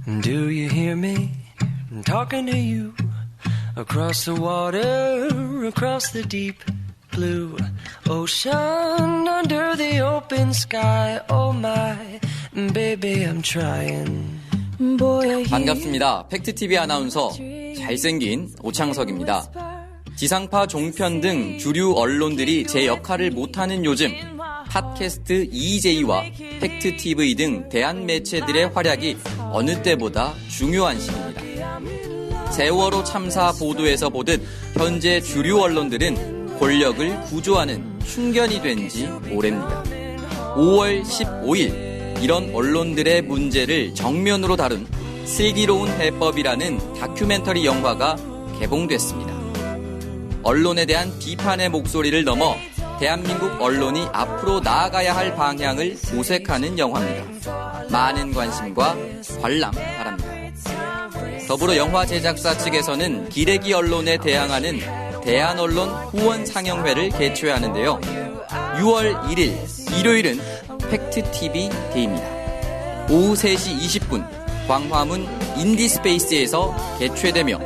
Do you hear me? I'm talking to you. Across the water, across the deep blue ocean, under the open sky. Oh my, baby, I'm trying. 반갑습니다. 팩트TV 아나운서 잘생긴 오창석입니다. 지상파 종편 등 주류 언론들이 제 역할을 못하는 요즘 팟캐스트 EJ와 팩트TV 등 대한 매체들의 활약이 어느 때보다 중요한 시기입니다. 세월호 참사 보도에서 보듯 현재 주류 언론들은 권력을 구조하는 충견이 된 지 오래입니다. 5월 15일 이런 언론들의 문제를 정면으로 다룬 슬기로운 해법이라는 다큐멘터리 영화가 개봉됐습니다. 언론에 대한 비판의 목소리를 넘어 대한민국 언론이 앞으로 나아가야 할 방향을 모색하는 영화입니다. 많은 관심과 관람 바랍니다. 더불어 영화 제작사 측에서는 기레기 언론에 대항하는 대한언론 후원 상영회를 개최하는데요. 6월 1일 일요일은 팩트TV 데이입니다. 오후 3시 20분 광화문 인디스페이스에서 개최되며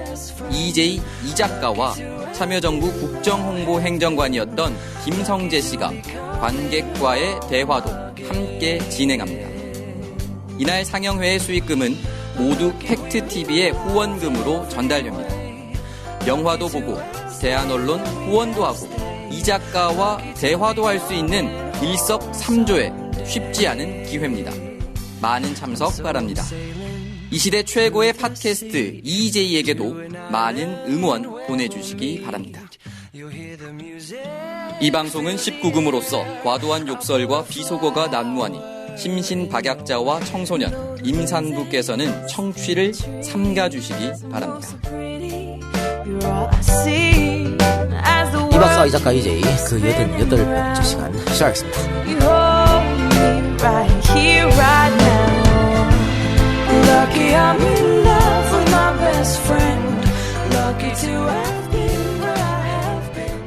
EJ 이작가와 참여정부 국정홍보행정관이었던 김성재 씨가 관객과의 대화도 함께 진행합니다. 이날 상영회의 수익금은 모두 팩트TV의 후원금으로 전달됩니다. 영화도 보고 대한언론 후원도 하고 이 작가와 대화도 할 수 있는 일석삼조의 쉽지 않은 기회입니다. 많은 참석 바랍니다. 이 시대 최고의 팟캐스트 EJ에게도 많은 응원 보내주시기 바랍니다. 이 방송은 19금으로서 과도한 욕설과 비속어가 난무하니 심신박약자와 청소년, 임산부께서는 청취를 삼가주시기 바랍니다. 이 박사 이 작가 EJ 그 88번째 시간 시작하겠습니다. Lucky I'm in love with my best friend. Lucky to have been where I have been.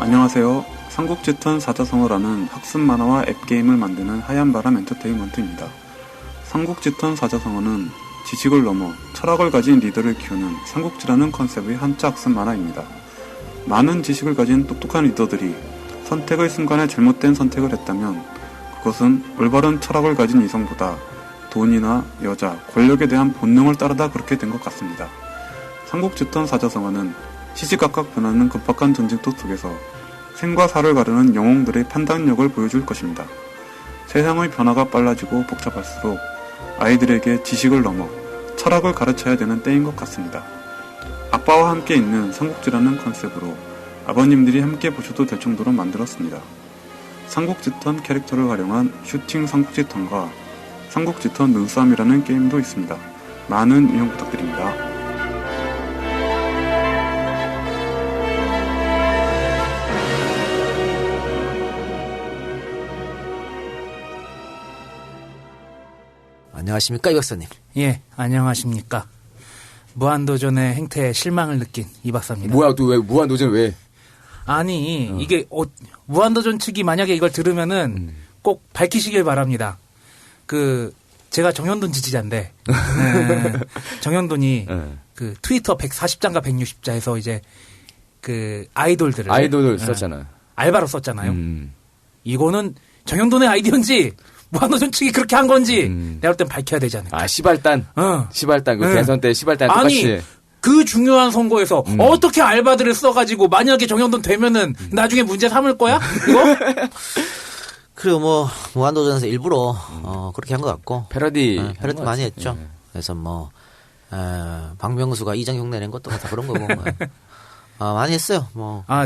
안녕하세요. 삼국지턴 사자성어라는 학습 만화와 앱게임을 만드는 하얀바람 엔터테인먼트입니다. 삼국지턴 사자성어는 지식을 넘어 철학을 가진 리더를 키우는 삼국지라는 컨셉의 한자 학습 만화입니다. 많은 지식을 가진 똑똑한 리더들이 선택의 순간에 잘못된 선택을 했다면 그것은 올바른 철학을 가진 이성보다 돈이나 여자, 권력에 대한 본능을 따르다 그렇게 된 것 같습니다. 삼국지턴 사자성어는 시시각각 변하는 급박한 전쟁터 속에서 생과 사를 가르는 영웅들의 판단력을 보여줄 것입니다. 세상의 변화가 빨라지고 복잡할수록 아이들에게 지식을 넘어 철학을 가르쳐야 되는 때인 것 같습니다. 아빠와 함께 있는 삼국지라는 컨셉으로 아버님들이 함께 보셔도 될 정도로 만들었습니다. 삼국지턴 캐릭터를 활용한 슈팅 삼국지턴과 삼국지턴 눈싸움이라는 게임도 있습니다. 많은 이용 부탁드립니다. 안녕하십니까 이 박사님. 예, 안녕하십니까. 무한도전의 행태에 실망을 느낀 이 박사입니다. 뭐야, 또 왜 무한도전 왜? 아니 이게 무한도전 측이 만약에 이걸 들으면은 꼭 밝히시길 바랍니다. 제가 정현돈 지지자인데 정현돈이 그 트위터 140자인가 160자에서 이제 그 아이돌을 썼잖아요. 알바로 썼잖아요. 이거는 정현돈의 아이디어인지 무한도전 측이 그렇게 한 건지 내가 볼 땐 밝혀야 되지 않을까. 시발단. 시발단. 그 대선 때 시발단 똑같이. 아니 그 중요한 선거에서 어떻게 알바들을 써가지고 만약에 정현돈 되면은 나중에 문제 삼을 거야? 이거? 그리고 무한도전에서 일부러 그렇게 한 것 같고 패러디 많이 했죠. 그래서 박명수가 이장 흉내 낸 것도 다 그런 거고 많이 했어요.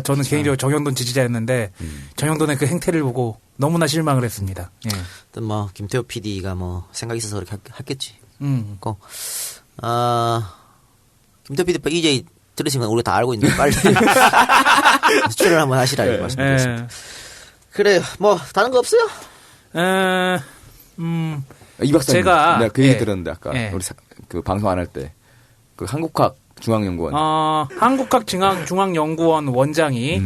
저는 개인적으로 정현돈 지지자였는데 정현돈의 그 행태를 보고 너무나 실망을 했습니다. 예. 어떤 김태호 PD가 생각 있어서 그렇게 했겠지. 김태호 PD EJ 들으신 건 우리가 다 알고 있는데 빨리 출연 한번 하시라 이렇게 말씀드렸습니다. 그래요. 다른 거 없어요? 이 박사님. 제가 내가 그 얘기 들었는데 아까 우리 그 방송 안 할 때 그 한국학 중앙연구원. 한국학중앙연구원 원장이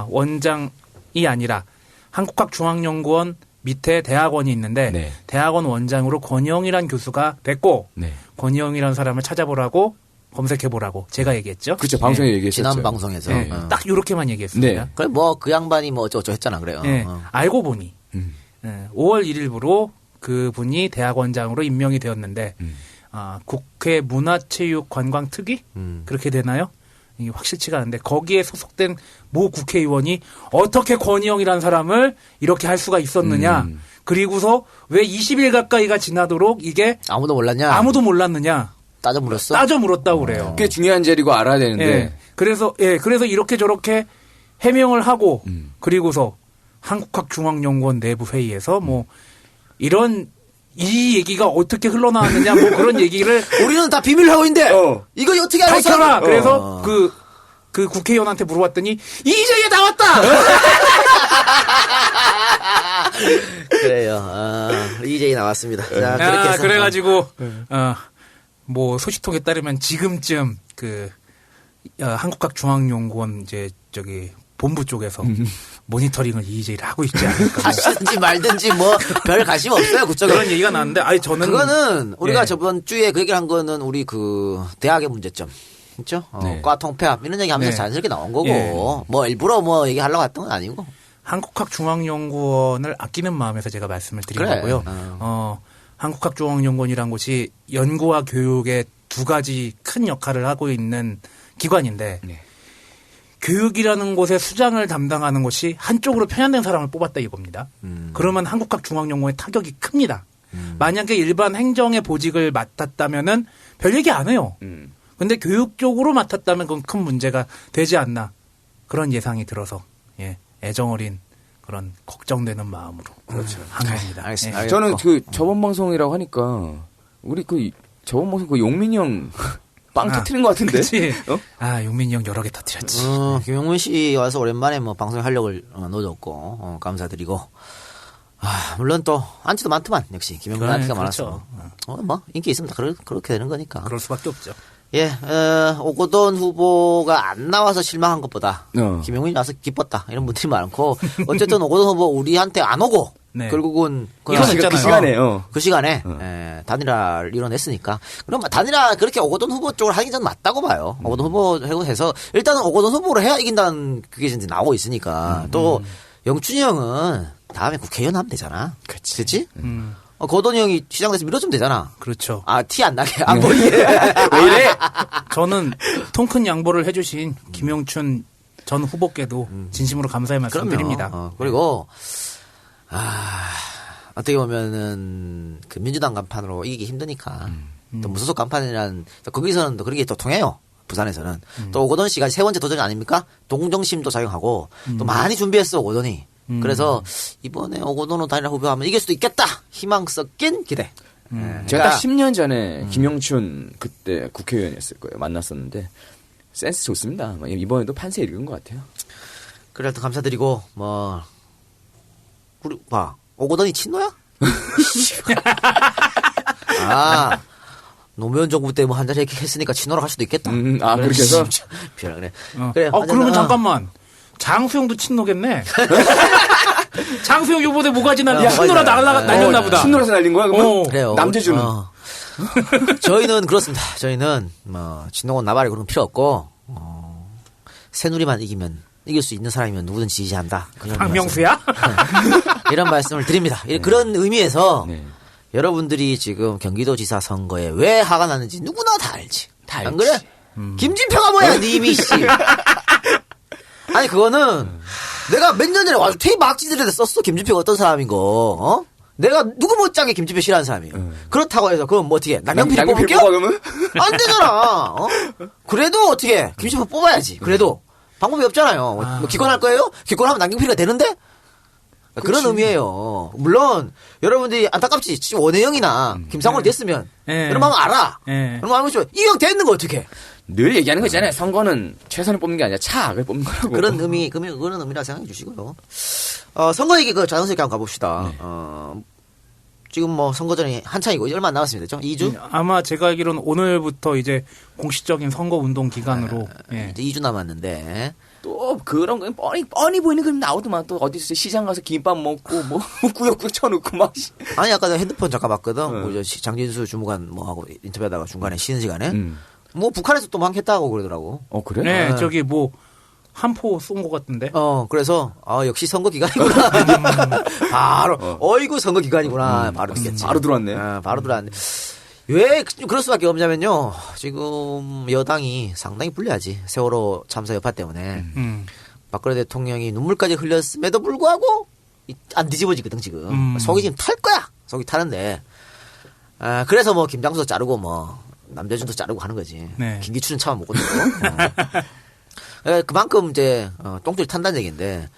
원장이 아니라 한국학중앙연구원 밑에 대학원이 있는데 네. 대학원 원장으로 권영이란 교수가 됐고 네. 권영이라는 사람을 찾아보라고 검색해보라고 제가 얘기했죠. 그렇죠. 방송에 얘기했었죠. 지난 방송에서. 네. 딱 이렇게만 얘기했습니다. 네. 그래 뭐 그 양반이 뭐 어쩌고 했잖아 그래요. 네. 알고 보니 5월 1일부로 그분이 대학원장으로 임명이 되었는데 국회 문화체육관광특위 그렇게 되나요? 이게 확실치가 않은데 거기에 소속된 모 국회의원이 어떻게 권희영이라는 사람을 이렇게 할 수가 있었느냐. 그리고서 왜 20일 가까이가 지나도록 이게 아무도 몰랐냐? 아무도 몰랐느냐. 따져 물었어? 따져 물었다고 그래요. 꽤 중요한 자리고 알아야 되는데. 예. 그래서 이렇게 저렇게 해명을 하고 그리고서 한국학중앙연구원 내부 회의에서 뭐 이런 이 얘기가 어떻게 흘러나왔느냐 뭐 그런 얘기를 우리는 다 비밀 하고인데 이거 어떻게 알았어? 밝혀라. 그래서 그 국회의원한테 물어봤더니 이재에 나왔다. 그래요. 이제 나왔습니다. 자, 그렇게 해서 그래가지고 뭐 소식통에 따르면 지금쯤 한국학중앙연구원 이제 저기 본부 쪽에서 모니터링을 이재를 하고 있지 않을까. 하시든지 말든지 뭐 별 관심 없어요 그쪽에. 그런 얘기가 나왔는데 저는 그거는 우리가 예. 저번 주에 그 얘기를 한 거는 우리 그 대학의 문제점. 그렇죠? 네. 과 통폐합 이런 얘기 하면서 네. 자연스럽게 나온 거고 예. 뭐 일부러 뭐 얘기하려고 했던 건 아니고. 한국학중앙연구원을 아끼는 마음에서 제가 말씀을 드린 그래. 거고요. 한국학중앙연구원이란 곳이 연구와 교육의 두 가지 큰 역할을 하고 있는 기관인데 네. 교육이라는 곳의 수장을 담당하는 곳이 한쪽으로 편향된 사람을 뽑았다 이겁니다. 그러면 한국학중앙연구원의 타격이 큽니다. 만약에 일반 행정의 보직을 맡았다면은 별 얘기 안 해요. 근데 교육 쪽으로 맡았다면 그건 큰 문제가 되지 않나 그런 예상이 들어서 애정어린 그런 걱정되는 마음으로 그렇죠. 한 겁니다. 알겠습니다. 저는 저번 방송이라고 하니까 우리 저번 방송 용민이 형 빵 터트린 것 같은데. 그치? 용민이 형 여러 개 터뜨렸지. 김용문 씨 와서 오랜만에 뭐 방송에 활력을 넣어줬고 감사드리고. 물론 또 안티도 많더만 역시 김용문 안티가 그렇죠. 많아서 뭐 인기 있습니다. 그렇게 되는 거니까. 그럴 수밖에 없죠. 예, 오거돈 후보가 안 나와서 실망한 것보다 김용문이 나와서 기뻤다 이런 분들이 많고 어쨌든 오거돈 후보 우리한테 안 오고 네. 결국은 그 시간에, 그 시간에 단일화를 이뤄냈으니까 그럼 단일화 그렇게 오거돈 후보 쪽으로 하기 전 맞다고 봐요. 오거돈 후보 해서 일단은 오거돈 후보로 해야 이긴다는 그게 이제 나오고 있으니까 또 영춘이 형은 다음에 국회의원 하면 되잖아. 그렇지? 거돈이 형이 시장 돼서 밀어주면 되잖아. 그렇죠. 티 안 나게 안 보이게. 왜 이래? 저는 통 큰 양보를 해주신 김영춘 전 후보께도 진심으로 감사의 말씀 드립니다. 그리고 어떻게 보면은 그 민주당 간판으로 이기기 힘드니까 또 무소속 간판이란 거기서는 또 그렇게 또 통해요. 부산에서는 또 오거돈 씨가 세 번째 도전이 아닙니까? 동정심도 작용하고 또 많이 준비했어 오거돈이. 그래서 이번에 오거돈으로 단일화 후보하면 이길 수도 있겠다. 희망 섞인 기대. 제가 딱 10년 전에 김영춘 그때 국회의원이었을 거예요. 만났었는데 센스 좋습니다. 이번에도 판세 읽은 것 같아요. 그래 또 감사드리고 뭐 우리 봐 오거돈이 친노야? 노무현 정부 때 뭐 한 자리 했으니까 친노로 갈 수도 있겠다. 그렇게 해서 그래. 그래. 그러면 잠깐만. 장수영도 친노겠네. 장수영 요번에 뭐가지 친노라 날렸나 보다. 친노라서 날린 거야? 그러면? 그래요. 남재준은? 저희는 그렇습니다. 저희는 뭐 진동원 나발이 그런 거 필요 없고 새누리만 이기면 이길 수 있는 사람이면 누구든 지지한다. 박명수야? 이런 말씀을 드립니다. 그런 의미에서 여러분들이 지금 경기도지사 선거에 왜 화가 났는지 누구나 다 알지. 안 그래? 김진표가 뭐야, 님이 씨. 아니 그거는 내가 몇 년 전에 와서 퇴임 막지들에다 썼어. 김진표가 어떤 사람인 거. 내가 누구 못지않게 김진표 싫어하는 사람이에요. 그렇다고 해서 그럼 뭐 어떻게 남경필 뽑을게요? 그러면? 안 되잖아. 그래도 어떻게 김진표 뽑아야지. 그래도 방법이 없잖아요. 뭐 기권할 거예요? 기권하면 남경필이가 되는데? 그런 의미예요. 물론 여러분들이 안타깝지. 지금 원혜영이나 김상훈이 됐으면 그럼 하면 알아. 그럼 하면 이형 됐는 거 어떻게? 늘 얘기하는 거 있잖아요. 선거는 최선을 뽑는 게 아니라 차악을 뽑는 거라고. 그런 의미라 생각해 주시고요. 선거 얘기 자연스럽게 한번 가봅시다. 지금 뭐 선거전이 한창이고 얼마 안 남았습니다. 그죠? 2주? 아마 제가 알기로는 오늘부터 이제 공식적인 선거 운동 기간으로 예. 이제 2주 남았는데 또 그런 거 뻔히 보이는 그림 나오더만 또 어디서 시장 가서 김밥 먹고 뭐 꾸역꾸역 쳐놓고 막. 아니 아까 내가 핸드폰 잠깐 봤거든. 우리 저 장진수 주무관 뭐 하고 인터뷰하다가 중간에 쉬는 시간에 뭐 북한에서 또 많겠다고 그러더라고. 그래? 네, 저기 뭐 한포 쏜 것 같던데. 그래서 역시 선거 기간이구나. 바로 어이구 선거 기간이구나. 바로 듣겠지. 바로 들어왔네. 바로 들어왔네. 왜 그럴 수밖에 없냐면요. 지금 여당이 상당히 불리하지. 세월호 참사 여파 때문에. 박근혜 대통령이 눈물까지 흘렸음에도 불구하고 안 뒤집어지거든 지금. 속이 지금 탈 거야. 속이 타는데. 그래서 뭐 김장수도 자르고 뭐 남대준도 자르고 하는 거지. 네. 김기춘은 차마 못 건드고. 그만큼 이제 똥줄이 탄다는 얘기인데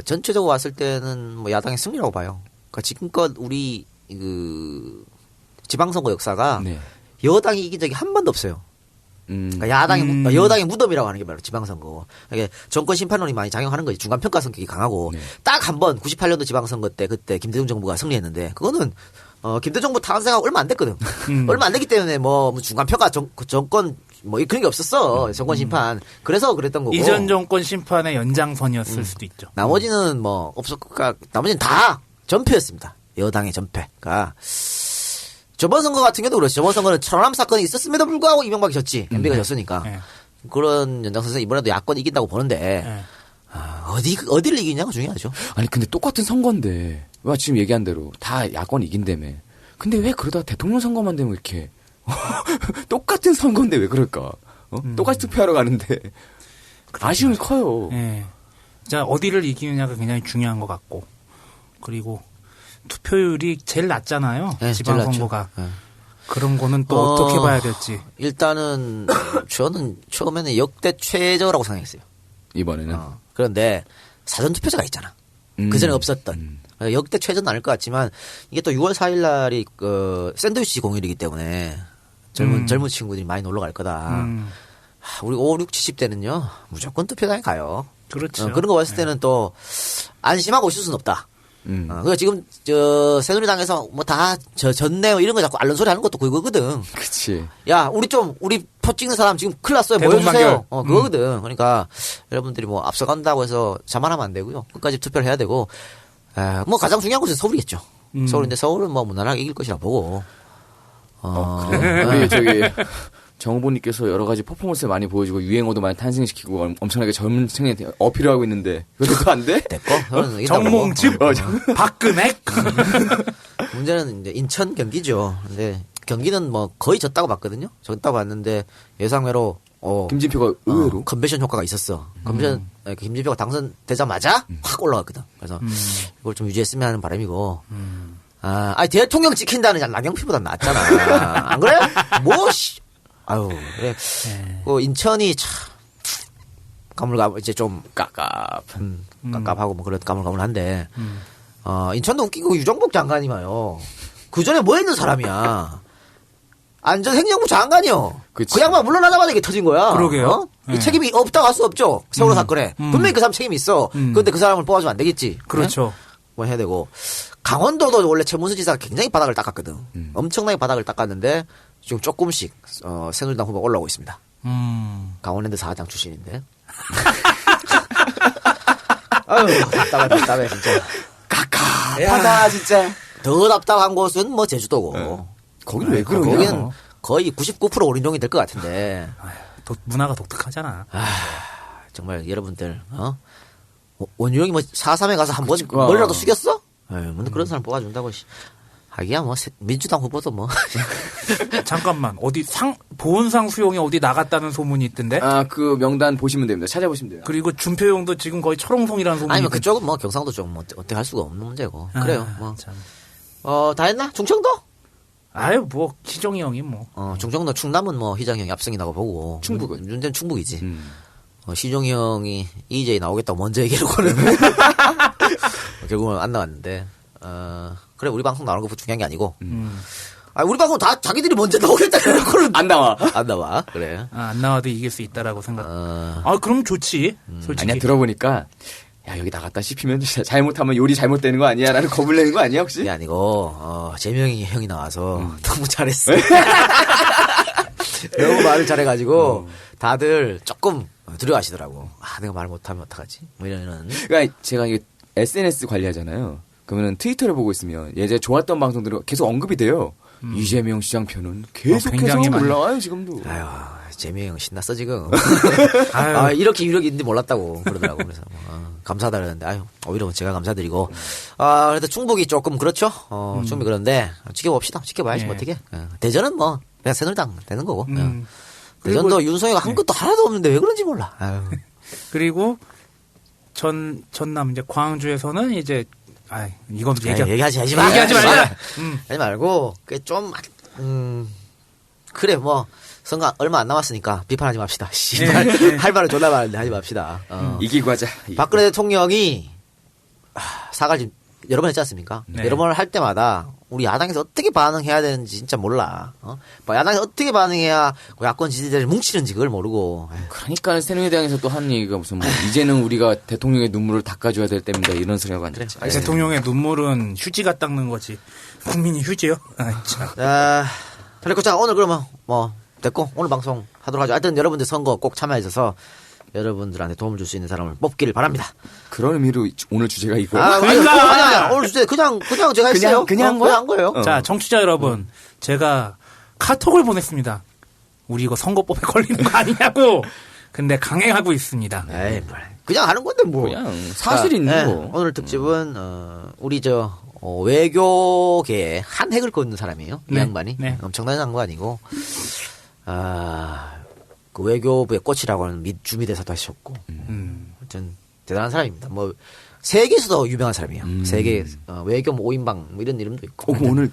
전체적으로 왔을 때는 뭐 야당의 승리라고 봐요. 그러니까 지금껏 우리 그 지방선거 역사가 네. 여당이 이긴 적이 한 번도 없어요. 그러니까 여당의 무덤이라고 하는 게 바로 지방선거. 이게 정권 심판론이 많이 작용하는 거지. 중간평가 성격이 강하고 네. 딱 한 번 98년도 지방선거 때 그때 김대중 정부가 승리했는데 그거는 김대중 정부 탄생하고 얼마 안 됐거든. 얼마 안 됐기 때문에 뭐 중간평가 정권 뭐 그런 게 없었어. 정권 심판. 그래서 그랬던 거고. 이전 정권 심판의 연장선이었을 수도 있죠. 나머지는 뭐 없었고 나머지는 다 전패였습니다. 여당의 전패가. 저번 선거 같은 경우도 그렇죠. 저번 선거는 천안함 사건이 있었음에도 불구하고 이명박이 졌지. MB가 졌으니까. 네. 그런 연장선에서 이번에도 야권이 이긴다고 보는데 네. 어디를 이기냐가 중요하죠. 아니 근데 똑같은 선거인데 와 지금 얘기한 대로 다 야권 이긴다며. 근데 왜 그러다 대통령 선거만 되면 이렇게 똑같은 선거인데 왜 그럴까? 똑같이 투표하러 가는데 아쉬움이 커요. 네. 자, 어디를 이기느냐가 굉장히 중요한 것 같고 그리고 투표율이 제일 낮잖아요. 네, 지방선거가. 네. 그런 거는 또 어떻게 봐야 될지. 일단은 저는 처음에는 역대 최저라고 생각했어요. 이번에는. 그런데 사전투표제가 있잖아. 그전에 없었던. 역대 최저는 아닐 것 같지만 이게 또 6월 4일 날이 샌드위치 공휴일이기 때문에 젊은 친구들이 많이 놀러 갈 거다. 우리 5, 6, 70대는요 무조건 투표장에 가요. 그렇죠. 그런 거 봤을 때는 또 안심하고 있을 수는 없다. 그러니까 지금 새누리당에서 뭐 다 졌네 이런 거 자꾸 알른 소리 하는 것도 그거거든. 그치. 야 우리 표 찍는 사람 지금 큰일 났어요. 보여주세요. 그거거든. 그러니까 여러분들이 뭐 앞서간다고 해서 자만하면 안 되고요. 끝까지 투표를 해야 되고. 뭐 가장 중요한 곳은 서울이겠죠. 서울인데 서울은 뭐 무난하게 이길 것이라 보고. 그래. 우리 저기 정후보님께서 여러 가지 퍼포먼스를 많이 보여주고 유행어도 많이 탄생시키고 엄청나게 젊은 층에 어필을 하고 있는데 그것도 안 돼? 됐고. 정몽집, 박근혜. 문제는 이제 인천 경기죠. 근데 경기는 뭐 거의 졌다고 봤거든요. 졌다고 봤는데 예상외로 김진표가 의외로 컨벤션 효과가 있었어. 김진표가 당선되자마자 확 올라갔거든. 그래서 이걸 좀 유지했으면 하는 바람이고. 아니 대통령 지킨다는 나경피보다 낫잖아. 안 그래? 아유 그래. 인천이 참 이제 좀 깝깝하고 뭐 그런 가물가물한데. 인천도 웃기고 유정복 장관이마요. 그 전에 뭐 했는 사람이야. 안전행정부 장관이요. 그치. 그 양반 물러나자마자 이게 터진 거야. 그러게요. 이 책임이 없다고 할 수 없죠. 세월호 사건에. 분명히 그 사람 책임이 있어. 그런데 그 사람을 뽑아주면 안 되겠지. 그렇죠. 뭐 해야 되고. 강원도도 원래 최문수 지사가 굉장히 바닥을 닦았거든. 엄청나게 바닥을 닦았는데 지금 조금씩 새누리당 후보가 올라오고 있습니다. 강원랜드 4장 출신인데. 아유 답답해 진짜. 깝깝하다 진짜. 더 답답한 곳은 뭐 제주도고. 거긴 왜 그러냐? 거기는 거의 99% 오린종이 될 것 같은데. 문화가 독특하잖아. 정말 여러분들 원유영이 뭐 4.3에 가서 한번 머리라도 숙였어? 뭐 그런 사람 뽑아준다고 하기야 뭐 민주당 후보도 뭐. 잠깐만 어디 보은상 수용이 어디 나갔다는 소문이 있던데. 그 명단 보시면 됩니다. 찾아보시면 돼요. 그리고 준표용도 지금 거의 철옹성이라는 소문이. 아니면 그쪽은 뭐 경상도 쪽 뭐 어떻게 할 수가 없는 문제고. 그래요. 뭐. 참. 다 했나? 충청도? 아유 뭐 희정이 형이 뭐. 충청도 충남은 뭐 희정이 형이 앞서기 나고 보고. 충북은 문제는 충북이지. 시종이 형이 EJ 나오겠다고 먼저 얘기해놓고는 결국은 안 나왔는데. 그래 우리 방송 나오는 거 중요한 게 아니고. 우리 방송 다 자기들이 먼저 나오겠다 그래놓고는 안 나와. 안 나와. 그래. 안 나와도 이길 수 있다라고 생각. 그럼 좋지. 솔직히. 아니야 들어보니까 야 여기 나갔다 씹히면 진짜 잘못하면 요리 잘못되는 거 아니야? 라는 겁을 내는 거 아니야 혹시? 그게 아니고 재명이 형이 나와서 너무 잘했어. 너무 말을 잘해가지고 다들 조금 두려워하시더라고. 아 내가 말 못하면 어떡하지? 뭐 이러는. 그러니까 제가 이게 SNS 관리하잖아요. 그러면 트위터를 보고 있으면 예전에 좋았던 방송들이 계속 언급이 돼요. 이재명 시장 편은 계속해서 굉장히 많이. 올라와요 지금도. 아유 재명이 형 신났어 지금. 아 이렇게 유력이 있는데 몰랐다고 그러더라고. 그래서 감사하다 그러는데 아유 오히려 제가 감사드리고. 그래도 충북이 조금 그렇죠. 충북이 그런데 지켜봅시다. 지켜봐야지 뭐 어떻게. 대전은 뭐 그냥 새누리당 되는 거고. 대전도 윤석열가 한 것도 하나도 없는데 왜 그런지 몰라. 아유. 그리고 전남 이제 광주에서는 이제 이건 얘기하지 하지 말자. 하지 말고 그게 좀 그래 뭐 선거 얼마 안 남았으니까 비판하지 맙시다. 씨발 할 말은 존나 많은데 하지 맙시다. 이기고 하자. 박근혜 대통령이 사과를 여러 번 했지 않습니까? 네. 여러 번을 할 때마다 우리 야당에서 어떻게 반응해야 되는지 진짜 몰라. 야당에서 어떻게 반응해야 야권 지지자를 뭉치는지 그걸 모르고. 그러니까 새누리당에서 또 하는 얘기가 무슨 뭐 이제는 우리가 대통령의 눈물을 닦아줘야 될 때입니다. 이런 소리가 안 되지. 대통령의 눈물은 휴지가 닦는 거지. 국민이 휴지요? 참. 자, 오늘 그러면 뭐 됐고 오늘 방송 하도록 하죠. 하여튼 여러분들 선거 꼭 참여해주셔서 여러분들한테 도움을 줄 수 있는 사람을 뽑기를 바랍니다. 그런 의미로 오늘 주제가 이거. 아니, 오늘 주제 그냥 제가 했어요. 그냥 한 거예요. 자, 청취자 여러분, 제가 카톡을 보냈습니다. 우리 이거 선거법에 걸리는 거 아니냐고. 근데 강행하고 있습니다. 에이, 그냥 하는 건데 뭐. 그냥 사실 있는 거. 오늘 특집은 우리 외교계에 한 획을 걷는 사람이에요. 이 네. 양반이. 네. 엄청난 양반이고. 그 외교부의 꽃이라고 하는 주미대사도 하셨고. 하여튼 대단한 사람입니다. 뭐 세계에서도 유명한 사람이에요. 세계 외교 5인방 뭐 이런 이름도 있고. 그럼 오늘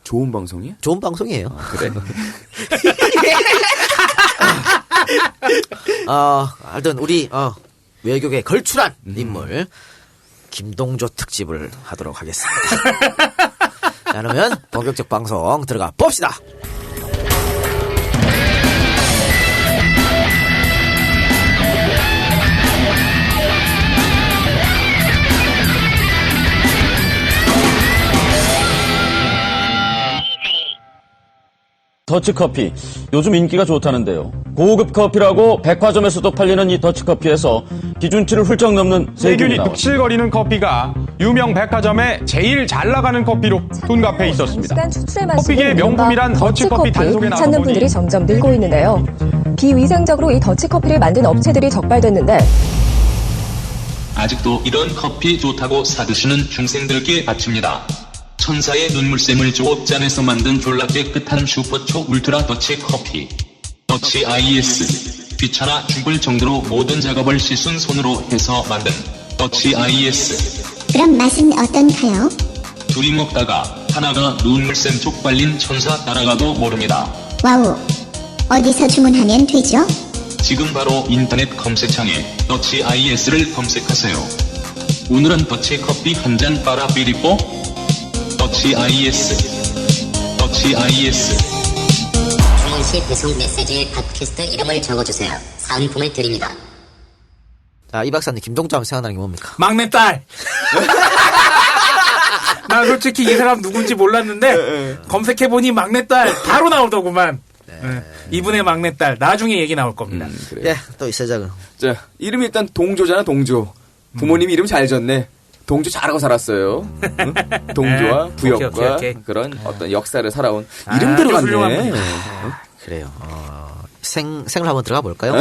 좋은 방송이야? 좋은 방송이에요. 그래. 하여튼 우리 외교계 걸출한 인물 김동조 특집을 하도록 하겠습니다. 자, 그러면 본격적 방송 들어가 봅시다. 더치커피 요즘 인기가 좋다는데요. 고급 커피라고 백화점에서도 팔리는 이 더치커피에서 기준치를 훌쩍 넘는 세균이 나왔습니다. 득실거리는 커피가 유명 백화점에 제일 잘 나가는 커피로 둔갑해 있었습니다. 커피계의 명품이란 더치커피 단속에 나서 찾는 분들이 점점 늘고 있는데요. 비위생적으로 이 더치커피를 만든 업체들이 적발됐는데 아직도 이런 커피 좋다고 사드시는 중생들께 바칩니다. 천사의 눈물샘을 조업잔에서 만든 졸라 깨끗한 슈퍼초 울트라 더치 커피. 더치 IS. 귀찮아 죽을 정도로 모든 작업을 씻은 손으로 해서 만든 더치 IS. 그럼 맛은 어떤가요? 둘이 먹다가 하나가 눈물샘 쪽 빨린 천사 따라가도 모릅니다. 와우. 어디서 주문하면 되죠? 지금 바로 인터넷 검색창에 더치 IS를 검색하세요. 오늘은 더치 커피 한 잔 빨아 삐리뽀. 더치 IS. 더치 IS. 주문 시 배송 메시지에 팟캐스트 이름을 적어주세요. 사은품을 드립니다. 자, 이 박사님 김동조 하면 생각나는 게 뭡니까? 막내딸. 나 솔직히 이 사람 누군지 몰랐는데 검색해보니 막내딸 바로 나오더구만. 이분의 막내딸 나중에 얘기 나올 겁니다. 그래. 예, 또 있어야죠. 자, 이름이 일단 동조잖아, 동조. 부모님 이름 잘 졌네. 동조 잘하고 살았어요. 응? 동조와 부역과 오케이. 그런 어떤 역사를 살아온 이름대로 갔네. 그래요. 생을 한번 들어가 볼까요?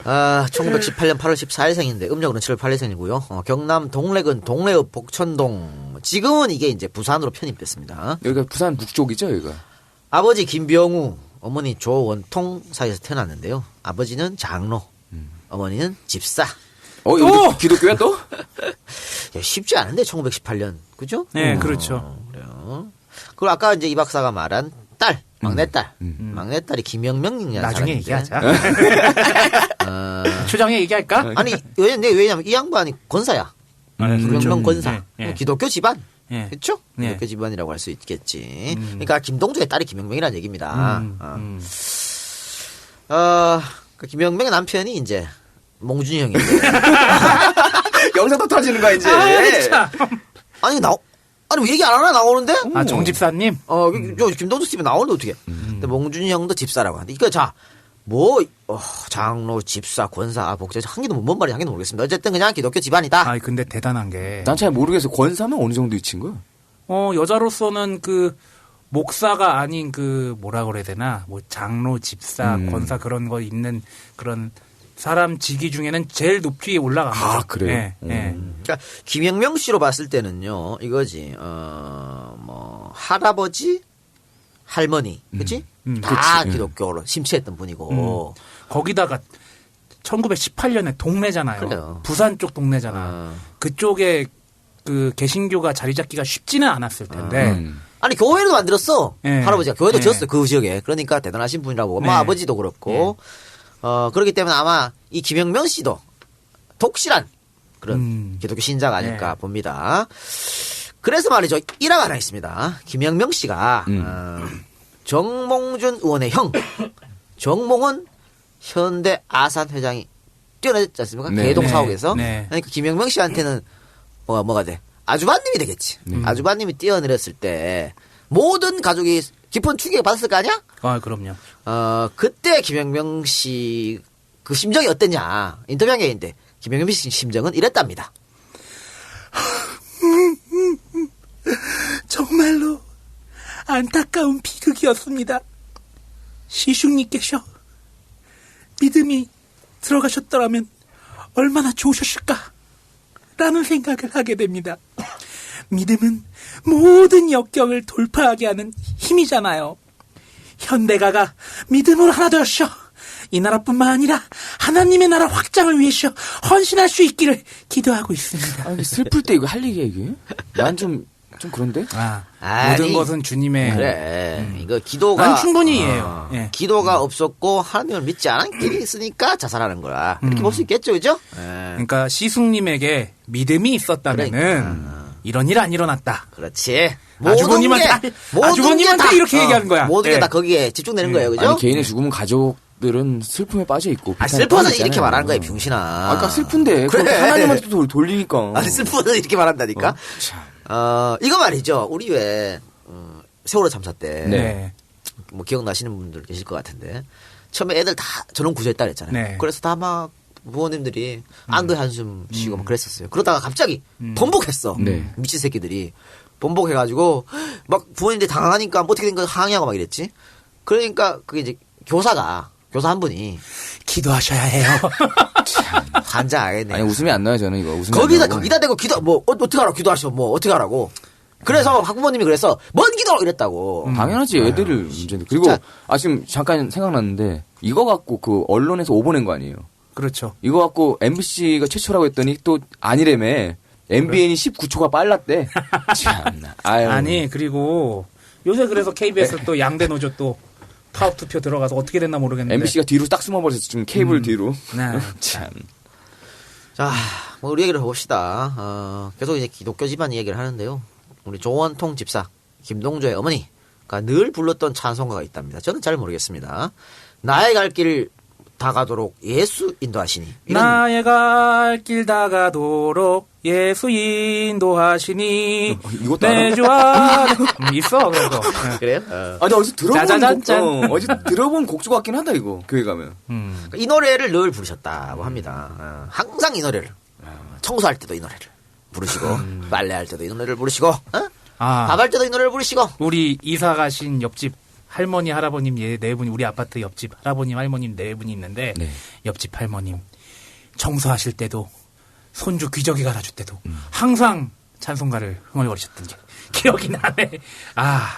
1918년 8월 14일생인데 음력으로는 7월 8일생이고요. 경남 동래군 동래읍 복천동. 지금은 이게 이제 부산으로 편입됐습니다. 여기가 부산 북쪽이죠, 여기가. 아버지 김병우, 어머니 조원통 사이에서 태어났는데요. 아버지는 장로, 어머니는 집사. 여기 기독교야 또? 야, 쉽지 않은데 1918년, 그죠? 네, 그렇죠. 그래요. 그리고 아까 이제 이 박사가 말한 딸, 막내딸, 막내딸이 김영명이라는 나중에 사람인데. 얘기하자. 초장에 얘기할까? 아니 왜냐면 이 양반이 권사야. 김영명 권사. 네. 기독교 집안. 네. 그렇죠? 네. 기독교 집안이라고 할 수 있겠지. 그러니까 김동조의 딸이 김영명이라는 얘기입니다. 그 김영명의 남편이 이제 몽준이 형인데. 여기서 또 터지는 거야 이제. 아니 아니 얘기 안 하나 나오는데? 아 정집사님? 저 김동수 집에 나오는데 어떻게? 근데 몽준이 형도 집사라고 하는데 이거 장로, 집사, 권사, 복제 한 개도 뭔 말인지 한 개도 모르겠습니다. 어쨌든 그냥 기독교 집안이다. 아 근데 대단한 게. 난 잘 모르겠어. 권사면 어느 정도 위치인 거야? 여자로서는 그 목사가 아닌 그 뭐라 그래야 되나 뭐 장로, 집사, 권사 그런 거 있는 그런 사람 직위 중에는 제일 높이 올라간 거죠. 아 그래요? 네, 네. 그러니까 김영명 씨로 봤을 때는요 이거지. 뭐 할아버지, 할머니, 그렇지? 다 기독교로 심취했던 분이고 거기다가 1918년에 동네잖아요. 그래요. 부산 쪽 동네잖아. 그쪽에 그 개신교가 자리 잡기가 쉽지는 않았을 텐데. 아니 교회도 만들었어. 네. 할아버지가 교회도 네. 지었어요 그 지역에. 그러니까 대단하신 분이라고. 네. 엄마 아버지도 그렇고. 그렇기 때문에 아마 이 김영명 씨도 독실한 그런 기독교 신자가 아닐까 봅니다. 그래서 말이죠. 일화가 하나 있습니다. 김영명 씨가 정몽준 의원의 형 정몽은 현대 아산 회장이 뛰어났지 않습니까? 네. 개동 사옥에서. 네. 그러니까 김영명 씨한테는 뭐가 돼? 아주바님이 되겠지. 아주바님이 뛰어내렸을 때 모든 가족이 깊은 충격을 받았을 거 아니야? 아 그럼요. 그때 김영명 씨 그 심정이 어땠냐 인터뷰한 게 있는데 김영명 씨 심정은 이랬답니다. 정말로 안타까운 비극이었습니다. 시숙님께서 믿음이 들어가셨더라면 얼마나 좋으셨을까라는 생각을 하게 됩니다. 믿음은 모든 역경을 돌파하게 하는 힘이잖아요. 현대가가 믿음으로 하나 되었어. 이 나라뿐만 아니라 하나님의 나라 확장을 위해서 헌신할 수 있기를 기도하고 있습니다. 아니, 슬플 때 이거 할 얘기야 이게? 난 좀 그런데? 모든 것은 주님의. 그래. 이거 기도가. 난 충분히 이해해요. 예. 기도가 없었고 하나님을 믿지 않은 길이 있으니까 자살하는 거라. 이렇게 볼 수 있겠죠, 그죠? 그러니까 시숙님에게 믿음이 있었다면은 이런 일 안 일어났다. 그렇지. 아주버님한테 이렇게 얘기하는 거야. 모든 게 예. 다 거기에 집중되는 거예요, 그죠? 아니 개인의 죽음은 가족들은 슬픔에 빠져 있고. 슬퍼서 이렇게 말하는 거야, 병신아. 아까 슬픈데. 그래. 하나님한테 또 돌리니까. 아니, 슬퍼서 이렇게 말한다니까? 이거 말이죠. 우리 왜, 세월호 참사 때. 네. 뭐 기억나시는 분들 계실 것 같은데. 처음에 애들 다 전원 구조했다 그랬잖아요. 네. 그래서 다 막 부모님들이 안도의 한숨 쉬고 막 그랬었어요. 그러다가 갑자기 번복했어. 네. 미친 새끼들이. 번복해가지고 막 부모님들이 당황하니까 뭐 어떻게 된 거야 항의하고 막 이랬지. 그러니까 그게 이제 교사 한 분이 기도하셔야 해요. 환장하겠네. 아니 웃음이 안 나요 저는 이거. 웃음이 거기다 대고 기도 뭐 어떻게 하라고 기도하시면 뭐 어떻게 하라고. 그래서 학부모님이 그래서 뭔 기도 이랬다고. 당연하지 애들을 문제인데. 그리고 지금 잠깐 생각났는데 이거 갖고 그 언론에서 오보낸 거 아니에요. 그렇죠. 이거 갖고 MBC가 최초라고 했더니 또 아니래매. MBN이 19초가 빨랐대. 참나. 아니 그리고 요새 그래서 KBS 또 양대 노조 또 파업 투표 들어가서 어떻게 됐나 모르겠는데. MBC가 뒤로 딱 숨어버렸어 지금 케이블 뒤로. 네. 참. 자, 뭐 우리 얘기를 해봅시다. 계속 이제 기독교 집안 얘기를 하는데요. 우리 조원통 집사 김동조의 어머니가 늘 불렀던 찬송가가 있답니다. 저는 잘 모르겠습니다. 나의 갈 길 다가도록 예수 인도하시니. 나의 갈 길 다가도록 예수 인도하시니. 이것도 내 주 안에 있어 그런 거. 그래요? 아니 어디서 들어본 짜자잔짠. 어디서 들어본 곡조 같긴 하다 이거 교회 가면. 이 노래를 늘 부르셨다고 합니다. 항상 이 노래를 청소할 때도 이 노래를 부르시고 빨래할 때도 이 노래를 부르시고 밥할 때도 이 노래를 부르시고. 우리 이사 가신 옆집 할머니 할아버님 네 분이 우리 아파트 옆집 할아버님 할머님 네 분이 있는데 옆집 할머님 청소하실 때도 손주 귀저귀 갈아줄 때도 항상 찬송가를 흥얼거리셨던 게 기억이 나네.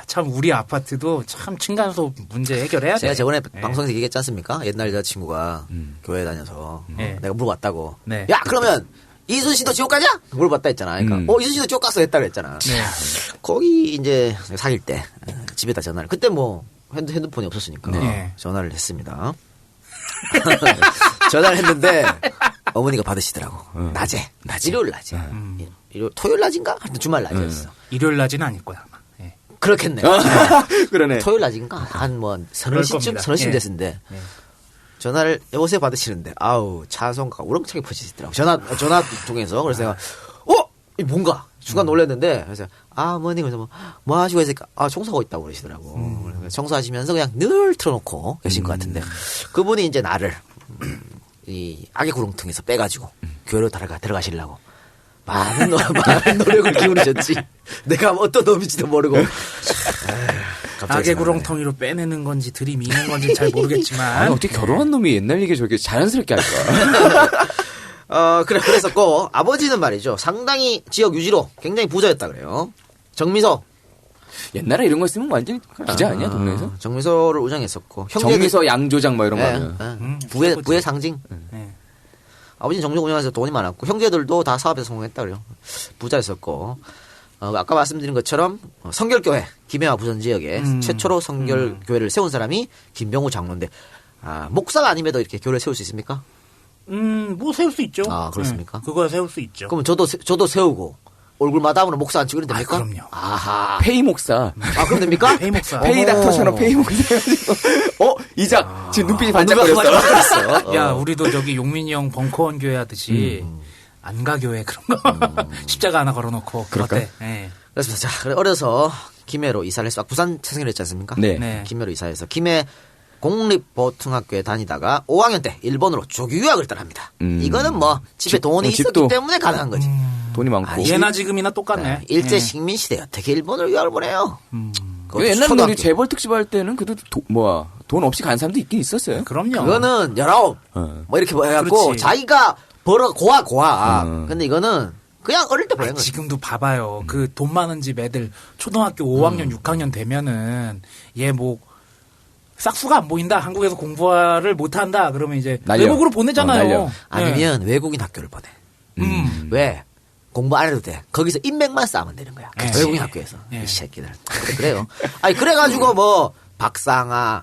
참 우리 아파트도 참 층간소 문제 해결해야 돼. 제가 저번에 방송에서 얘기했지 않습니까? 옛날 여자친구가 교회 다녀서 내가 물어봤다고. 네. 야 그러면 이순 씨도 지옥 가냐? 물어봤다 했잖아. 그러니까 이순 씨도 지옥 갔어 했다고 했잖아. 네. 거기 이제 사귈 때 집에다 전화를. 그때 뭐 핸드폰이 없었으니까 전화를 했습니다. 전화를 했는데 어머니가 받으시더라고. 낮에. 일요일 낮에. 토요일 낮인가? 하여튼 주말 낮이었어. 일요일 낮은 아닐 거야 아마. 네. 그렇겠네. 그러네. 토요일 낮인가? 한 뭐 서너 시쯤 됐는데 전화를 여보세요 받으시는데 아우 찬송가가 우렁차게 퍼지시더라고. 전화 통해서. 그래서 내가 이 뭔가 순간 놀랐는데 그래서 어머니 그래서 뭐 하시고 있으니까 청소하고 있다고 그러시더라고. 그래서 청소하시면서 그냥 늘 틀어놓고 계신 것 같은데 그분이 이제 나를 이 악의 구렁텅이에서 빼가지고 교회로 들어가시려고 많은 노력을 기울이셨지. 내가 어떤 놈인지도 모르고. 악의 구렁텅이로 빼내는 건지 들이미는 건지 잘 모르겠지만. 아니, 어떻게 결혼한 놈이 옛날 얘기 저렇게 자연스럽게 할까? 그랬었고, 아버지는 말이죠. 상당히 지역 유지로 굉장히 부자였다 그래요. 정미소. 옛날에 이런 거 있으면 완전 기자 아니야, 동네에서? 정미소를 우장했었고. 정미소 양조장 뭐 이런 거. 부의 상징. 아버지는 정미소 운영해서 돈이 많았고, 형제들도 다 사업에서 성공했다 그래요. 부자였었고. 아까 말씀드린 것처럼 성결교회, 김해와 부천 지역에 최초로 성결교회를 세운 사람이 김병우 장로인데, 목사가 아님에도 이렇게 교회를 세울 수 있습니까? 뭐 세울 수 있죠. 그렇습니까? 그거 세울 수 있죠. 그럼 저도 세우고 얼굴 마담으로 목사 안 치고 이러면 됩니까? 그럼요. 아하. 페이 목사. 그럼 됩니까? 페이 목사. 페이 닥터처럼 페이 목사 해가지고. 이작. 지금 눈빛이 반짝거렸어. 야, 우리도 저기 용민이 형 벙커원 교회 하듯이 안가교회 그런 거. 십자가 하나 걸어놓고. 그럴까? 어때? 네. 그렇습니다. 자, 어려서 김해로 이사를 해서 부산 태생을 했지 않습니까? 네. 김해로 이사해서 김해 공립보통학교에 다니다가 5학년 때 일본으로 조기 유학을 떠납니다. 이거는 뭐 집에 돈이 있었기 때문에 가능한 거지. 돈이 많고. 예나 지금이나 똑같네. 일제 식민시대 어떻게 일본으로 유학을 보내요? 옛날에 우리 재벌 특집 할 때는 그래도 돈 없이 간 사람도 있긴 있었어요. 그럼요. 그거는 19 뭐 이렇게 해갖고 그렇지. 자기가 벌어 고아. 근데 이거는 그냥 어릴 때 보낸 거지. 지금도 봐봐요. 그 돈 많은 집 애들 초등학교 5학년, 6학년 되면은 얘 뭐 싹수가 안 보인다. 한국에서 공부를 못한다. 그러면 이제 외국으로 보내잖아요. 아니면 외국인 학교를 보내. 왜? 공부 안 해도 돼. 거기서 인맥만 쌓으면 되는 거야. 외국인 학교에서. 이 새끼들. 그래요. 아니 그래가지고 뭐 박상아,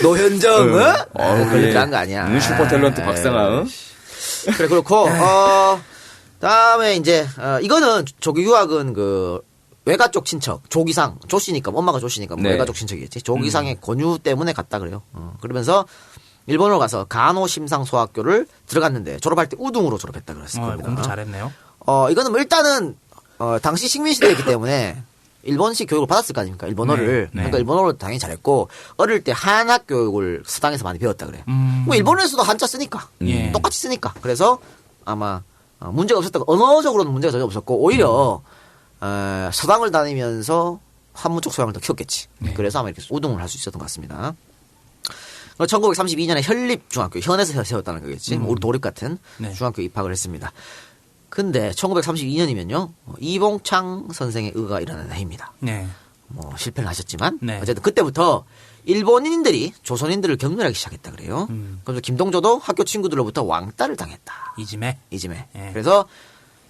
노현정, 그렇게 한 거 아니야. 슈퍼 탤런트 박상아. 그래 그렇고 다음에 이제 이거는 조기 유학은 그 외가 쪽 친척 조기상 조씨니까 엄마가 조씨니까 뭐 외가 쪽 친척이겠지. 조기상의 권유 때문에 갔다 그래요. 그러면서 일본으로 가서 간호심상소학교를 들어갔는데 졸업할 때 우등으로 졸업했다 그랬을 겁니다. 공부 잘했네요. 이거는 뭐 일단은 당시 식민시대였기 때문에 일본식 교육을 받았을 거 아닙니까? 일본어를. 그러니까 일본어를 당연히 잘했고 어릴 때 한학 교육을 서당에서 많이 배웠다 그래. 뭐 일본에서도 한자 쓰니까 똑같이 쓰니까. 그래서 아마 문제가 없었다고 언어적으로는 문제가 전혀 없었고 오히려 서당을 다니면서 한문적 소양을 더 키웠겠지. 그래서 아마 이렇게 우등을 할 수 있었던 것 같습니다. 1932년에 현립중학교, 현에서 세웠다는 거겠지. 우리 도립 같은 중학교 입학을 했습니다. 근데 1932년이면요. 이봉창 선생의 의가 일어나는 해입니다. 뭐 실패는 하셨지만 어쨌든 그때부터 일본인들이 조선인들을 경멸하기 시작했다 그래요. 그래서 김동조도 학교 친구들로부터 왕따를 당했다. 이즘에. 그래서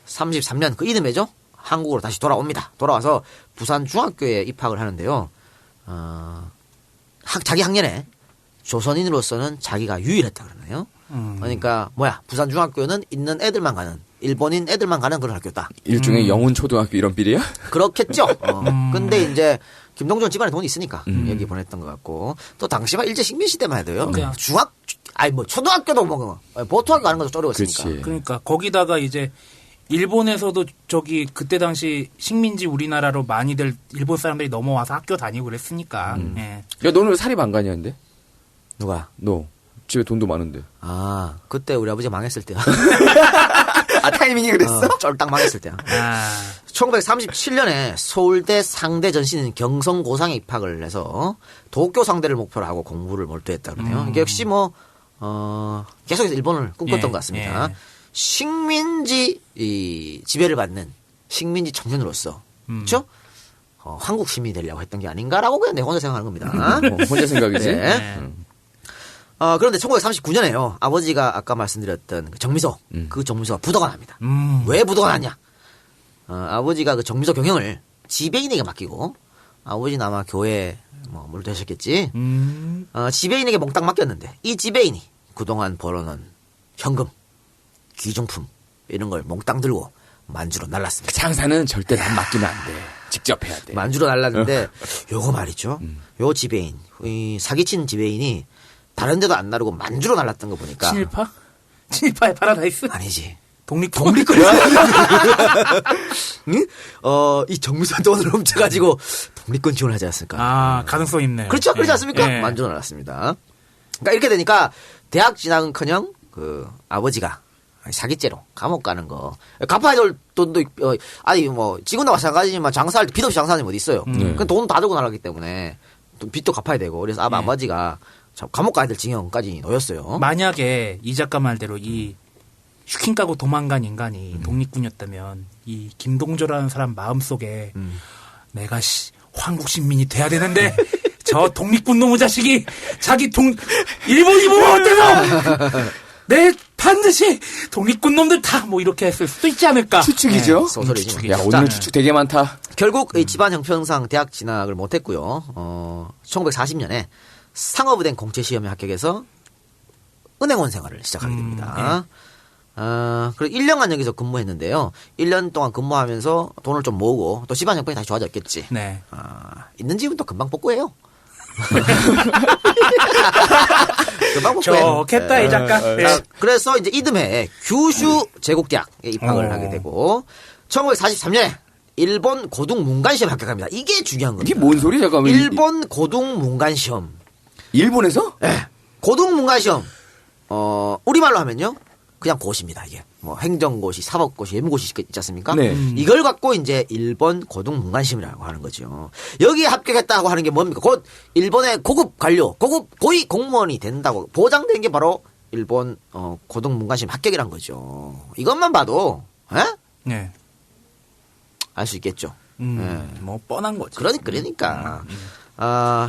33년 그 이듬해죠. 한국으로 다시 돌아옵니다. 돌아와서 부산 중학교에 입학을 하는데요. 자기 학년에 조선인으로서는 자기가 유일했다 그러네요. 그러니까 부산 중학교는 있는 애들만 가는 일본인 애들만 가는 그런 학교다. 일종의 영훈 초등학교 이런 빌이야? 그렇겠죠. 근데 이제 김동준 집안에 돈이 있으니까 여기 보냈던 것 같고 또 당시만 일제 식민 시대만 해도요. 초등학교도 뭐 보통학교 가는 것도 어려웠으니까. 그러니까 거기다가 이제 일본에서도 저기 그때 당시 식민지 우리나라로 많이들 일본 사람들이 넘어와서 학교 다니고 그랬으니까. 야 너는 왜 사립 안 가냐는데? 누가? 너. 집에 돈도 많은데. 그때 우리 아버지가 망했을 때야. 타이밍이 그랬어? 쫄딱 망했을 때야. 1937년에 서울대 상대 전신인 경성고상에 입학을 해서 도쿄 상대를 목표로 하고 공부를 몰두했다 그러네요. 이게 역시 계속해서 일본을 꿈꿨던 것 같습니다. 식민지 지배를 받는 식민지 청년으로서 그렇죠? 한국 시민이 되려고 했던 게 아닌가라고 그냥 내 혼자 생각하는 겁니다. 혼자 생각이지. 그런데 1939년에요. 아버지가 아까 말씀드렸던 그 정미소, 그 정미소가 부도가 납니다. 왜 부도가 났냐? 아버지가 그 정미소 경영을 지배인에게 맡기고, 아버지는 아마 교회에 몰두하셨겠지. 지배인에게 몽땅 맡겼는데, 이 지배인이 그동안 벌어놓은 현금, 귀중품, 이런 걸 몽땅 들고 만주로 날랐습니다. 장사는 절대 남 맡기면 안 돼. 직접 해야 돼. 만주로 날랐는데 요거 말이죠. 요 지배인, 이 사기친 지배인이 다른 데도 안 나르고 만주로 날랐던 거 보니까. 친일파? 친일파의 파라다이스? 아니지. 독립군. 응? 이 정무선 돈을 훔쳐가지고 독립군 지원을 하지 않았을까? 아, 가능성 있네요. 그렇죠. 그렇지 예. 않습니까? 예. 만주로 날랐습니다. 그러니까 이렇게 되니까 대학 진학은커녕 그 아버지가 사기죄로 감옥 가는 거. 갚아야 될 돈도, 아니, 뭐, 지금도 마찬가지지만 장사할 때 빚 없이 장사하는 분 어디 있어요. 그 돈 다 들고 나가기 때문에 빚도 갚아야 되고. 그래서 아버지가 감옥 가야 될 징역까지 놓였어요. 만약에 이 작가 말대로 이 슈킹 까고 도망간 인간이 독립군이었다면 이 김동조라는 사람 마음속에 내가 황국 신민이 돼야 되는데 저 독립군 놈의 자식이 자기 일본이 보면 어때서 내 반드시 독립군 놈들 다 뭐 이렇게 했을 수도 있지 않을까. 추측이죠. 네, 소설이죠. 야, 오늘 추측 되게 많다. 결국 이 집안 형편상 대학 진학을 못했고요. 1940년에 상업은행 공채시험에 합격해서 은행원 생활을 시작하게 됩니다. 그리고 1년간 여기서 근무했는데요. 1년 동안 근무하면서 돈을 좀 모으고 또 집안 형편이 다시 좋아졌겠지. 네. 있는 집은 또 금방 복구해요. 금방 복구해. 좋겠다, 이 작가. 네. 그래서 이제 이듬해 규슈 제국대학에 입학을 하게 되고 1943년에 일본 고등문관시험에 합격합니다. 이게 중요한 겁니다. 이게 뭔 소리 잠깐만. 일본 고등문관시험. 일본에서? 네. 고등문관시험. 우리말로 하면요. 그냥 고시입니다, 이게. 뭐, 행정고시, 사법고시, 예무고시 있지 않습니까? 네. 이걸 갖고 이제 일본 고등문관시험이라고 하는 거죠. 여기에 합격했다고 하는 게 뭡니까? 곧 일본의 고급 관료, 고급 고위 공무원이 된다고 보장된 게 바로 일본 고등문관시험 합격이란 거죠. 이것만 봐도, 네. 알 수 있겠죠. 뭐, 뻔한 거지. 그러니까.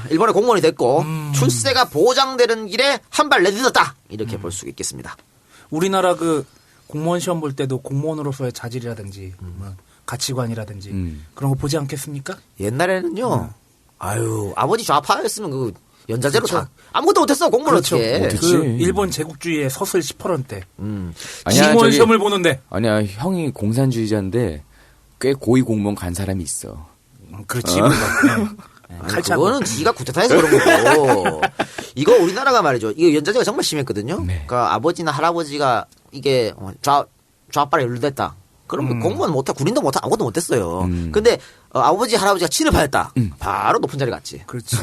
일본의 공무원이 됐고, 출세가 보장되는 길에 한 발 내딛었다. 이렇게 볼 수 있겠습니다. 우리나라 그 공무원 시험 볼 때도 공무원으로서의 자질이라든지 뭐 가치관이라든지 그런 거 보지 않겠습니까? 옛날에는요. 아유, 아버지 좌파였으면 그 연자제로 다 아무것도 못했어. 공무원 그렇죠. 어떻게. 그 일본 제국주의의 서슬 10%대. 아니야, 공무원 시험을 보는데. 아니야, 형이 공산주의자인데 꽤 고위 공무원 간 사람이 있어. 그렇지. 그거는 지가 구태타해서 그런 거고. 이거 우리나라가 말이죠. 이거 연자제가 정말 심했거든요. 네. 그러니까 아버지나 할아버지가 이게 좌빨에 연루됐다. 그러면 공무원 못해, 군인도 못해, 아무것도 못했어요. 근데 아버지, 할아버지가 친일파였다. 바로 높은 자리 갔지. 그렇지.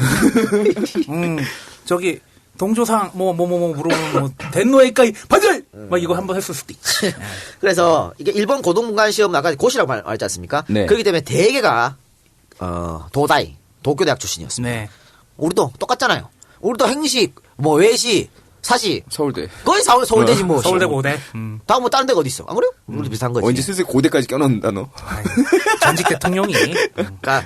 저기 동조상 물어보면 뭐 den노에이까이 반절 막 이거 한번 했을 수도 있지. 그래서 이게 일본 고등문관 시험 아까 고시라고 말했지 않습니까? 네. 그렇기 때문에 대개가 도다이 도쿄대학 출신이었습니다. 네. 우리도 똑같잖아요. 우리도 행식, 뭐 외시, 사시 서울대. 거의 서울대지 뭐. 서울대 고대. 다음 뭐 다른 데가 어디 있어? 안 그래요? 우리도 비슷한 거지. 언제 슬슬 고대까지 껴넣는다 너. 전직 대통령이. 그러니까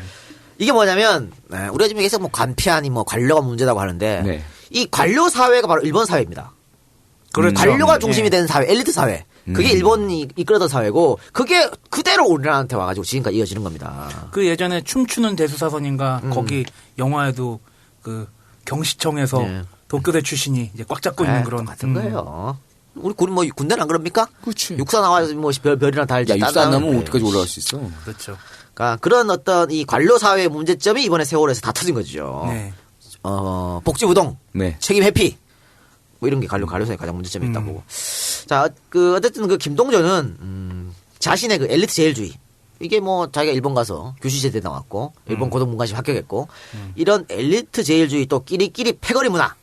이게 뭐냐면 우리가 지금 계속 뭐 관피아니 뭐 관료가 문제라고 하는데 네. 이 관료 사회가 바로 일본 사회입니다. 그렇죠. 관료가 중심이 되는 사회, 엘리트 사회. 그게 일본이 이끌었던 사회고 그게 그대로 우리나라한테 와가지고 지금까지 이어지는 겁니다. 그 예전에 춤추는 대수사선인가 거기 영화에도 그 경시청에서 네. 도쿄대 출신이 이제 꽉 잡고 있는 그런 같은 거예요. 우리 뭐 군대는 안 그럽니까? 그렇지. 육사 나와서 뭐 별이랑 달지. 야, 육사 안 나면 어디까지 올라갈 수 있어? 그렇죠. 그러니까 그런 어떤 이 관료 사회의 문제점이 이번에 세월호에서 다 터진 거죠. 네. 복지부동, 네. 책임 회피, 뭐 이런 게 관료사의 가장 문제점이 있다고 보고. 자, 어쨌든 그 김동조는 자신의 그 엘리트 제일주의. 이게 뭐 자기가 일본 가서 교수제대 나왔고 일본 고등문관시 합격했고 이런 엘리트 제일주의 또 끼리끼리 패거리 문화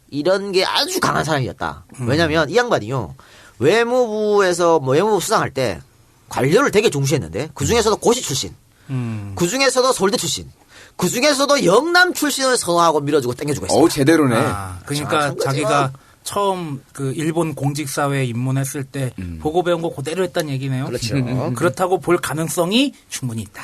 이런 게 아주 강한 사람이었다. 왜냐면 이 양반이요 외무부에서 뭐 외무부 수상할 때 관료를 되게 중시했는데 그 중에서도 고시 출신, 그 중에서도 서울대 출신, 그 중에서도 영남 출신을 선호하고 밀어주고 땡겨주고 했어요. 제대로네. 그러니까 자기가 처음 그 일본 공직사회에 입문했을 때 보고 배운 거 그대로 했다는 얘기네요. 그렇죠. 그렇다고 볼 가능성이 충분히 있다.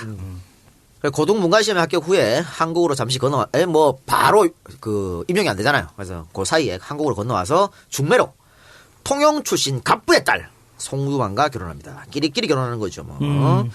고등문관시험에 합격 후에 한국으로 잠시 뭐 바로 그 임용이 안 되잖아요. 그래서 그 사이에 한국으로 건너와서 중매로 통영 출신 갑부의 딸 송유만과 결혼합니다. 끼리끼리 결혼하는 거죠. 뭐.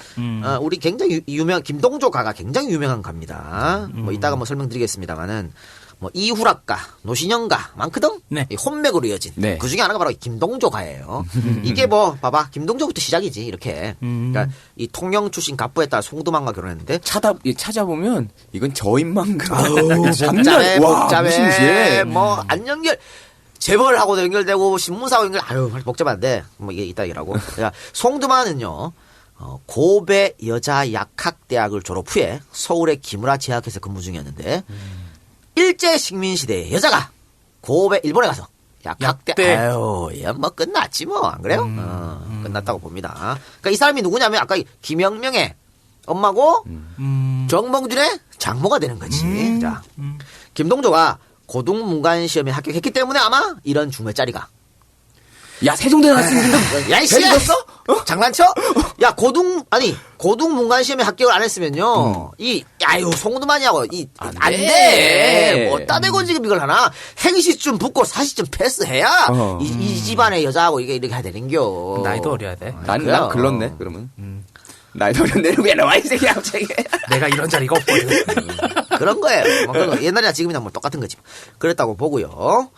우리 굉장히 김동조 가가 굉장히 유명한 가입니다. 뭐 이따가 뭐 설명드리겠습니다만은 뭐 이후락가, 노신영가 많거든. 네. 이 혼맥으로 이어진 네. 그 중에 하나가 바로 김동조가예요. 이게 뭐 봐봐 김동조부터 시작이지 이렇게. 그러니까 이 통영 출신 갑부에 따라 송두만과 결혼했는데 찾아보면 이건 저인만가. 복잡해 복잡해. 무시무시해. 뭐 안연결 재벌하고도 연결되고 신문사하고 연결 아유 복잡한데 뭐 이게 이따기라고. 그러니까 송두만은요. 고베 여자약학대학을 졸업 후에 서울의 기무라 제약회사 근무 중이었는데 일제 식민시대에 여자가 고베 일본에 가서 약대 아유 얘뭐 끝났지 뭐 안 그래요? 끝났다고 봅니다. 그러니까 이 사람이 누구냐면 아까 김영명의 엄마고 정몽준의 장모가 되는 거지. 자 김동조가 고등문관 시험에 합격했기 때문에 아마 이런 중매짜리가. 야, 세종대 나왔으니까. 야, 이씨! 장난쳐? 야, 고등문관 시험에 합격을 안 했으면요. 송두만이하고, 안 돼! 뭐, 따대고 지금 이걸 하나? 행시쯤 붙고 사시쯤 패스해야, 이 집안의 여자하고 이렇게 해야 되는겨. 나이도 어려야 돼. 난 글렀네, 그러면. 나이도 어렸네. 왜 나와, 이 새끼야, 갑자기. 내가 이런 자리가 없거든. 그런 거예요. 뭐 그런 거. 옛날이나 지금이나 뭐 똑같은 거지. 그랬다고 보고요.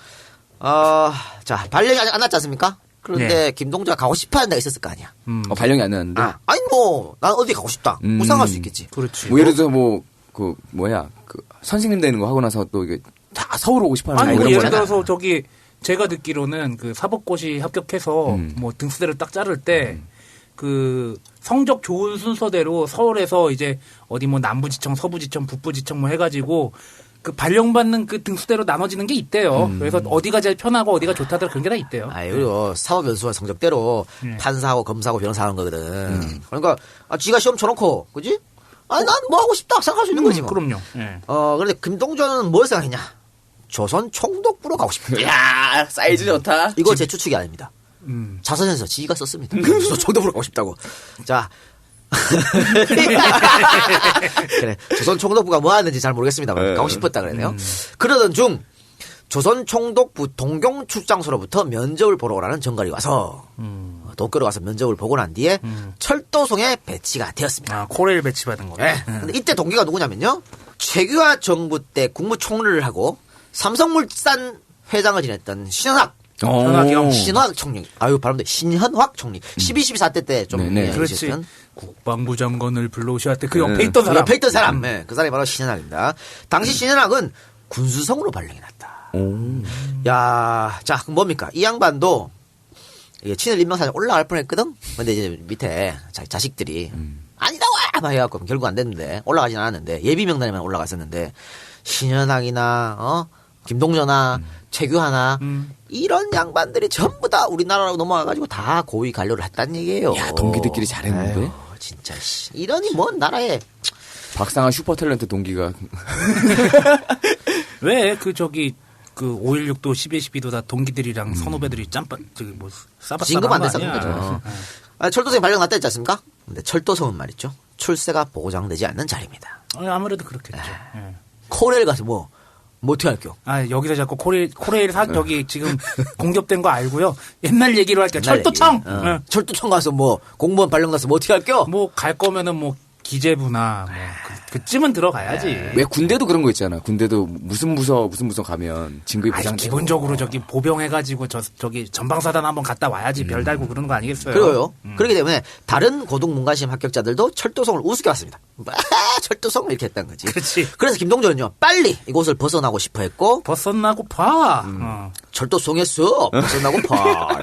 자, 발령이 아직 안 났지 않습니까? 그런데 네. 김동조가 가고 싶어 하는 데가 있었을 거 아니야. 발령이 안 났는데. 아니, 뭐, 난 어디 가고 싶다. 우상할 수 있겠지. 그렇지. 뭐 예를 들어서 선생님 되는 거 하고 나서 또 이게 다 서울 오고 싶어 하는 아니, 거 뭐 이런 예를 거잖아. 들어서 제가 듣기로는 그 사법고시 합격해서 뭐 등수대를 딱 자를 때 그 성적 좋은 순서대로 서울에서 이제 어디 뭐 남부지청, 서부지청, 북부지청 뭐 해가지고 그 발령받는 그 등수대로 나눠지는 게 있대요. 그래서 어디가 제일 편하고 어디가 좋다들 그런 게 다 있대요. 그리고 사법연수원 성적대로 판사하고 검사하고 변호사하는 거거든. 그러니까 지가 시험 쳐놓고, 그지? 난 뭐 하고 싶다 생각할 수 있는 거지 뭐. 그럼요. 네. 그런데 김동조는 뭘 생각했냐? 조선 총독부로 가고 싶다. 야, 사이즈 좋다. 이거 제 추측이 아닙니다. 자서전에서 지가 썼습니다. 조선 총독부로 가고 싶다고. 자. 그래. 조선 총독부가 뭐 하는지 잘 모르겠습니다. 가고 싶었다 그러네요. 그러던 중 조선 총독부 동경 출장소로부터 면접을 보러 오라는 전갈이 와서 도쿄로 가서 면접을 보고 난 뒤에 철도송에 배치가 되었습니다. 코레일 배치받은 거예요. 네. 근데 이때 동기가 누구냐면요. 최규하 정부 때 국무총리를 하고 삼성물산 회장을 지냈던 신현학 총리. 발음돼. 신현학 총리. 12.12 사태 때 좀. 그렇지. 국방부 장관을 불러오셔야 때 그 옆에 있던 사람. 옆에 있던 사람. 네. 그 사람이 바로 신현학입니다. 당시 신현학은 군수성으로 발령이 났다. 야, 자, 그럼 뭡니까? 이 양반도 친일 임명사정 올라갈 뻔했거든? 근데 이제 밑에 자식들이 아니다 와! 막 해갖고 결국 안 됐는데 올라가진 않았는데 예비 명단에만 올라갔었는데 신현학이나 김동조나 최규하나 이런 양반들이 전부 다 우리나라로 넘어와가지고 다 고위 관료를 했다는 얘기예요. 야, 동기들끼리 잘했는데. 에휴, 진짜 이러니 뭔 나라에 박상한 슈퍼탤런트 동기가 왜 그 5.16도 11.12도 다 동기들이랑 선후배들이 싸바싸바 진급 안 됐었던 거죠. 철도성이 발령 났다 했지 않습니까? 근데 철도성은 말이죠. 출세가 보장되지 않는 자리입니다. 아무래도 그렇겠죠. 코레일 가서 뭐 어떻게 할게요? 여기서 자꾸 코레일 저기 지금 공격된 거 알고요. 옛날 얘기로 할게요. 철도청! 철도청 가서 뭐 공무원 발령 나서 뭐 어떻게 할게요? 뭐 갈 거면은 뭐 기재부나 뭐 그쯤은 들어가야지. 왜 군대도 그런 거 있잖아. 군대도 무슨 부서 가면 진급이 보장되고. 기본적으로 보병해가지고 저기 전방사단 한번 갔다 와야지 별 달고 그러는 거 아니겠어요? 그래요. 그렇기 때문에 다른 고등문관시험 합격자들도 철도성을 우습게 봤습니다. 철도성 이렇게 했던 거지. 그렇지. 그래서 김동조는요 빨리 이곳을 벗어나고 싶어 했고 벗어나고 봐. 철도성에서 벗어나고 봐.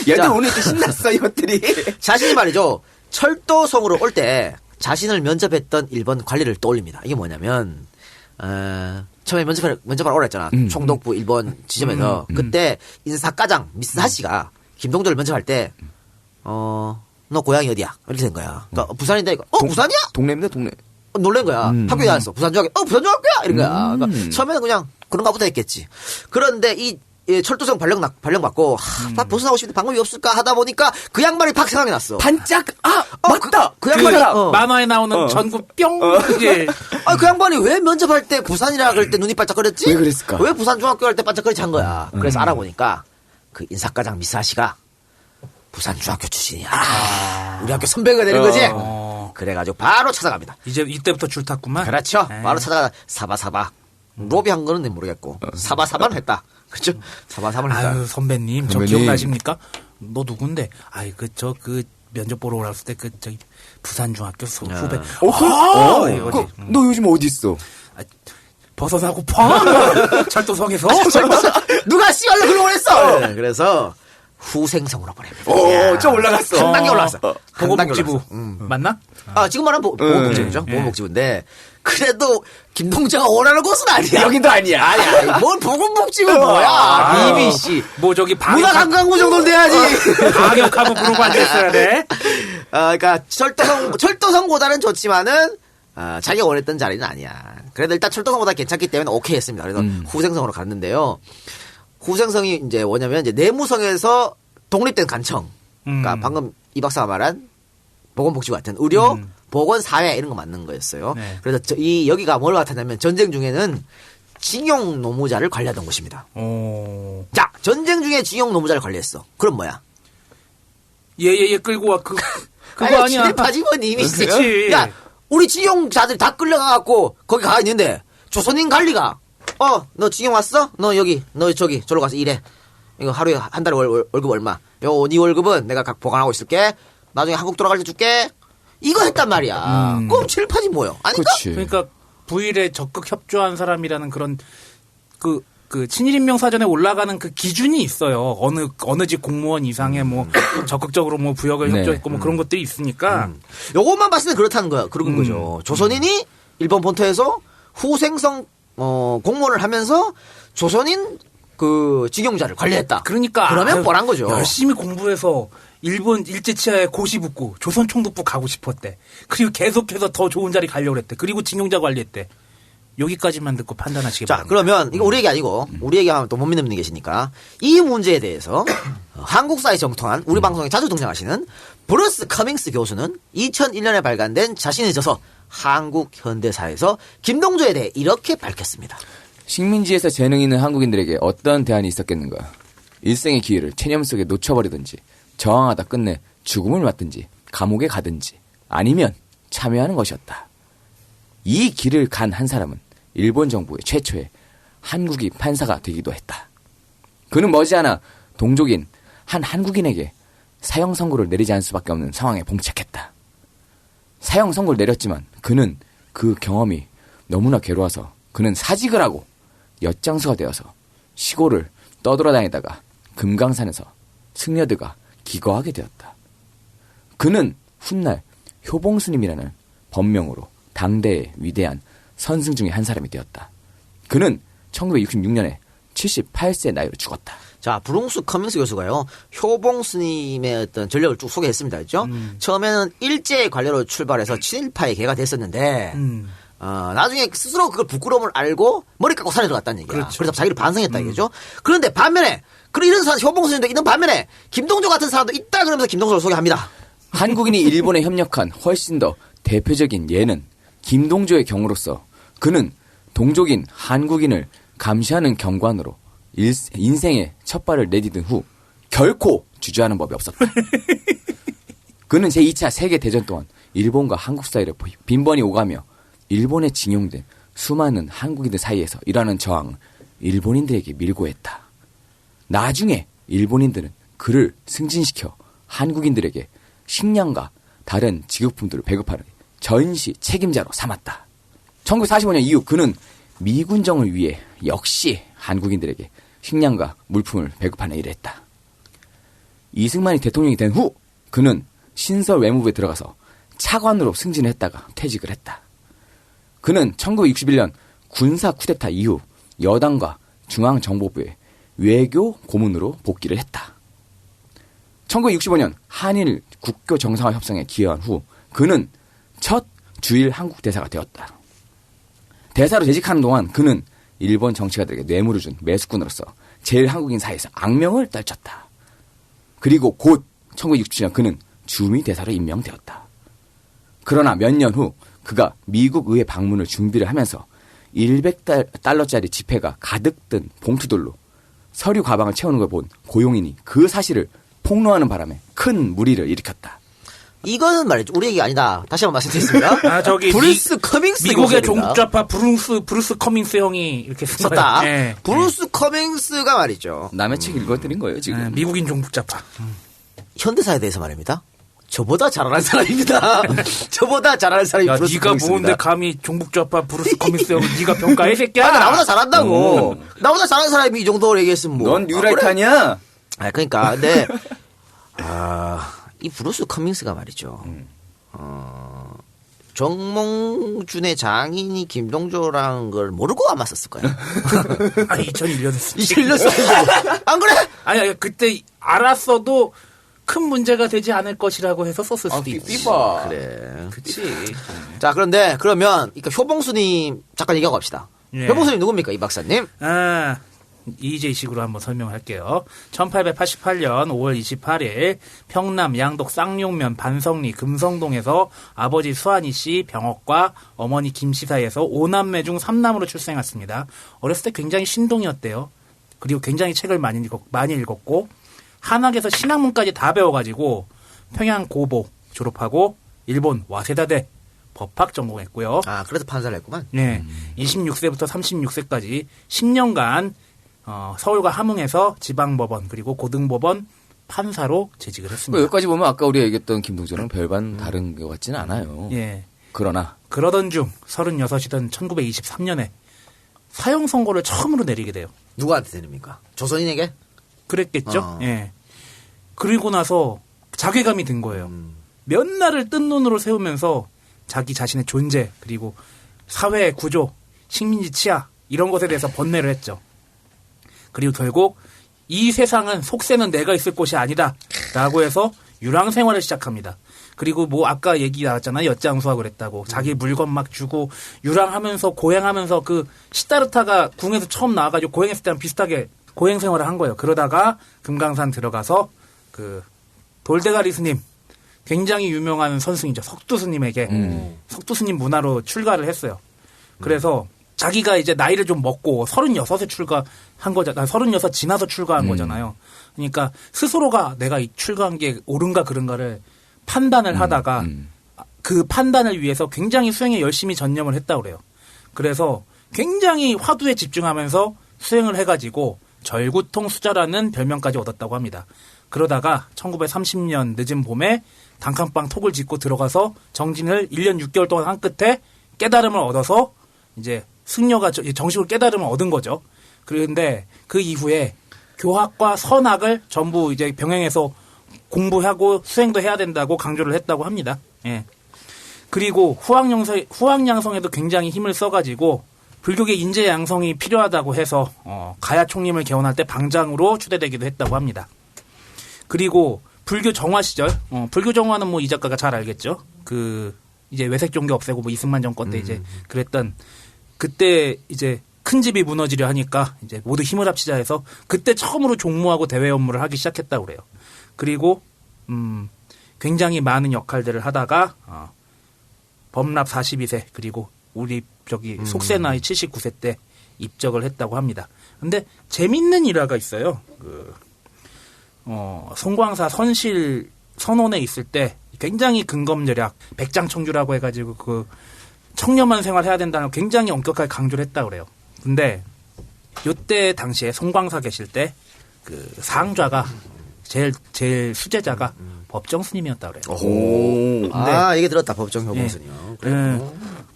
얘들 오늘 이렇게 신났어 이것들이. 자신이 말이죠 철도성으로 올 때 자신을 면접했던 일본 관리를 떠올립니다. 이게 뭐냐면 처음에 면접하러 오라 했잖아. 총독부 일본 지점에서 그때 인사과장 미스 하씨가 김동조를 면접할 때 너 고향이 어디야? 이렇게 된 거야. 그러니까 부산인데 부산이야? 동네입니다 동네. 놀란 거야. 학교에 나왔어. 부산 중학교. 부산 중학교야? 이런 거야. 그러니까 처음에는 그냥 그런가 보다 했겠지. 그런데 이 철도성 발령받고 다 벗어나고 싶은데 방법이 없을까 하다 보니까 그 양반이 팍 생각이 났어. 반짝 맞다. 그 양반이 만화에 나오는 전구 뿅. 그 양반이 왜 면접할 때 부산이라 그럴 때 눈이 반짝거렸지? 왜 그랬을까? 왜 부산 중학교 할 때 반짝거리지 한 거야. 그래서 알아보니까 그 인사과장 미사 씨가 부산 중학교 출신이야. 우리 학교 선배가 되는 거지. 그래가지고 바로 찾아갑니다. 이때부터 줄 탔구만. 그렇죠. 바로 찾아가 사바 로비 한 거는 모르겠고 사바사바는 했다. 그렇죠? 사바사바는 했다. 아유 선배님 저 기억나십니까? 너 누군데? 아이 그 면접 보러 오라을 때 저기 부산중학교 후배. 이거지. 너 요즘 어디 있어? 벗어나고 철도성에서 누가 씨발로 그러고 그랬어. 네, 그래서 후생성으로 보냅니다. 좀 올라갔어. 한 단계 올라갔어. 보건복지부 맞나? 지금 말하는 보건복지부죠. 보건복지부인데 그래도 김동자가 원하는 곳은 아니야. 여기도 아니야. 아니야. 뭔 보건복지부 뭐야? BBC. 뭐 저기 문화관광부 정도는 돼야지. 방역하고 부르고 앉아있어야 돼. 그러니까 철도성보다는 좋지만은 자기가 원했던 자리는 아니야. 그래도 일단 철도성보다 괜찮기 때문에 오케이 했습니다. 그래서 후생성으로 갔는데요. 후생성이 이제 뭐냐면 이제 내무성에서 독립된 간청. 그러니까 방금 이 박사가 말한 보건복지부 같은 의료, 보건, 사회 이런 거 맞는 거였어요. 네. 그래서 여기가 뭘 같았냐면 전쟁 중에는 징용 노무자를 관리하던 곳입니다. 자, 전쟁 중에 징용 노무자를 관리했어. 그럼 뭐야? 얘 끌고 와. 그거 아니야. 친일파지 뭐 이미. 야, 우리 징용자들이 다 끌려가갖고 거기 가 있는데 조선인 관리가 너 징용 왔어? 너 여기 너 저기로 가서 일해. 이거 하루에 한 달에 월급 얼마? 네 월급은 내가 각 보관하고 있을게. 나중에 한국 돌아갈 때 줄게. 이거 했단 말이야. 그럼 친일파지 뭐요? 아닌가? 그치. 그러니까 부일에 적극 협조한 사람이라는 그런 그 친일인명 사전에 올라가는 그 기준이 있어요. 어느 직 공무원 이상의 뭐 적극적으로 뭐 부역을 협조했고 뭐 그런 것들이 있으니까. 요것만 봤을 때 그렇다는 거야. 그런 거죠. 조선인이 일본 본토에서 후생성 공무원을 하면서 조선인 그 징용자를 관리했다. 그러니까 그러면 뻔한 거죠. 열심히 공부해서 일본 일제치하에 고시 붙고 조선 총독부 가고 싶었대. 그리고 계속해서 더 좋은 자리 가려고 했대. 그리고 징용자 관리했대. 여기까지만 듣고 판단하시기 바랍니다. 자, 그러면 이거 우리 얘기 아니고 우리 얘기하면 또 못 믿는 분이 계시니까 이 문제에 대해서 한국사에 정통한 우리 방송에 자주 등장하시는 브루스 커밍스 교수는 2001년에 발간된 자신의 저서 한국 현대사에서 김동조에 대해 이렇게 밝혔습니다. 식민지에서 재능 있는 한국인들에게 어떤 대안이 있었겠는가. 일생의 기회를 체념 속에 놓쳐버리든지 저항하다 끝내 죽음을 맞든지 감옥에 가든지 아니면 참여하는 것이었다. 이 길을 간 한 사람은 일본 정부의 최초의 한국인 판사가 되기도 했다. 그는 머지않아 동족인 한 한국인에게 사형 선고를 내리지 않을 수밖에 없는 상황에 봉착했다. 사형 선고를 내렸지만 그는 그 경험이 너무나 괴로워서 그는 사직을 하고 엿장수가 되어서 시골을 떠돌아다니다가 금강산에서 승려들과 기거하게 되었다. 그는 훗날 효봉스님이라는 법명으로 당대의 위대한 선승 중의 한 사람이 되었다. 그는 1966년에 78세 나이로 죽었다. 자, 브루스 커밍스 교수가요, 효봉 스님의 어떤 전력을 쭉 소개했습니다. 그죠? 처음에는 일제 관료로 출발해서 친일파의 개가 됐었는데, 나중에 스스로 그걸 부끄러움을 알고 머리 깎고 산에 들어갔다는 얘기야. 그렇죠. 그래서 자기를 반성했다 이거죠. 그런데 반면에, 이런 사람, 효봉 스님도 있는 반면에, 김동조 같은 사람도 있다 그러면서 김동조를 소개합니다. 한국인이 일본에 협력한 훨씬 더 대표적인 예는 김동조의 경우로서 그는 동족인 한국인을 감시하는 경관으로 인생의 첫 발을 내디딘 후 결코 주저하는 법이 없었다. 그는 제2차 세계대전 동안 일본과 한국 사이를 빈번히 오가며 일본에 징용된 수많은 한국인들 사이에서 일하는 저항을 일본인들에게 밀고 했다. 나중에 일본인들은 그를 승진시켜 한국인들에게 식량과 다른 지급품들을 배급하는 전시 책임자로 삼았다. 1945년 이후 그는 미군정을 위해 역시 한국인들에게 식량과 물품을 배급하는 일을 했다. 이승만이 대통령이 된 후 그는 신설 외무부에 들어가서 차관으로 승진했다가 퇴직을 했다. 그는 1961년 군사 쿠데타 이후 여당과 중앙정보부의 외교 고문으로 복귀를 했다. 1965년 한일 국교 정상화 협상에 기여한 후 그는 첫 주일 한국 대사가 되었다. 대사로 재직하는 동안 그는 일본 정치가들에게 뇌물을 준 매수꾼으로서 제일 한국인 사이에서 악명을 떨쳤다. 그리고 곧 1967년 그는 주미 대사로 임명되었다. 그러나 몇 년 후 그가 미국 의회 방문을 준비를 하면서 100달러짜리 지폐가 가득 든 봉투들로 서류 가방을 채우는 걸 본 고용인이 그 사실을 폭로하는 바람에 큰 무리를 일으켰다. 이거는 말이죠. 우리 얘기 아니다. 다시 한번 말씀드리겠습니다. 저기 브루스 커밍스 미국의 종북 좌파 브루스 커밍스 형이 이렇게 썼다. 네. 브루스 커밍스가 말이죠. 남의 책 읽어드린 거예요 지금. 미국인 종북 좌파. 현대사에 대해서 말입니다. 저보다 잘 아는 사람입니다. 저보다 잘 아는 사람이 브루스 네가 커밍스입니다. 뭔데 감히 종북 좌파 브루스 커밍스 형을 네가 평가해 새끼야. 나보다 잘한다고. 나보다 잘하는 사람이 이 정도로 얘기했으면 뭐. 넌 뉴라이트 아니야? 그러니까 근데 이 브루스 커밍스가 말이죠. 정몽준의 장인이 김동조라는 걸 모르고 아마 썼을 거예요. 2001년 2001년 썼는데 안 그래? 아니 그때 알았어도 큰 문제가 되지 않을 것이라고 해서 썼을 수도 있고. 삐봐. 그래. 그치. 자, 그런데 그러면 그러니까 효봉수님 잠깐 얘기하고 갑시다. 예. 효봉수님 누굽니까, 이 박사님? EJ식으로 한번 설명할게요. 1888년 5월 28일 평남 양덕 쌍용면 반성리 금성동에서 아버지 수환이 씨 병옥과 어머니 김 씨 사이에서 5남매 중 3남으로 출생했습니다. 어렸을 때 굉장히 신동이었대요. 그리고 굉장히 책을 많이 읽었고 한학에서 신학문까지 다 배워가지고 평양 고보 졸업하고 일본 와세다대 법학 전공했고요. 그래서 판사를 했구만. 네. 26세부터 36세까지 10년간 서울과 함흥에서 지방법원 그리고 고등법원 판사로 재직을 했습니다. 여기까지 보면 아까 우리가 얘기했던 김동조랑 별반 다른 것 같지는 않아요. 예. 그러던 중 36이던 1923년에 사형 선고를 처음으로 내리게 돼요. 누구한테 내립니까? 조선인에게? 그랬겠죠. 예. 그리고 나서 자괴감이 든 거예요. 몇 날을 뜬 눈으로 세우면서 자기 자신의 존재 그리고 사회의 구조, 식민지 치하 이런 것에 대해서 번뇌를 했죠. 그리고 결국 이 세상은 속세는 내가 있을 곳이 아니다 라고 해서 유랑 생활을 시작합니다. 그리고 뭐 아까 얘기 나왔잖아요. 엿장수하고 그랬다고. 자기 물건 막 주고 유랑하면서 고행하면서 그 시타르타가 궁에서 처음 나와가지고 고행했을 때랑 비슷하게 고행 생활을 한 거예요. 그러다가 금강산 들어가서 그 돌대가리 스님 굉장히 유명한 선승이죠. 석두 스님에게 석두 스님 문화로 출가를 했어요. 그래서 자기가 이제 나이를 좀 먹고 36에 출가한 거잖아요. 36 지나서 출가한 거잖아요. 그러니까 스스로가 내가 이 출가한 게 옳은가 그른가를 판단을 하다가 그 판단을 위해서 굉장히 수행에 열심히 전념을 했다고 그래요. 그래서 굉장히 화두에 집중하면서 수행을 해가지고 절구통 수자라는 별명까지 얻었다고 합니다. 그러다가 1930년 늦은 봄에 단칸방 톡을 짓고 들어가서 정진을 1년 6개월 동안 한 끝에 깨달음을 얻어서 이제 승려가 정식으로 깨달음을 얻은 거죠. 그런데 그 이후에 교학과 선학을 전부 이제 병행해서 공부하고 수행도 해야 된다고 강조를 했다고 합니다. 예. 그리고 후학양성에도 굉장히 힘을 써가지고 불교계 인재 양성이 필요하다고 해서 가야 총림을 개원할 때 방장으로 추대되기도 했다고 합니다. 그리고 불교 정화 시절, 불교 정화는 뭐 이 작가가 잘 알겠죠. 그 이제 외색 종교 없애고 뭐 이승만 정권 때 이제 그랬던 그때 이제 큰 집이 무너지려 하니까 이제 모두 힘을 합치자 해서 그때 처음으로 종무하고 대외 업무를 하기 시작했다고 그래요. 그리고 굉장히 많은 역할들을 하다가 범납 42세 그리고 우리 속세 나이 79세 때 입적을 했다고 합니다. 근데 재밌는 일화가 있어요. 송광사 선실 선원에 있을 때 굉장히 근검절약 백장청주라고 해가지고 그 청렴한 생활 해야 된다는 걸 굉장히 엄격하게 강조를 했다고 그래요. 근데 요때 당시에 송광사 계실 때 그 상좌가 제일 수제자가 법정 스님이었다고 그래요. 오. 얘기 들었다. 법정 효봉스님이요.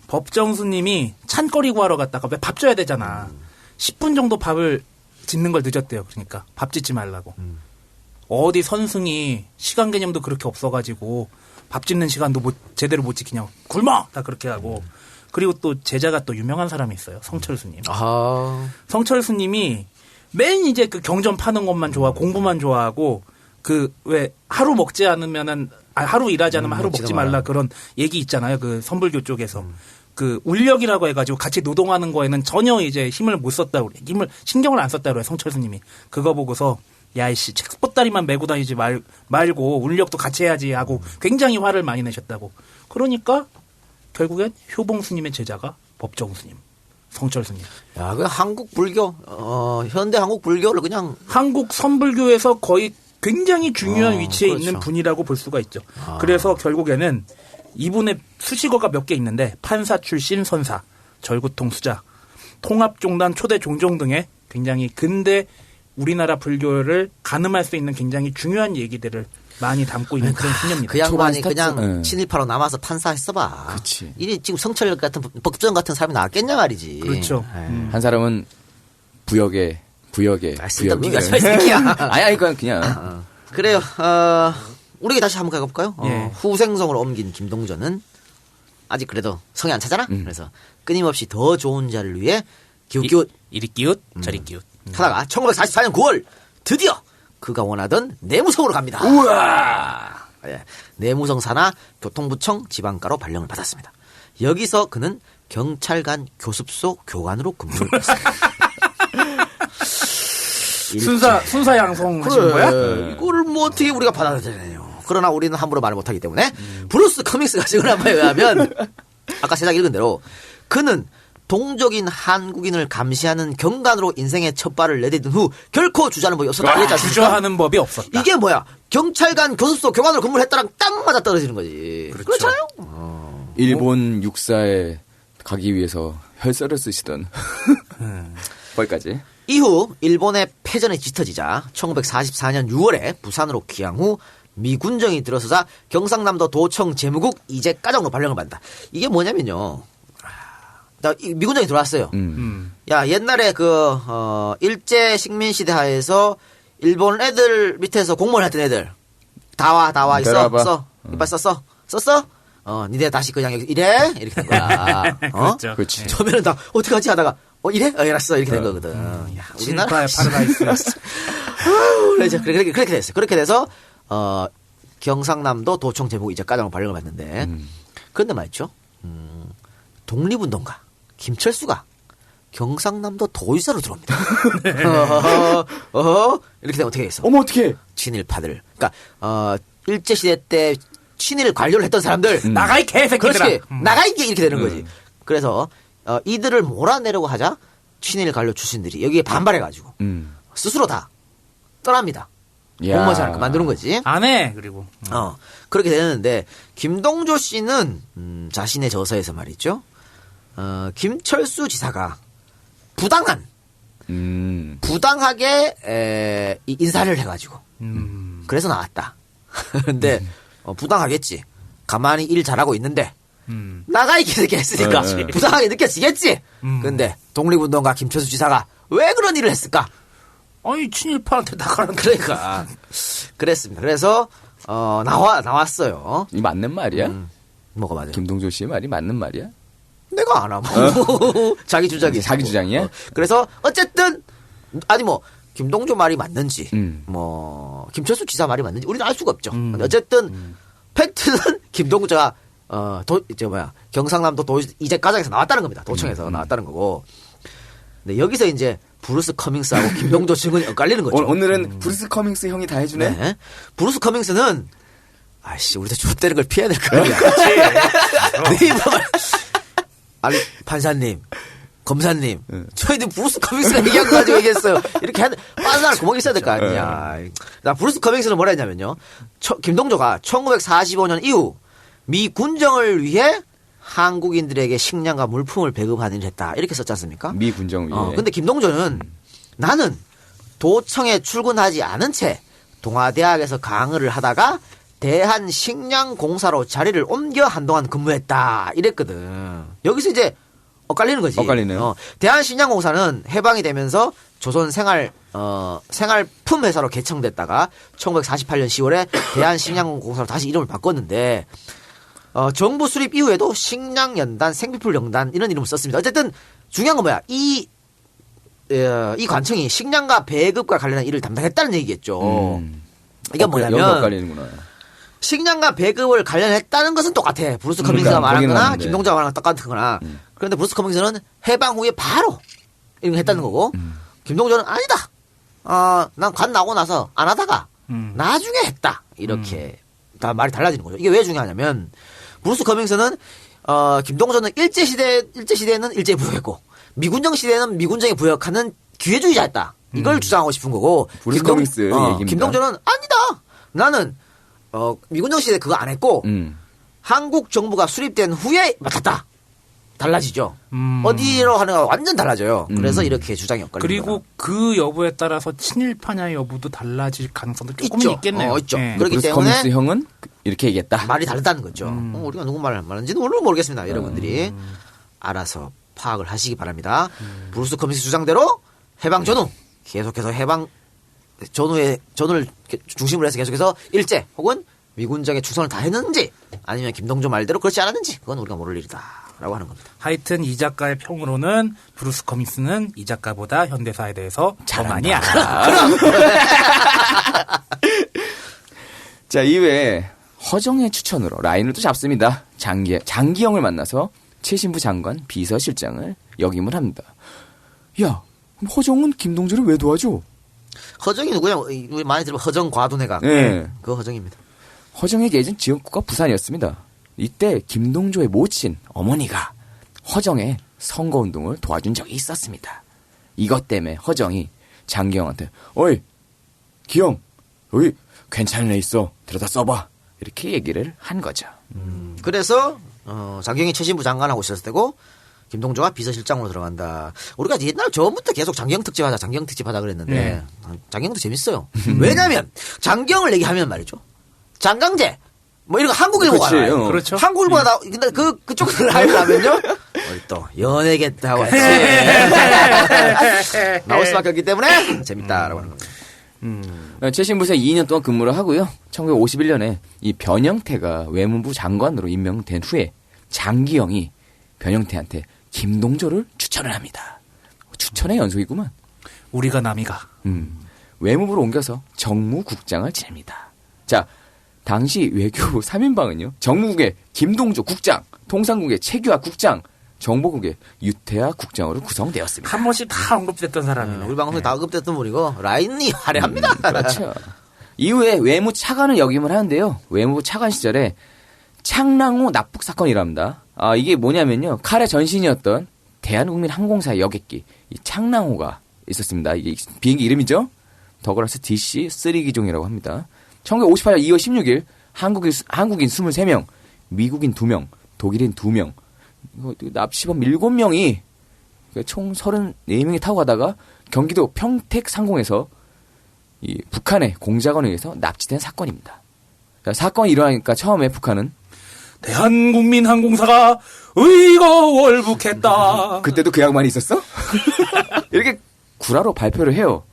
법정 스님이 찬거리 구하러 갔다가 왜 밥 줘야 되잖아. 10분 정도 밥을 짓는 걸 늦었대요. 그러니까 밥 짓지 말라고. 어디 선승이 시간 개념도 그렇게 없어가지고 밥 짓는 시간도 제대로 못 지키냐고. 굶어! 다 그렇게 하고. 그리고 또 제자가 또 유명한 사람이 있어요. 성철 스님. 성철 스님이 맨 이제 그 경전 파는 것만 좋아하고 공부만 좋아하고 그 왜 하루 먹지 않으면은 하루 일하지 않으면 하루 먹지 말라 그런 얘기 있잖아요. 그 선불교 쪽에서. 그 울력이라고 해가지고 같이 노동하는 거에는 전혀 이제 힘을 못 썼다고 그래. 신경을 안 썼다고 그래요. 성철 스님이. 그거 보고서 야, 이씨, 책보따리만 메고 다니지 말고 울력도 같이 해야지 하고 굉장히 화를 많이 내셨다고. 그러니까 결국엔 효봉 스님의 제자가 법정 스님, 성철 스님. 야, 그 한국 불교, 현대 한국 불교를 그냥. 한국 선불교에서 거의 굉장히 중요한 위치에 그렇죠. 있는 분이라고 볼 수가 있죠. 그래서 결국에는 이분의 수식어가 몇 개 있는데 판사 출신 선사, 절구통 수자, 통합종단 초대 종종 등의 굉장히 근대 우리나라 불교를 가늠할 수 있는 굉장히 중요한 얘기들을 많이 담고 있는 그런 신념입니다. 그 양반이 초반 스타트- 그냥 네. 친일파로 남아서 판사했어봐. 그치. 이 지금 성철 같은 법전 같은 사람이 나왔겠냐 말이지. 그렇죠. 한 사람은 부역에 쓸데없는 얘기하지 마, 이 새끼야. 아니 그냥 그래요. 우리 다시 한번 가볼까요? 예. 후생성으로 옮긴 김동전은 아직 그래도 성이 안 차잖아. 그래서 끊임없이 더 좋은 자를 위해 기웃기웃 이리 끼웃 저리 끼웃. 하다가 1944년 9월 드디어 그가 원하던 내무성으로 갑니다. 우와! 예, 내무성 산하 교통부청 지방과로 발령을 받았습니다. 여기서 그는 경찰관 교습소 교관으로 근무를 했습니다. 순사 양성 하신 거야? 이거를 뭐 어떻게 우리가 받아들여야 그러나 우리는 함부로 말을 못하기 때문에 브루스 커밍스가 증언한 바에 의하면 아까 세상 읽은 대로 그는 동족인 한국인을 감시하는 경관으로 인생의 첫 발을 내딛은 후 결코 주저하는 법이 없었다. 이랬지 않습니까? 주저하는 법이 없었다. 이게 뭐야? 경찰관 교습소 교관으로 근무를 했다랑 딱 맞아 떨어지는 거지. 그렇죠. 그렇잖아요. 일본 육사에 가기 위해서 혈서를 쓰시던 거기까지. 이후 일본의 패전이 짙어지자 1944년 6월에 부산으로 귀향 후 미군정이 들어서자 경상남도 도청 재무국 이재과장으로 발령을 받는다. 이게 뭐냐면요. 미군정이 들어왔어요. 야, 옛날에 일제 식민 시대 하에서 일본 애들 밑에서 공무원 했던 애들. 다 와, 있어. 데려와봐. 써. 이빨 썼어? 니네 다시 그냥 이래? 이렇게 된 거야. 그렇죠. 그렇지. 처음에는 다 어떡하지 하다가, 이래? 알았어. 이렇게 된 거거든. 야, 우리나라. 파라다이스. 그렇게 됐어요. 그렇게 돼서, 경상남도 도청 재무국 이재과장으로 발령을 받는데, 그런데 말이죠. 독립운동가. 김철수가 경상남도 도의사로 들어옵니다. 이렇게 되면 어떻게 했어? 어머 어떻게? 친일파들. 그러니까 일제시대 때 친일 관료를 했던 사람들 나가 이 개새끼들아. 그렇지. 나가 이게 이렇게 되는 거지. 그래서 이들을 몰아내려고 하자 친일 관료 출신들이 여기에 반발해가지고 스스로 다 떠납니다. 공무원 생활 만드는 거지. 안 해. 그리고 그렇게 되는데 김동조 씨는 자신의 저서에서 말이죠. 김철수 지사가 부당하게 인사를 해가지고 그래서 나왔다. 근데 부당하겠지. 가만히 일 잘하고 있는데 나가 이렇게 이렇게 했으니까 부당하게 느껴지겠지. 근데 독립운동가 김철수 지사가 왜 그런 일을 했을까? 아니 친일파한테 나가는 그러니까 그랬습니다. 그래서 나왔어요. 이 맞는 말이야? 뭐가 맞아요? 김동조 씨의 말이 맞는 말이야? 내가 안 하고 자기 주장이 자기 주장이야? 그래서 어쨌든 아니 뭐 김동조 말이 맞는지 뭐 김철수 지사 말이 맞는지 우리는 알 수가 없죠. 근데 어쨌든 팩트는 김동조가 경상남도 이재과장에서 나왔다는 겁니다. 도청에서 나왔다는 거고. 근데 여기서 이제 브루스 커밍스하고 김동조 증언이 엇갈리는 거죠. 오늘은 브루스 커밍스 형이 다 해주네. 네. 브루스 커밍스는 우리도 줬다는 걸 피해야 될 거 아니야. 아니 판사님, 검사님, 저희들 브루스 커밍스가 얘기한 거 가지고 얘기했어요. 이렇게 빠져나갈 구멍이 있어야 될 거 아니야. 나 브루스 커밍스는 뭐라 했냐면요. 김동조가 1945년 이후 미 군정을 위해 한국인들에게 식량과 물품을 배급하는 일을 했다. 이렇게 썼지 않습니까? 미 군정 위에. 근데 김동조는 나는 도청에 출근하지 않은 채 동아대학에서 강의를 하다가 대한식량공사로 자리를 옮겨 한동안 근무했다. 이랬거든. 여기서 이제 엇갈리는 거지. 엇갈리네요. 대한식량공사는 해방이 되면서 조선 생활품 회사로 개청됐다가 1948년 10월에 대한식량공사로 다시 이름을 바꿨는데 정부 수립 이후에도 식량연단, 생필품연단 이런 이름을 썼습니다. 어쨌든 중요한 건 뭐야? 이 관청이 식량과 배급과 관련한 일을 담당했다는 얘기겠죠. 이게 뭐냐면 여기서 엇갈리는구나. 식량과 배급을 관련했다는 것은 똑같아. 브루스 커밍스가 말한 거나 김동자가 말한 건 똑같은 거나. 그런데 브루스 커밍스는 해방 후에 바로 이런 거 했다는 거고 김동자는 아니다. 난 관 나오고 나서 안 하다가 나중에 했다. 이렇게 다 말이 달라지는 거죠. 이게 왜 중요하냐면 브루스 커밍스는 김동자는 일제시대에는 일제에 부역했고 미군정 시대에는 미군정에 부역하는 기회주의자였다. 이걸 주장하고 싶은 거고. 브루스 커밍스 얘기입니다. 김동조는 아니다. 나는 미군정 시대 그거 안 했고 한국 정부가 수립된 후에 맡았다. 달라지죠. 어디로 하는가 완전 달라져요. 그래서 이렇게 주장이 엇갈립니다. 그리고 그 여부에 따라서 친일파냐 여부도 달라질 가능성도 조금 있죠. 있겠네요. 있죠. 네. 그렇기 브루스 때문에 커밍스 형은 이렇게 얘기했다. 말이 다르다는 거죠. 우리가 누구 말을 말하는지는 모르겠습니다. 여러분들이 알아서 파악을 하시기 바랍니다. 브루스 커밍스 주장대로 해방 전후 계속해서 해방 전후를 중심으로 해서 계속해서 일제 혹은 미군정의 추선을 다 했는지 아니면 김동조 말대로 그렇지 않았는지 그건 우리가 모를 일이다라고 하는 겁니다. 하여튼 이 작가의 평으로는 브루스 커밍스는 이 작가보다 현대사에 대해서 더 많이 알아. 자, 이외에 허정의 추천으로 라인을 또 잡습니다. 장기영을 만나서 최신부 장관 비서실장을 역임을 합니다. 야, 그럼 허정은 김동조를 왜 도와줘? 허정이 누구냐? 우리 많이 들으면 허정 과도내각. 네. 그 허정입니다. 허정의 예전 지역구가 부산이었습니다. 이때 김동조의 모친 어머니가 허정의 선거운동을 도와준 적이 있었습니다. 이것 때문에 허정이 장기영한테 어이 기영 여기 괜찮은 애 있어 들여다 써봐 이렇게 얘기를 한 거죠. 그래서 장기영이 최신부 장관하고 있었을 때고 김동조가 비서실장으로 들어간다. 우리가 옛날 전부터 계속 장기영 특집하자 그랬는데 장기영도 재밌어요. 왜냐하면 장기영을 얘기하면 말이죠. 장강재 뭐 이런 거 한국일보가 나와요. 그렇죠. 한국일보가 나 근데 그쪽을 하려면요. 우리 또 연예계다 하고 나올 수밖에 없기 때문에 재밌다라고 하는 겁니다. 최신부에서 2년 동안 근무를 하고요. 1951년에 이 변형태가 외무부 장관으로 임명된 후에 장기영이 변형태한테 김동조를 추천을 합니다. 추천의 연속이구만. 우리가 남이가. 외무부로 옮겨서 정무국장을 지냅니다. 자, 당시 외교부 3인방은요. 정무국의 김동조 국장, 통상국의 최규하 국장, 정보국의 유태하 국장으로 구성되었습니다. 한 번씩 다 언급됐던 사람이네. 우리 방송에 다 언급됐던 분이고 라인이 화려합니다. 그렇죠. 이후에 외무 차관을 역임을 하는데요. 외무부 차관 시절에 창랑호 납북 사건이랍니다. 이게 뭐냐면요. 칼의 전신이었던 대한국민항공사의 여객기 이 창랑호가 있었습니다. 이게 비행기 이름이죠. 더글라스 DC-3기종이라고 합니다. 1958년 2월 16일 한국인 23명, 미국인 2명, 독일인 2명, 납치범 7명이 총 34명이 타고 가다가 경기도 평택 상공에서 이 북한의 공작원에 의해서 납치된 사건입니다. 사건이 일어나니까 처음에 북한은 대한국민항공사가 의거월북했다. 그때도 그 양반이 있었어? 이렇게 구라로 발표를 해요.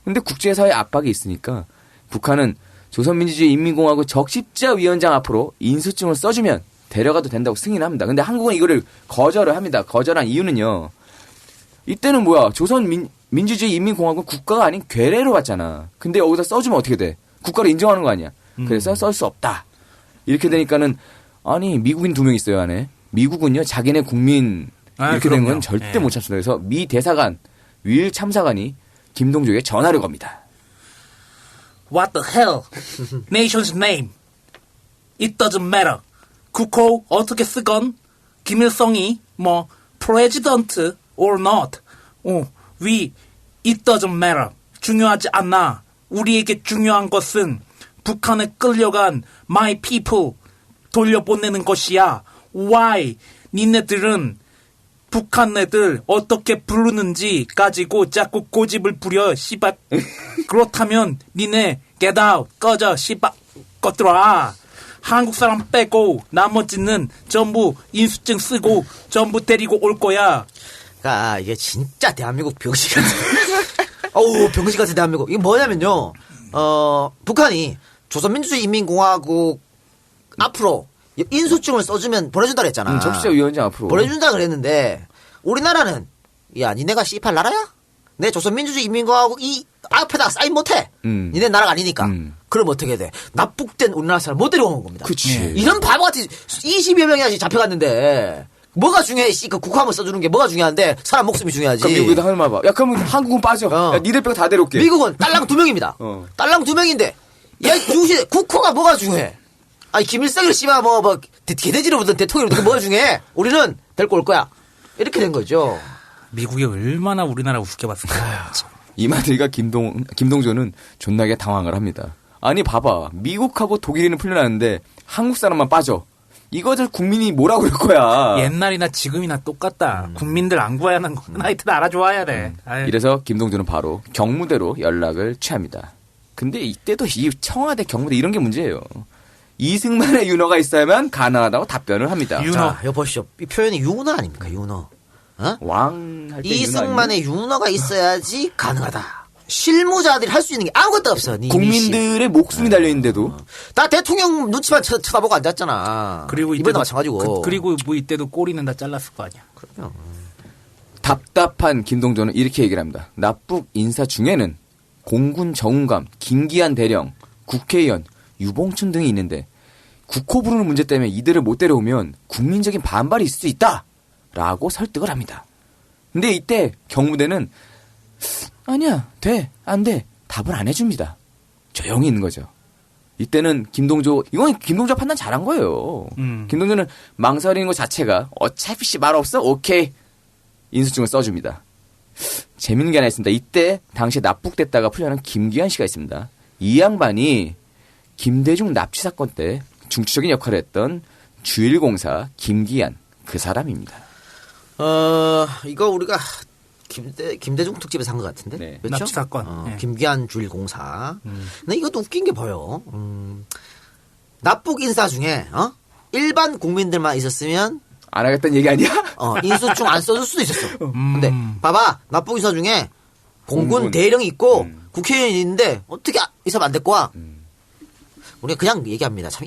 근데 국제사회의 압박이 있으니까 북한은 조선민주주의 인민공화국 적십자위원장 앞으로 인수증을 써주면 데려가도 된다고 승인합니다. 근데 한국은 이거를 거절을 합니다. 거절한 이유는요. 이때는 뭐야? 조선민주주의 인민공화국 국가가 아닌 괴뢰로 갔잖아. 근데 여기다 써주면 어떻게 돼? 국가를 인정하는 거 아니야. 그래서 쓸 수 없다. 이렇게 되니까는 아니 미국인 2명 있어요 안에. 미국은요 자기네 국민 이렇게 된 건 절대 못 참습니다. 그래서 미 대사관 윌 참사관이 김동조에게 전화를 겁니다. What the hell? Nation's name. It doesn't matter. 국호 어떻게 쓰건 김일성이 뭐 president or not. It doesn't matter. 중요하지 않나. 우리에게 중요한 것은 북한에 끌려간 my people 돌려보내는 것이야. Why? 니네들은 북한 애들 어떻게 부르는지 가지고 자꾸 고집을 부려 씨발. 그렇다면 니네 get out 꺼져 씨발 것들아. 한국 사람 빼고 나머지는 전부 인수증 쓰고 전부 데리고 올 거야. 그러니까 이게 진짜 대한민국 병신 같은 병신 같은 대한민국. 이게 뭐냐면요. 북한이 조선민주주의 인민공화국 앞으로 인수증을 써주면 보내준다 그랬잖아. 적십자위원장 앞으로. 보내준다 그랬는데 우리나라는 야 니네가 C8 나라야? 내 조선민주주의 인민공화국 이 앞에다 사인 못해. 니네 나라가 아니니까. 그럼 어떻게 돼? 납북된 우리나라 사람 못 데려오는 겁니다. 그치. 이런 바보같이 20여 명이 잡혀갔는데 뭐가 중요해? 그 국화문 써주는 게 뭐가 중요한데 사람 목숨이 중요하지. 그럼 미국에다 하는 말 봐. 야 그럼 한국은 빠져. 야 니들 빼고 다 데려올게. 미국은 딸랑 2명입니다. 딸랑 2명인데 야 중시 국호가 뭐가 중요해? 아니 김일성을 씨발 뭐 개돼지로 보든 대통령으로 보든 뭐가 중요해? 우리는 데리고 올 거야. 이렇게 된 거죠. 미국이 얼마나 우리나라 우습게 봤을까. 이마들과 김동조는 존나게 당황을 합니다. 아니 봐봐, 미국하고 독일이는 풀려나는데 한국 사람만 빠져. 이거들 국민이 뭐라고 그럴 거야. 옛날이나 지금이나 똑같다. 국민들 안 구해야 하는 거 하여튼 알아줘야 돼. 이래서 김동조는 바로 경무대로 연락을 취합니다. 근데 이때도 이 청와대 경무대 이런 게 문제예요. 이승만의 윤허가 있어야만 가능하다고 답변을 합니다. 윤허. 자, 여기 보시죠. 이 표현이 윤허 아닙니까? 윤허. 어? 왕할 때 이승만의 윤허가 있어야지 가능하다. 실무자들이 할 수 있는 게 아무것도 없어. 국민들의 목숨이 달려있는데도. 나 대통령 눈치만 쳐다보고 앉았잖아. 그리고 이번에도 마찬가지고. 그리고 뭐 이때도 꼬리는 다 잘랐을 거 아니야. 그럼요. 답답한 김동조는 이렇게 얘기를 합니다. 납북 인사 중에는 공군 정훈감, 김기한 대령, 국회의원, 유봉춘 등이 있는데 국호 부르는 문제 때문에 이들을 못 데려오면 국민적인 반발이 있을 수 있다! 라고 설득을 합니다. 근데 이때 경무대는 아니야, 돼, 안 돼. 답을 안 해줍니다. 조용히 있는 거죠. 이때는 이건 김동조 판단 잘한 거예요. 김동조는 망설이는 것 자체가 어차피 말 없어? 오케이. 인수증을 써줍니다. 재밌는 게 하나 있습니다. 이때 당시에 납북됐다가 풀려난 김기한 씨가 있습니다. 이 양반이 김대중 납치 사건 때 중추적인 역할을 했던 주일공사 김기한 그 사람입니다. 이거 우리가 김대중 특집에서 한 것 같은데? 네. 그렇죠? 납치 사건. 네. 김기한 주일공사. 근데 이것도 웃긴 게 보여. 납북 인사 중에 일반 국민들만 있었으면 안 하겠다는 얘기 아니야? 인수증 안 써줄 수도 있었어. 근데 봐봐, 납북 인사 중에 공군 대령이 있고 국회의원이 있는데 어떻게 있으면 안 됐고 와? 우리가 그냥 얘기합니다. 참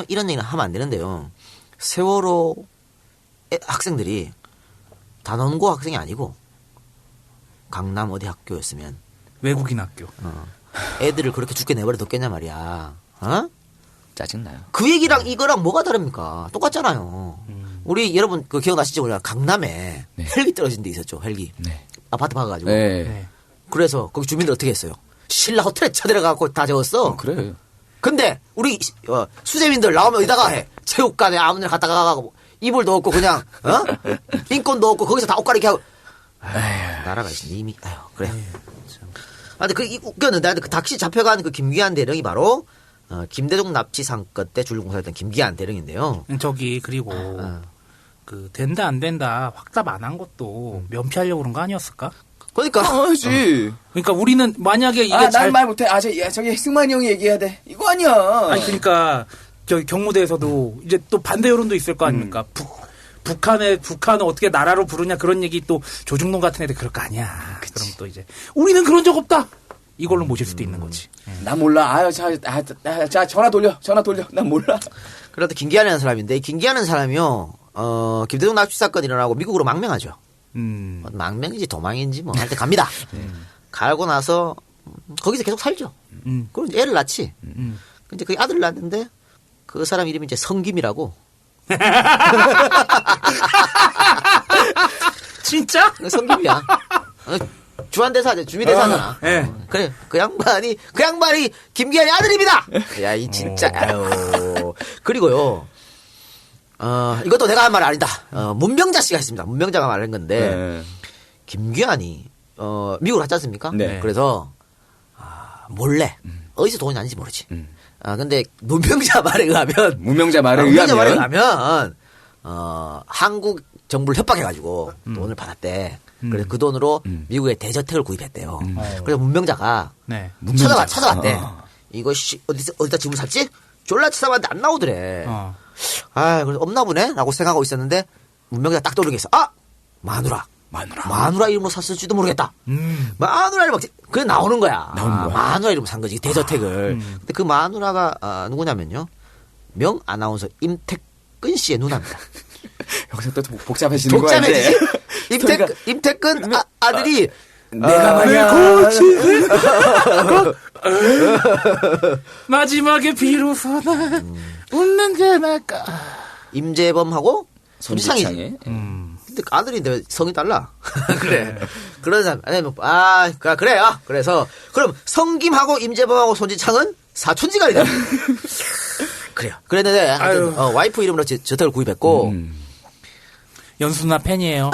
이런 얘기는 하면 안 되는데요. 세월호 학생들이 단원고 학생이 아니고 강남 어디 학교였으면 외국인 학교. 애들을 그렇게 죽게 내버려 뒀겠냐 말이야. 짜증나요. 그 얘기랑 이거랑 뭐가 다릅니까? 똑같잖아요. 우리 여러분 그 기억나시죠? 우리가 강남에 헬기 떨어진 데 있었죠. 헬기. 아파트 박아가지고. 그래서 거기 주민들 어떻게 했어요? 신라 호텔에 쳐들어가고 다 적었어. 그래. 근데 우리 수재민들 나오면 어디다가 해? 체육관에 아무 데나 갔다가 가고 이불도 없고 그냥 인권도 없고 거기서 다 옷 가리게 하고. 나라가 이미 그래. 근데 그 웃겼는데 그 닥시 잡혀간 그 김기한 대령이 바로 김대중 납치 사건 때 주일공사였던 김기한 대령인데요. 그리고 그 된다 안 된다 확답 안 한 것도 면피하려고 그런 거 아니었을까? 그러니까. 그러니까 우리는 만약에 이게 난 말 못해. 저기 승만이 형이 얘기해야 돼. 이거 아니야. 그러니까 저기 경무대에서도 이제 또 반대 여론도 있을 거 아닙니까? 북한을 어떻게 나라로 부르냐 그런 얘기 또 조중동 같은 애들 그럴 거 아니야. 그럼 또 이제 우리는 그런 적 없다. 이걸로 모실 수도 있는 거지. 난 몰라. 자 전화 돌려. 난 몰라. 그래도 김기한이라는 사람인데 김기한이라는 사람이요. 김대중 납치 사건 일어나고 미국으로 망명하죠. 망명인지 도망인지 뭐 할 때 갑니다. 가고 나서 거기서 계속 살죠. 그럼 이제 애를 낳지. 근데 그 아들을 낳았는데 그 사람 이름이 이제 성김이라고. 진짜? 성김이야. 주한대사죠. 주미대사잖아. 그래. 그 양반이 김기한의 아들입니다. 야, 이 진짜. 아유. 그리고요. 이것도 내가 한 말 아니다. 문명자 씨가 했습니다. 문명자가 말한 건데 김기한이 미국을 갔지 않습니까? 그래서 몰래 어디서 돈이 났는지 모르지. 근데 문명자 말에 의하면 한국 정부를 협박해가지고 돈을 받았대. 그래서 그 돈으로 미국의 대저택을 구입했대요. 그래서 문명자가 찾아왔대. 이거 어디다 집을 샀지? 졸라 찾아봤는데 안 나오더래. 그래서 없나 보네? 라고 생각하고 있었는데 문명자가 딱 떠오르게 했어. 마누라 이름으로 샀을지도 모르겠다. 마누라 이름 그래 나오는 거야. 마누라 이름으로 산 거지 대저택을. 근데 그 마누라가 누구냐면요. 명 아나운서 임택근 씨의 누나입니다. 여기서 또 복잡해지는 거야. 임택근 아들이 내가 말이야. 마지막에 비로소 난 웃는 게 나을까. 임재범하고 손지창이. 근데 아들인데 성이 달라. 그래. 그런 사람. 그래요. 그래서 그럼 성김하고 임재범하고 손지창은 사촌지간이 돼. 그래요. 그랬는데 와이프 이름으로 저택을 구입했고 연수나 팬이에요.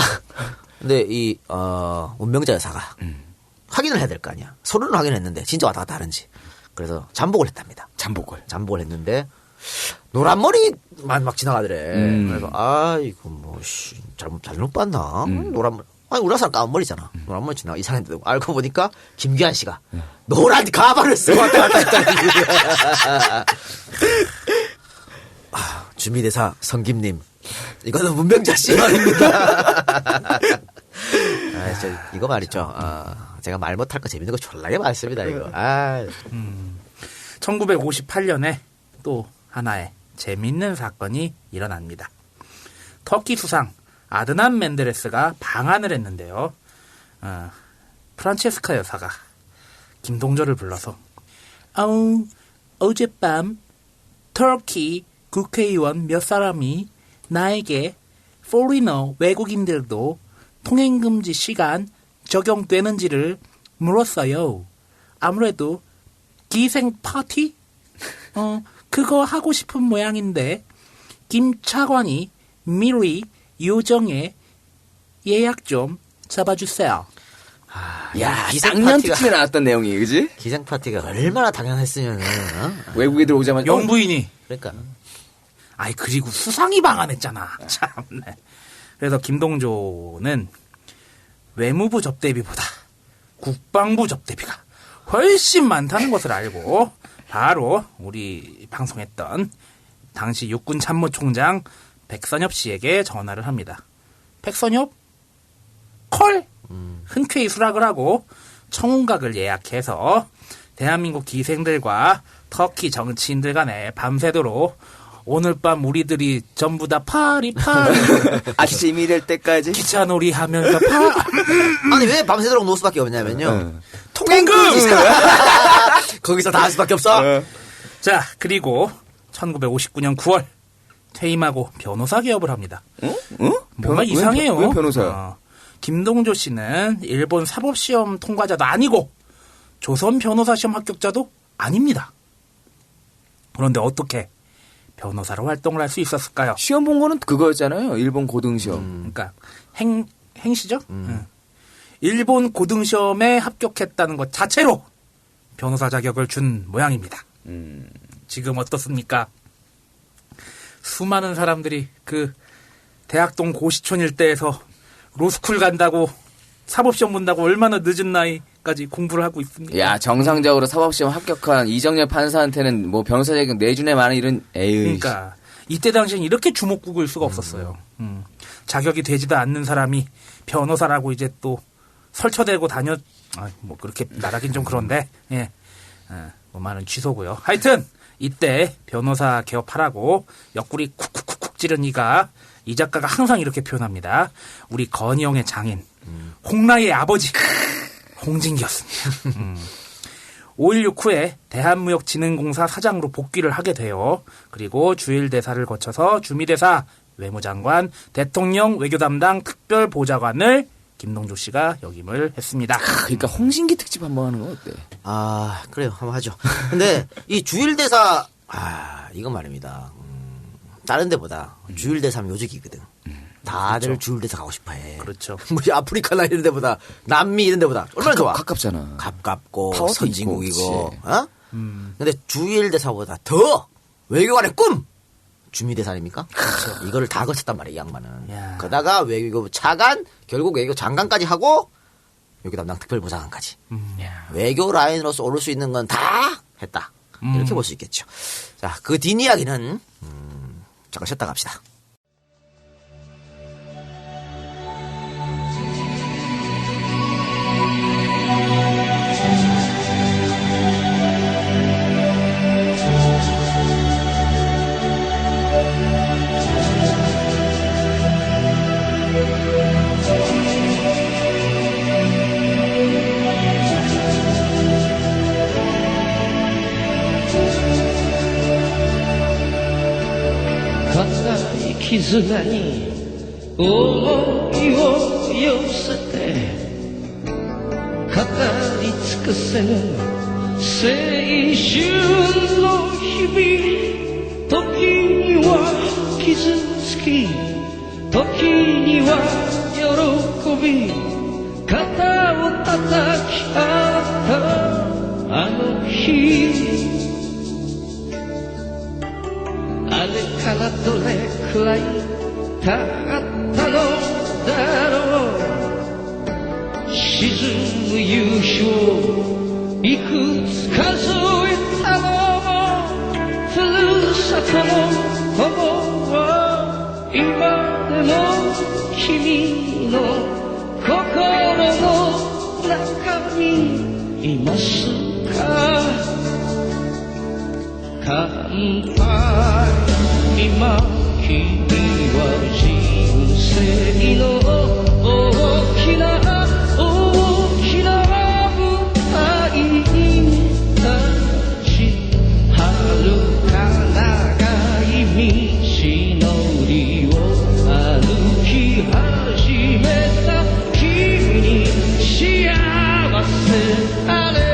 근데 이 문명자 여사가 확인을 해야 될 거 아니야. 서류는 확인했는데 진짜 왔다 갔다 하는지. 그래서 잠복을 했답니다. 잠복을 했는데 노란 머리만 막 지나가더래. 그래서 이거 뭐 잘못 봤나? 노란 머리. 아니 우리 사람 까만 머리잖아. 노란 머리 지나가 이상한데 알고 보니까 김규환 씨가 노란 가발을 쓰고 왔다 갔다 했다는 주미대사 성김님 이거는 문병자 씨 말입니다. 이거 말이죠. 제가 말 못할 거 재밌는 거 졸라게 많습니다. 이거. 1958년에 또 하나의 재밌는 사건이 일어납니다. 터키 수상 아드난 멘데레스가 방한을 했는데요. 프란체스카 여사가 김동조를 불러서 어젯밤 터키 국회의원 몇 사람이 나에게 포리너 외국인들도 통행금지 시간 적용되는지를 물었어요. 아무래도 기생 파티? 그거 하고 싶은 모양인데 김 차관이 미리 요정에 예약 좀 잡아주세요. 야, 작년 특집에 나왔던 내용이, 그지? 기생 파티가 얼마나 당연했으면은 외국인들 오자마자 영부인이. 그러니까. 그리고 수상이 방한했잖아. 참네. 그래서 김동조는 외무부 접대비보다 국방부 접대비가 훨씬 많다는 것을 알고 바로 우리 방송했던 당시 육군 참모총장 백선엽 씨에게 전화를 합니다. 백선엽? 콜! 흔쾌히 수락을 하고 청운각을 예약해서 대한민국 기생들과 터키 정치인들 간에 밤새도록 오늘 밤 우리들이 전부 다 파리 아침이 될 때까지 기차놀이 하면서 아니 왜 밤새도록 놀 수밖에 없냐면요. 통행금 거기서 다 할 수밖에 없어. 자, 그리고 1959년 9월 퇴임하고 변호사 개업을 합니다. 뭔가 이상해요. 왜 변호사야? 김동조 씨는 일본 사법시험 통과자도 아니고 조선 변호사 시험 합격자도 아닙니다. 그런데 어떻게 변호사로 활동을 할 수 있었을까요? 시험 본 거는 그거였잖아요. 일본 고등시험. 그러니까 행시죠? 일본 고등시험에 합격했다는 것 자체로 변호사 자격을 준 모양입니다. 지금 어떻습니까? 수많은 사람들이 그 대학동 고시촌 일대에서 로스쿨 간다고 사법시험 본다고 얼마나 늦은 나이까지 공부를 하고 있습니까? 야, 정상적으로 사법시험 합격한 이정열 판사한테는 뭐 변호사 자격 내준에 많은 이런 그러니까 이때 당시엔 이렇게 주목국일 수가 없었어요. 자격이 되지도 않는 사람이 변호사라고 이제 또 설쳐대고 뭐 그렇게 말하긴 좀 그런데 뭐 많은 취소고요. 하여튼 이때 변호사 개업하라고 옆구리 쿡쿡쿡쿡 찌른 이 작가가 항상 이렇게 표현합니다. 우리 건희영의 장인 홍라의 아버지 홍진기였습니다. 5.16 후에 대한무역진흥공사 사장으로 복귀를 하게 돼요. 그리고 주일대사를 거쳐서 주미대사, 외무장관, 대통령 외교담당 특별보좌관을 김동조 씨가 역임을 했습니다. 그러니까 홍진기 특집 한번 하는 건 어때? 그래요. 한번 하죠. 근데 이 주일대사 이건 말입니다. 다른 데보다 주일대사면 요직이거든. 다들 그렇죠. 주일대사 가고 싶어해. 그렇죠. 뭐 아프리카나 이런 데보다 남미 이런 데보다 얼마나 좋아. 가깝잖아. 가깝고 선진국이고. 근데 주일대사보다 더 외교관의 꿈 주미대사 아닙니까? 그렇죠. 이거를 다 거쳤단 말이야, 이 양반은. 그러다가 외교부 차관, 결국 외교 장관까지 하고 외교 담당 특별보좌관까지. 외교 라인으로서 오를 수 있는 건 다 했다. 이렇게 볼 수 있겠죠. 자, 그 뒷이야기는 잠깐 쉬었다 갑시다. 가까이絆に思いを寄せて語り尽くせぬ青春の日々時には傷つき時には喜び肩を叩き合ったあの日あれからどれくらい経ったのだろう沈む夕日をいくつ数えたのもふるさとの友は今でも君の心の中にいますか乾杯今君は人生の大きな舞台に立ち遥か長い道のりを歩き始めた君に幸せあれ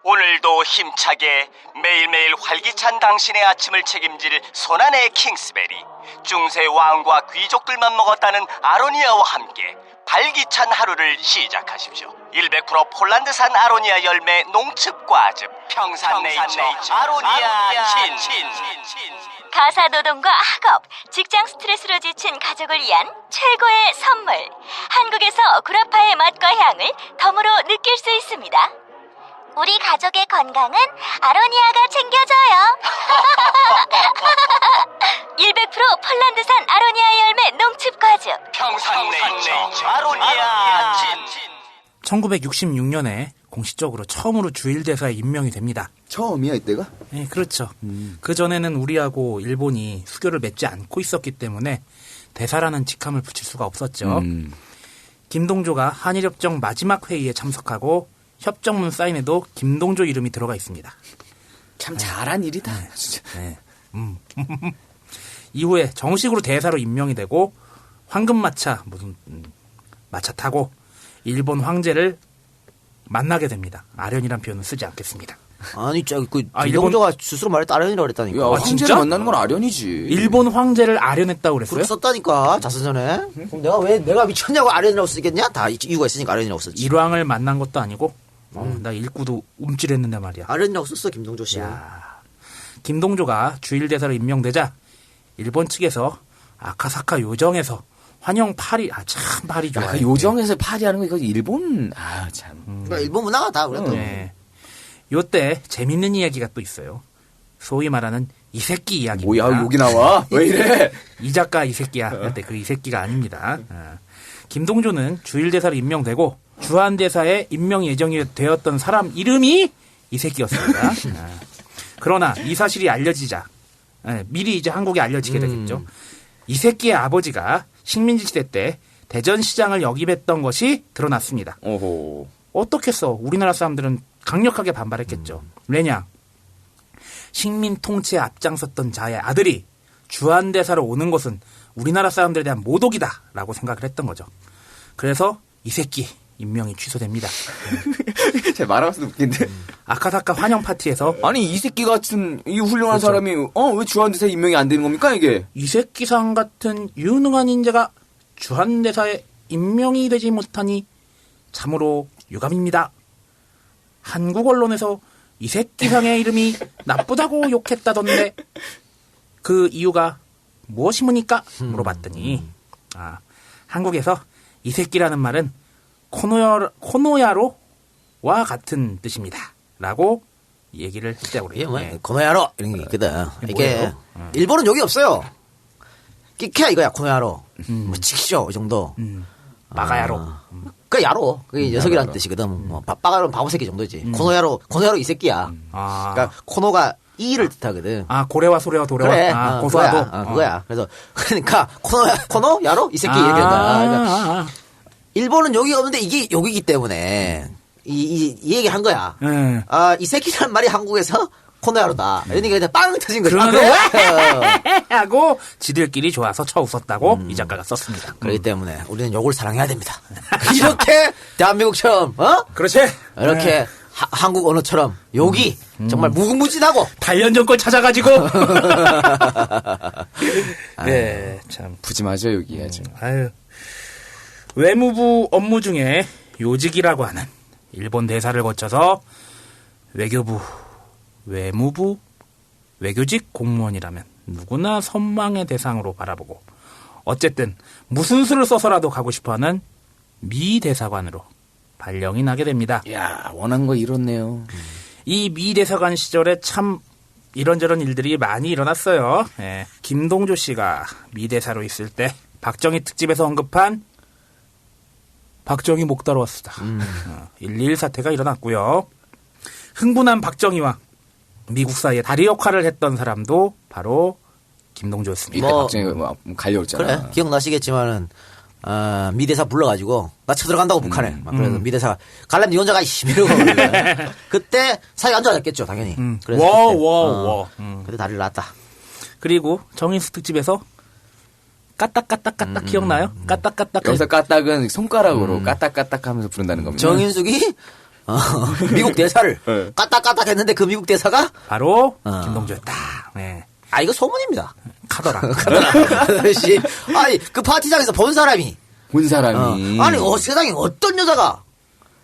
오늘도 힘차게 매일매일 활기찬 당신의 아침을 책임질 손안의 킹스베리, 중세 왕과 귀족들만 먹었다는 아로니아와 함께 활기찬 하루를 시작하십시오. 100% 폴란드산 아로니아 열매 농축과즙 평산네이처 아로니아 친. 가사노동과 학업, 직장 스트레스로 지친 가족을 위한 최고의 선물. 한국에서 구라파의 맛과 향을 덤으로 느낄 수 있습니다. 우리 가족의 건강은 아로니아가 챙겨줘요. 100% 폴란드산 아로니아 열매 농축과즙 평산네이처 아로니아 친. 1966년에 공식적으로 처음으로 주일대사에 임명이 됩니다. 처음이야 이때가? 네, 그렇죠. 그전에는 우리하고 일본이 수교를 맺지 않고 있었기 때문에 대사라는 직함을 붙일 수가 없었죠. 김동조가 한일협정 마지막 회의에 참석하고 협정문 사인에도 김동조 이름이 들어가 있습니다. 참 잘한 일이다. 네, 진짜. 네. 이후에 정식으로 대사로 임명이 되고 황금마차 마차 타고 일본 황제를 만나게 됩니다. 아련이란 표현은 쓰지 않겠습니다. 아니, 김동조가 스스로 말했다 아련이라고 그랬다니까. 야, 황제를 만나는 건 아련이지. 일본 황제를 아련했다고 그랬어요? 그렇게 썼다니까, 자서전에. 그럼 내가 미쳤냐고 아련이라고 쓰겠냐? 다 이유가 있으니까 아련이라고 썼지. 일왕을 만난 것도 아니고, 나 읽고도 움찔했는데 말이야. 아련이라고 썼어, 김동조 씨. 김동조가 주일대사로 임명되자, 일본 측에서 아카사카 요정에서 환영 파리, 참 파리 좋아해. 그 요정에서 파리하는 거 이거 일본, 참. 그러니까 일본 문화가 다 그래도. 네. 요때 재밌는 이야기가 또 있어요. 소위 말하는 이 새끼 이야기입니다. 뭐야, 여기 나와? 왜 이래? 이 작가 이 새끼야. 그때 그 이 새끼가 아닙니다. 김동조는 주일대사로 임명되고 주한대사에 임명 예정이 되었던 사람 이름이 이 새끼였습니다. 그러나 이 사실이 알려지자 미리 이제 한국에 알려지게 되겠죠. 이 새끼의 아버지가 식민지 시대 때 대전시장을 역임했던 것이 드러났습니다. 오호. 어떻겠어? 우리나라 사람들은 강력하게 반발했겠죠. 왜냐? 식민 통치에 앞장섰던 자의 아들이 주한대사로 오는 것은 우리나라 사람들에 대한 모독이다라고 생각을 했던 거죠. 그래서 이 새끼 임명이 취소됩니다. 제가 말하면서 웃긴데. 아카사카 환영 파티에서 아니 이 새끼 같은 이 훌륭한 사람이 왜 주한대사에 임명이 안 되는 겁니까 이게? 이 새끼상 같은 유능한 인재가 주한대사에 임명이 되지 못하니 참으로 유감입니다. 한국 언론에서 이 새끼상의 이름이 나쁘다고 욕했다던데 그 이유가 무엇이므니까? 물어봤더니 한국에서 이 새끼라는 말은 코노야로와 같은 뜻입니다. 라고 얘기를 했다고 그래요. 네. 코노야로 이런 게 있거든. 이게 일본은 욕이 없어요. 끼케야 이거야 코노야로. 뭐 치키쇼 이 정도. 마가야로. 그 야로. 그게 녀석이라는 뜻이거든. 뭐 빠가로는 바보 새끼 정도지. 코노야로 이 새끼야. 그러니까 코노가 이를 뜻하거든. 고래와 소래와 도래와. 그래. 고소하도. 그거야. 그래서 그러니까 코노 야로 이 새끼 이렇게 한다. 그러니까 일본은 욕이 없는데 이게 욕이기 때문에 이 얘기 한 거야. 이 새끼라는 말이 한국에서 코노야로다. 이러니까 그냥 빵 터진 거죠. 그래? 하고 지들끼리 좋아서 쳐웃었다고 이 작가가 썼습니다. 그렇기 때문에 우리는 욕을 사랑해야 됩니다. 이렇게 대한민국처럼 그렇지. 이렇게 한국 언어처럼 욕이 정말 무궁무진하고 단련전 걸 찾아가지고 네, 참 푸짐하죠 여기 아주. 외무부 업무 중에 요직이라고 하는 일본 대사를 거쳐서 외무부 외교직 공무원이라면 누구나 선망의 대상으로 바라보고 어쨌든 무슨 수를 써서라도 가고 싶어하는 미 대사관으로 발령이 나게 됩니다. 야, 원한 거 이뤘네요. 이 미 대사관 시절에 참 이런저런 일들이 많이 일어났어요. 김동조 씨가 미 대사로 있을 때 박정희 특집에서 언급한 박정희 목 따러 왔수다. 1.2.1 사태가 일어났고요. 흥분한 박정희와 미국 사이에 다리 역할을 했던 사람도 바로 김동조였습니다. 이때 박정희가 갈려왔잖아. 그래, 기억나시겠지만은 미 대사 불러가지고 나 쳐들어간다고 북한에. 막 그래서 미 대사 갈라면 니 혼자 가 이러고 그때 사이가 안 좋아졌겠죠 당연히. 그래서 그때 다리를 놨다. 그리고 정인수 특집에서 까딱까딱 기억나요? 까딱까딱. 여기서 까딱은 손가락으로 까딱까딱 하면서 부른다는 겁니다. 정인숙이 미국 대사를 까딱까딱 했는데 그 미국 대사가 바로 김동조였다. 네. 이거 소문입니다. 카더라. 아니 그 파티장에서 본 사람이 본 사람이. 아니 세상에 어떤 여자가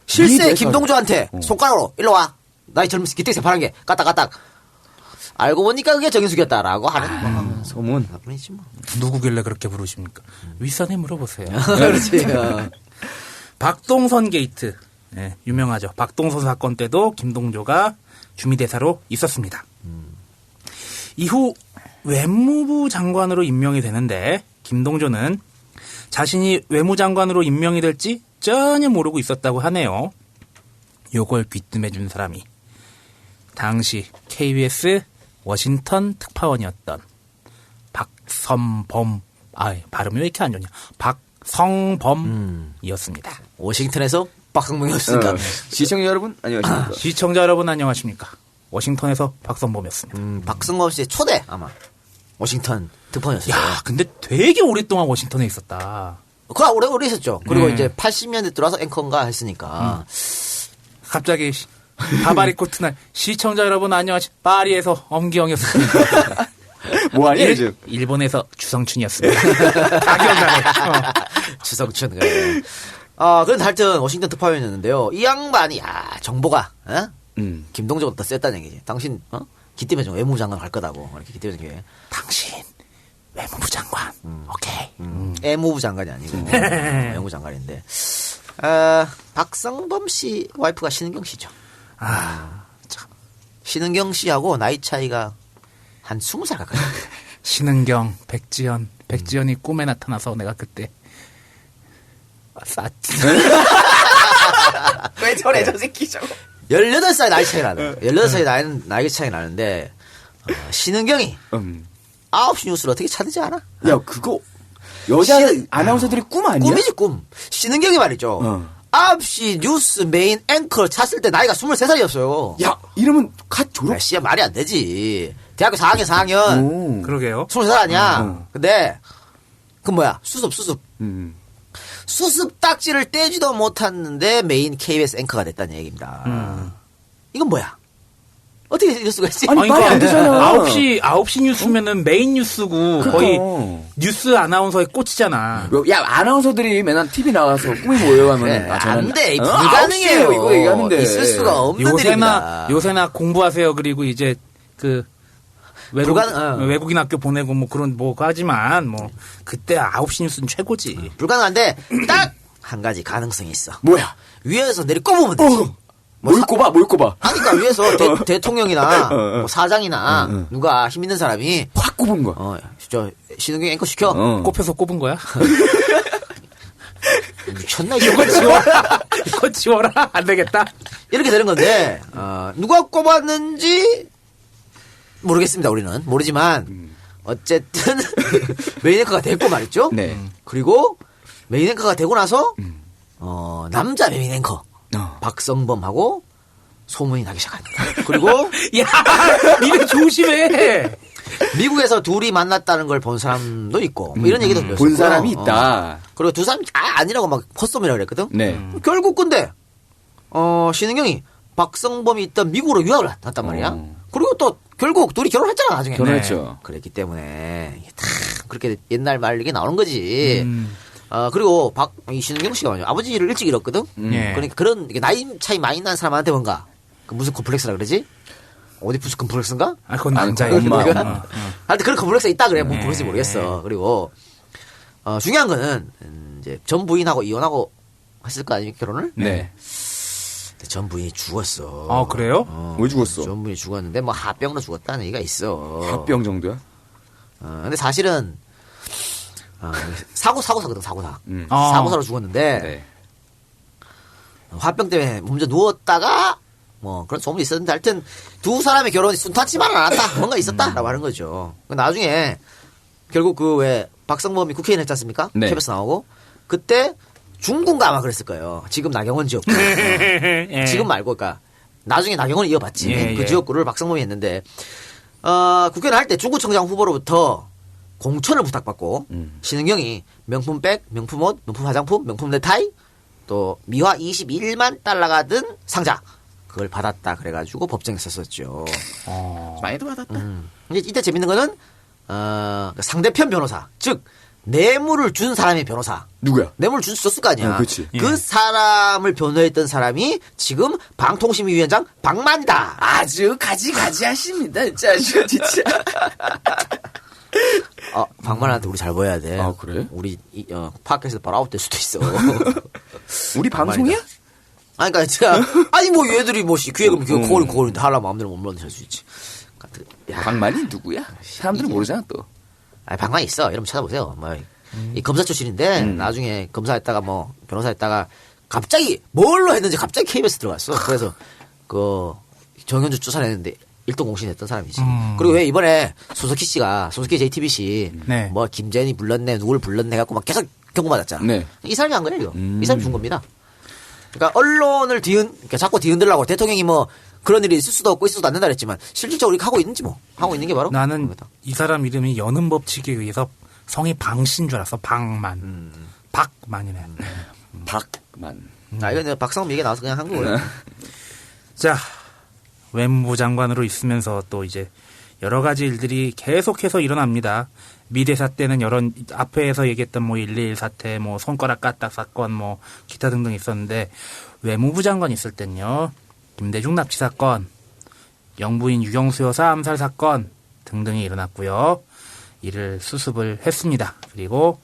실세 김동조한테 손가락으로 일로 와. 나이 젊은 기특 새파란 게 까딱까딱. 알고 보니까 그게 정인숙이었다라고 하는 소문. 나뿐이지 뭐. 누구길래 그렇게 부르십니까? 윗선에 물어보세요. 그렇지. 박동선 게이트. 네, 유명하죠. 박동선 사건 때도 김동조가 주미대사로 있었습니다. 이후 외무부 장관으로 임명이 되는데 김동조는 자신이 외무장관으로 임명이 될지 전혀 모르고 있었다고 하네요. 요걸 귀뜸해준 사람이 당시 KBS 워싱턴 특파원이었던 박선범, 발음이 왜 이렇게 안 좋냐? 박성범이었습니다. 워싱턴에서 박성범이었으니까. 시청자 여러분 안녕하십니까? 시청자 여러분 안녕하십니까? 워싱턴에서 박성범이었습니다. 박성범 씨의 초대 아마 워싱턴 특파원이었어요. 야, 근데 되게 오랫동안 워싱턴에 있었다. 그래 오래 있었죠. 그리고 이제 80년대 들어와서 앵커인가 했으니까. 갑자기 바바리 코트날 시청자 여러분 안녕하십니까? 파리에서 엄기영이었습니다. 뭐하니 요즘? 일본에서 주성춘이었습니다. 다 기억나네. 주성춘. 그래. 그런데 하여튼 워싱턴 특파원이었는데요. 이 양반이 정보가 김동조가 더 셌다는 얘기지. 당신 기때문에 좀 외무부 장관 갈 거다고 이렇게 기때문에 당신 외무부 장관. 오케이. 애무부 장관이 아니고 외무부 장관인데 박성범 씨 와이프가 신은경 씨죠. 참. 신은경 씨하고 나이 차이가 한 20살 가까이. 신은경, 백지연이 꿈에 나타나서 내가 그때 쌌지. 왜 저래 저 새끼 저거. 18살 나이 차이 나요. 18살 나이 차이 나는데 신은경이 9시 뉴스를 어떻게 찾는지 알아? 야 그거 여자 아나운서들이 꿈 아니야? 꿈이지 꿈. 신은경이 말이죠. 9시 뉴스 메인 앵커를 찾을 때 나이가 23살이었어요. 야 이러면 갓 졸업? 씨야 말이 안 되지. 대학교 4학년. 그러게요. 23살 아니야. 근데 그 뭐야 수습. 수습 딱지를 떼지도 못했는데 메인 KBS 앵커가 됐다는 얘기입니다. 이건 뭐야? 어떻게 이럴 수가 있지? 아니 말이 안 되잖아. 9시 뉴스면은 메인 뉴스고 거의 뉴스 아나운서에 꽂히잖아. 야 아나운서들이 맨날 TV 나와서 꿈이 뭐예요 하면 안 돼. 불가능해요. 이거 얘기하는데 있을 수가 없는 일입니다. 요새나 공부하세요. 그리고 이제 그 외국인 학교 보내고 뭐 그런 뭐 하지만 뭐 그때 9시 뉴스는 최고지. 불가능한데 딱 한 가지 가능성이 있어. 뭐야? 위에서 내리 꼽으면 되지. 뭘 꼽아? 그러니까 위에서 대통령이나 뭐 사장이나 누가 힘 있는 사람이 확 꼽은 거야. 저 신은경 앵커 시켜. 꼽혀서 꼽은 거야? 미쳤나 이거 지워라. 이거 지워라. 안 되겠다. 이렇게 되는 건데 누가 꼽았는지 모르겠습니다. 우리는 모르지만 어쨌든 메인 앵커가 됐고 말이죠. 네. 그리고 메인 앵커가 되고 나서 남자 메인 앵커 박성범하고 소문이 나기 시작합니다. 그리고 야, 니네 조심해. 미국에서 둘이 만났다는 걸 본 사람도 있고 뭐 이런 얘기도 들렸어요. 본 사람이 있다. 그리고 두 사람이 아니라고 막 헛소리라고 그랬거든. 네. 결국 근데 신은경이 박성범이 있던 미국으로 유학을 갔단 말이야. 그리고 또 결국 둘이 결혼했잖아 나중에. 결혼했죠. 네. 그랬기 때문에 이게 다 그렇게 옛날 말 이게 나오는 거지. 그리고 이 신은경 씨가 말이야 아버지를 일찍 잃었거든. 그러니까 그런 나이 차이 많이 난 사람한테 뭔가 무슨 콤플렉스라 그러지? 오디푸스 콤플렉스인가? 그건 남자의 엄마. 하여튼 그런 콤플렉스가 있다 그래. 뭐 그런지 모르겠어. 그리고 중요한 거는 이제 전 부인하고 이혼하고 했을 거 아닙니까 결혼을? 네. 전 부인이 죽었어. 그래요? 왜 죽었어? 전 부인이 죽었는데 뭐 합병으로 죽었다는 얘기가 있어. 합병 정도야? 근데 사실은 사고사거든 사고사. 사고사로 죽었는데 네. 화병 때문에 먼저 누웠다가 뭐 그런 소문이 있었는데 하여튼 두 사람의 결혼이 순탄치만은 않았다. 뭔가 있었다라고 하는 거죠. 나중에 결국 그 왜 박성범이 국회의원 했지 않습니까? 네. KBS 나오고 그때 중군가 아마 그랬을 거예요. 지금 나경원 지역구. 지금 말고 그러니까 나중에 나경원이 이어봤지. 그 지역구를 박성범이 했는데 국회의원 할 때 중구청장 후보로부터 공천을 부탁받고 신은경이 명품백, 명품옷, 명품 화장품, 명품 넥타이 또 미화 21만 달러가 든 상자 그걸 받았다 그래가지고 법정에 썼었죠. 많이도 받았다. 이제 이때 재밌는 거는 상대편 변호사 즉 뇌물을 준 사람의 변호사. 누구야? 뇌물을 줬을 거 아니야. 그렇지. 그 사람을 변호했던 사람이 지금 방통심위원장 박만이다. 아주 가지가지하십니다. 진짜. 박만한테 우리 잘 보여야 돼. 아, 그래? 우리 팟캐스트 바로 아웃될 수도 있어. 우리 방송이야? 아니, 그러니까 진짜 아니 뭐 얘들이 뭐 기획은 그거인데 하려면 마음대로 못 만들 수 있지. 박만이 누구야? 사람들은 모르잖아 또. 아니 박만이 있어. 이러면 찾아보세요. 이 검사 출신인데 나중에 검사했다가 뭐 변호사했다가 갑자기 뭘로 했는지 갑자기 KBS 들어갔어. 그래서 그 정현주 쫓아내는데 1등 공신했던 사람이지. 그리고 왜 이번에 소석희 JTBC 네. 뭐 김재현이 불렀네 누굴 불렀네 해갖고 막 계속 경고받았잖아. 네. 이 사람이 한 거예요. 이 사람이 준 겁니다. 그러니까 언론을 그러니까 자꾸 뒤흔들라고 대통령이 뭐 그런 일이 있을 수도 없고 있어도 안 된다 그랬지만 실질적으로 이렇게 하고 있는지 뭐 하고 있는 게 바로 나는 그겁니다. 이 사람 이름이 여는 법칙에 의해서 성이 방신 줄 알았어. 박만. 박만이네. 박만. 이거 내가 박상훈 얘기 나와서 그냥 한 거예요. 자, 외무부 장관으로 있으면서 또 이제 여러 가지 일들이 계속해서 일어납니다. 미대사 때는 앞에서 얘기했던 뭐 121 사태, 뭐 손가락 까딱 사건, 뭐 기타 등등 있었는데 외무부 장관 있을 땐요. 김대중 납치 사건, 영부인 유경수 여사 암살 사건 등등이 일어났고요. 이를 수습을 했습니다. 그리고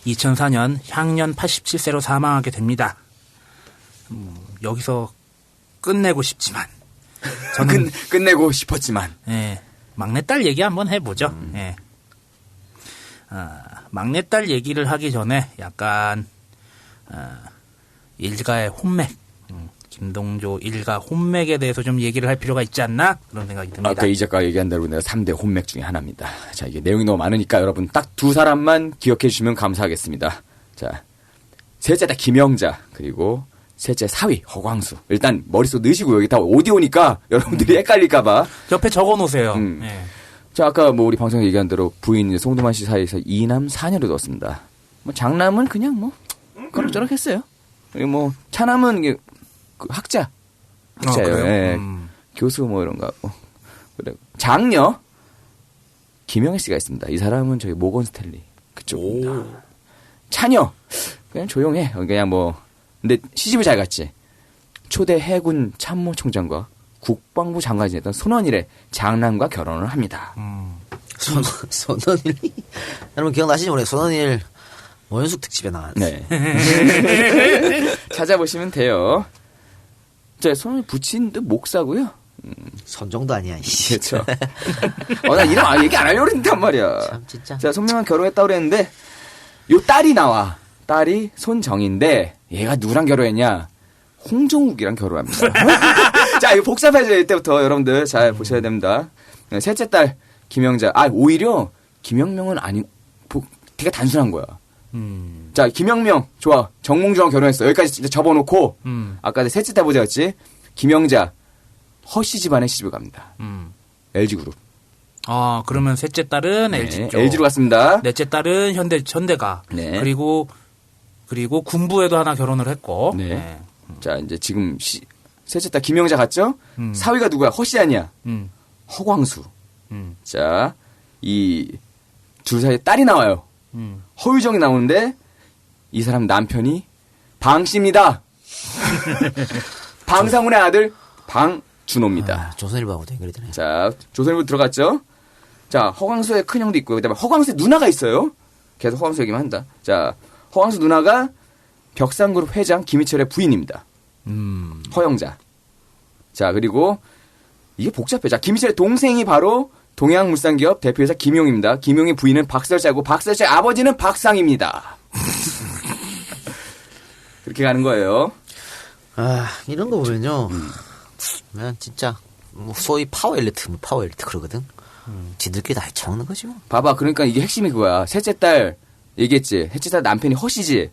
2004년 향년 87세로 사망하게 됩니다. 여기서 끝내고 싶지만 저는 끝내고 싶었지만 막내딸 얘기 한번 해보죠. 막내딸 얘기를 하기 전에 약간 일가의 혼맥 김동조 일가 혼맥에 대해서 좀 얘기를 할 필요가 있지 않나 그런 생각이 듭니다. 아까 이 작가가 얘기한 대로 내가 3대 혼맥 중에 하나입니다. 자, 이게 내용이 너무 많으니까 여러분 딱 두 사람만 기억해 주시면 감사하겠습니다. 자, 셋째 다 김영자 그리고 셋째 사위 허광수. 일단 머릿속 넣으시고 여기 다 오디오니까 여러분들이 헷갈릴까봐 옆에 적어놓으세요. 자, 아까 뭐 우리 방송에 얘기한 대로 부인 송도만 씨 사이에서 2남 4녀를 뒀습니다. 뭐 장남은 그냥 뭐 그럭저럭 했어요. 그리고 뭐 차남은 이게 학자예요. 교수 뭐 이런 거 같고. 그래. 장녀 김영애 씨가 있습니다. 이 사람은 저희 모건 스탠리 그쪽입니다. 차녀 그냥 조용해. 그냥 뭐 근데 시집을 잘 갔지. 초대 해군 참모총장과 국방부 장관이 지냈던 손원일의 장남과 결혼을 합니다. 손원일 여러분 기억나시지 모르겠어요. 손원일 원숙 특집에 나왔어요. 네. 찾아보시면 돼요. 자, 손을 붙인 듯 목사고요. 선정도 아니야. 그렇죠. 나 이름 얘기 안 하려고 그랬단 말이야. 참 진짜. 자, 손명한 결혼했다고 그랬는데 요 딸이 나와. 딸이 손정인데 얘가 누구랑 결혼했냐? 홍정욱이랑 결혼합니다. 자, 이거 복잡해져요. 이때부터 여러분들 잘 보셔야 됩니다. 셋째 딸 김영자. 오히려 김영명은 되게 단순한 거야. 자, 김영명 좋아. 정몽주랑 결혼했어. 여기까지 진짜 접어놓고 아까 셋째 딸 보자였지. 김영자 허씨 집안에 시집을 갑니다. LG그룹. 그러면 셋째 딸은 LG 쪽. LG로 갔습니다. 넷째 딸은 현대가. 네. 그리고 군부에도 하나 결혼을 했고. 네. 자, 이제 지금 셋째 딸 김영자 갔죠? 사위가 누구야? 허씨 아니야. 허광수. 자, 이 둘 사이에 딸이 나와요. 허유정이 나오는데 이 사람 남편이 방씨입니다. 방상훈의 아들 방준호입니다. 조선일보하고도 연결이 되네. 자, 조선일보 들어갔죠? 자, 허광수의 큰형도 있고요. 그다음에 허광수의 누나가 있어요. 계속 허광수 얘기만 한다. 자, 허광수 누나가 벽상그룹 회장 김희철의 부인입니다. 허영자. 자, 그리고 이게 복잡해. 자, 김희철의 동생이 바로 동양물산기업 대표이사 김용입니다. 김용의 부인은 박설자고 박설자의 아버지는 박상입니다. 그렇게 가는 거예요. 이런 거 보면요. 그냥 진짜 소위 파워 엘리트 그러거든. 지들끼리 다 해쳐먹는 거지 뭐. 봐봐. 그러니까 이게 핵심이 그거야. 셋째 딸 얘기했지. 셋째 딸 남편이 허씨지.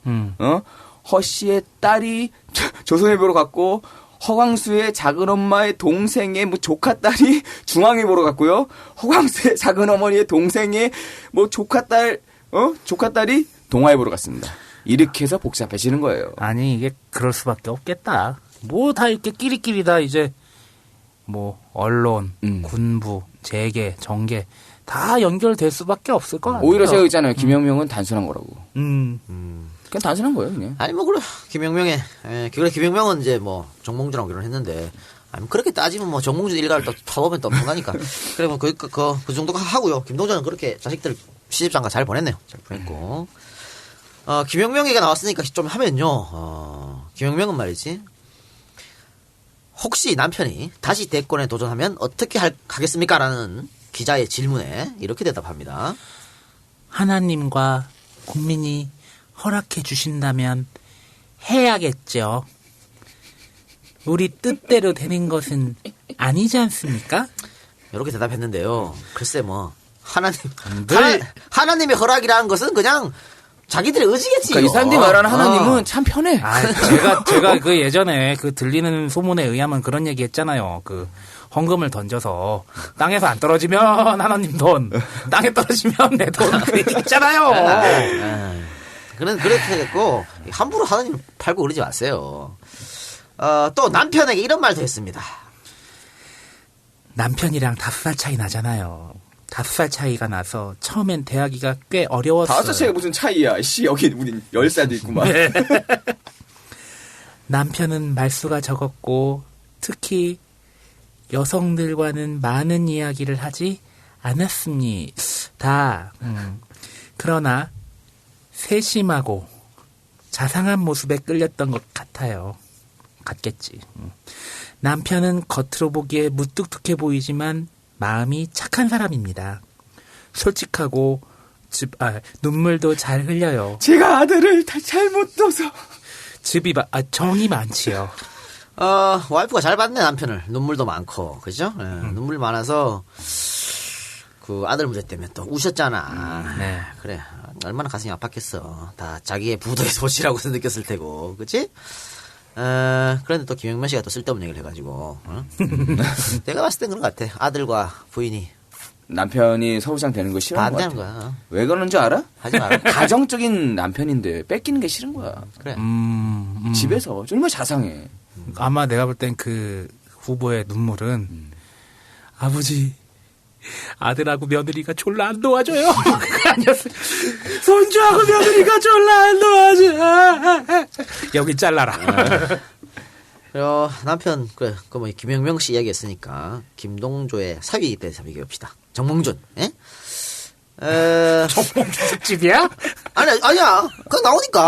허씨의 딸이 조선일보로 갔고 허광수의 작은 엄마의 동생의 뭐 조카 딸이 중앙일보로 갔고요. 허광수의 작은 어머니의 동생의 뭐 조카 딸이 동아일보로 갔습니다. 이렇게 해서 복잡해지는 거예요. 아니 이게 그럴 수밖에 없겠다. 뭐 다 이렇게 끼리끼리 다 이제 뭐 언론, 군부, 재계, 정계 다 연결될 수밖에 없을 것 같아요. 오히려 제가 있잖아요. 김영명은 단순한 거라고. 음. 그냥 단순한 거예요, 그냥. 아니 뭐 그래 김영명의 그래 김영명은 이제 뭐 정몽준하고 결혼했는데 아니 그렇게 따지면 뭐 정몽준 일가를 또 파보면 또 엄청나니까 그래 뭐 그 정도가 하고요. 김동준은 그렇게 자식들 시집장가 잘 보냈네요. 잘 보냈고 김영명 얘기가 나왔으니까 좀 하면요. 김영명은 말이지 혹시 남편이 다시 대권에 도전하면 어떻게 하겠습니까? 라는 기자의 질문에 이렇게 대답합니다. 하나님과 국민이 허락해 주신다면 해야겠죠. 우리 뜻대로 되는 것은 아니지 않습니까? 이렇게 대답했는데요. 글쎄 뭐 하나님의 허락이라는 것은 그냥 자기들의 의지겠지요. 그러니까 이 사람들이 말하는 하나님은 참 편해. 제가 그 예전에 그 들리는 소문에 의하면 그런 얘기 했잖아요. 그 헌금을 던져서 땅에서 안 떨어지면 하나님 돈, 땅에 떨어지면 내 돈 그 얘기 있잖아요. 그렇게 됐고 함부로 하나님 팔고 그러지 마세요. 또 남편에게 이런 말도 했습니다. 남편이랑 5살 차이 나잖아요. 5살 차이가 나서 처음엔 대하기가 꽤 어려웠어요. 5살 차이가 무슨 차이야. 씨 여기 우린 10살도 있구만. 네. 남편은 말수가 적었고 특히 여성들과는 많은 이야기를 하지 않았습니다. 그러나 세심하고 자상한 모습에 끌렸던 것 같겠지. 남편은 겉으로 보기에 무뚝뚝해 보이지만 마음이 착한 사람입니다. 솔직하고 눈물도 잘 흘려요. 제가 아들을 다 잘못 둬서 정이 많지요. 와이프가 잘 봤네 남편을. 눈물도 많고 그죠? 눈물 많아서 그 아들 문제 때문에 또 우셨잖아. 네. 그래 얼마나 가슴이 아팠겠어. 다 자기의 부도의 소치라고 느꼈을 테고 그치? 그런데 또 김영면 씨가 또 쓸데없는 얘기를 해가지고 내가 봤을 땐 그런 것 같아. 아들과 부인이 남편이 서울시장 되는 거 싫은 거 같아. 거야. 왜 그러는 줄 알아? 하지 마라. 가정적인 남편인데 뺏기는 게 싫은 거야. 그래. 집에서 정말 자상해. 아마 내가 볼 땐 그 후보의 눈물은 아버지 아들하고 며느리가 졸라 안 도와줘요. 그거 아니었어. 손주하고 며느리가 졸라 안 도와줘. 여기 잘라라. 그리고 남편 뭐 김영명 씨 이야기했으니까 김동조의 사위 대해서 얘기합시다. 정몽준. 예? 정몽준 특집이야? 아니야. 그거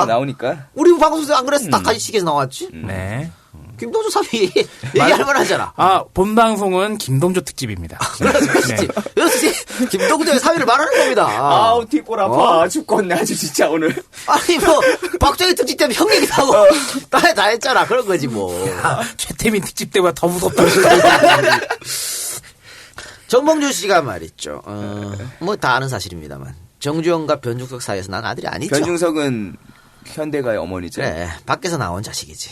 나오니까. 우리 방송에서 안 그랬어. 딱 같이 시계에서 나왔지. 네. 김동조 사위 얘기할 만하잖아. 본 방송은 김동조 특집입니다. 그렇지. 그렇지. 김동조의 사위를 말하는 겁니다. 아우 뒷골 아파. 죽겠네 아주 진짜 오늘. 아니 뭐 박정희 특집 때문에 형 얘기도 하고 다 했잖아. 그런 거지 뭐. 최태민 특집 때보다 더 무섭다. 정몽준 씨가 말했죠. 뭐 다 아는 사실입니다만 정주영과 변중석 사이에서 난 아들이 아니죠. 변중석은 현대가의 어머니죠. 그래. 밖에서 나온 자식이지.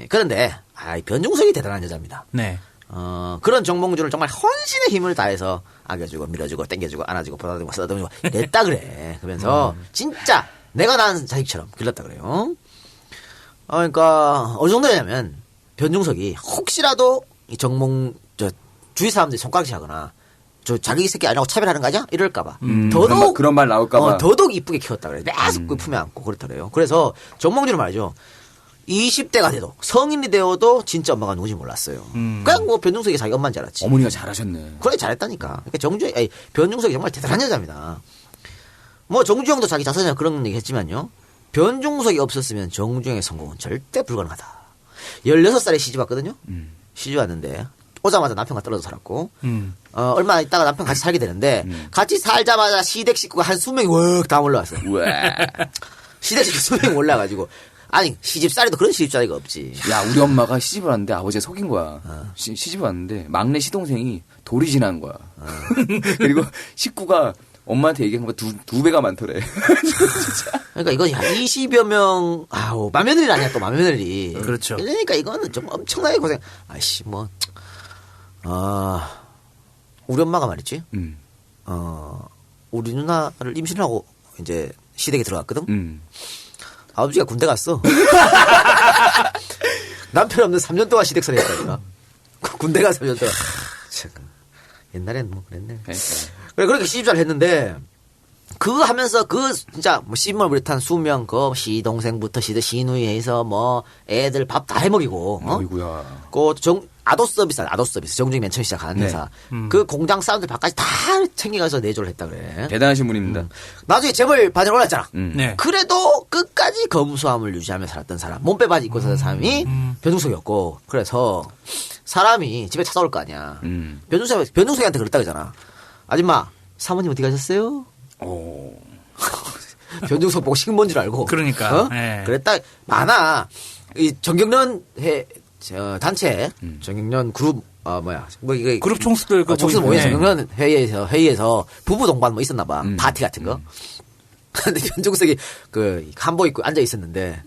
그런데 변중석이 대단한 여자입니다. 네. 그런 정몽준을 정말 헌신의 힘을 다해서 아껴주고 밀어주고 땡겨주고 안아주고 보다듬고 쓰다듬고 냈다 그래. 그러면서 진짜 내가 낳은 자식처럼 길렀다 그래요. 그러니까 어느 정도냐면 변중석이 혹시라도 이 주위 사람들이 손가락질 하거나 자기 새끼 아니라고 차별하는 거 아니야? 이럴까봐. 더더욱 그런 말 나올까봐. 더더욱 이쁘게 키웠다 그래. 계속 그 품에 안고 그렇다 그래요. 그래서 정몽준은 말이죠. 20대가 돼도 성인이 되어도 진짜 엄마가 누군지 몰랐어요. 그냥 뭐 변중석이 자기 엄마인 줄 알았지. 어머니가 잘하셨네. 그래 잘했다니까. 그러니까 변중석이 정말 대단한 여자입니다. 뭐 정주영도 자기 자선이나 그런 얘기 했지만요. 변중석이 없었으면 정주영의 성공은 절대 불가능하다. 16살에 시집 왔거든요. 시집 왔는데 오자마자 남편과 떨어져 살았고 얼마 있다가 남편 같이 살게 되는데 같이 살자마자 시댁 식구가 한 20명이 웍 다 올라왔어요. 시댁 식구 20명이 올라가지고 아니 시집살이도 그런 시집살이가 없지. 야 우리 엄마가 시집을 왔는데 아버지가 속인 거야. 시집을 왔는데 막내 시동생이 돌이 지난 거야. 그리고 식구가 엄마한테 얘기한 거 두 배가 많더래. 진짜. 그러니까 이건 20여 명 맏며느리 아니야 또 맏며느리. 그렇죠. 그러니까 이거는 좀 엄청나게 고생. 우리 엄마가 말했지. 우리 누나를 임신하고 이제 시댁에 들어갔거든. 아버지가 군대 갔어. 남편 없는 3년 동안 시댁살이 했다니까. 군대 가 3년 동안. 옛날에는 뭐 그랬네. 그래, 그렇게 시집잘 했는데, 그거 하면서 진짜 뭐 씨발 비롯한 수명, 시동생부터 시누이 해서 뭐 애들 밥 다 해먹이고, 어이구야. 아도 서비스, 정중히 맨 처음 시작하는 회사. 그 공장 사람들 밥까지 다 챙겨가서 내조를 했다 그래. 대단하신 분입니다. 나중에 재벌 반열 올랐잖아. 네. 그래도 끝까지 검소함을 유지하며 살았던 사람, 몸빼바지 입고 살던 사람이 변중석이었고, 그래서 사람이 집에 찾아올 거 아니야. 변중석이한테 그랬다 그러잖아. 아줌마, 사모님 어디 가셨어요? 변중석 보고 식은 줄 알고. 그러니까. 네. 그랬다. 많아. 이 정경련 단체, 정경련 그룹, 그룹 총수들 총수들 모여서 정경련 회의에서 부부 동반 뭐 있었나 봐. 파티 같은 거. 근데 변중석이 한복 입고 앉아 있었는데,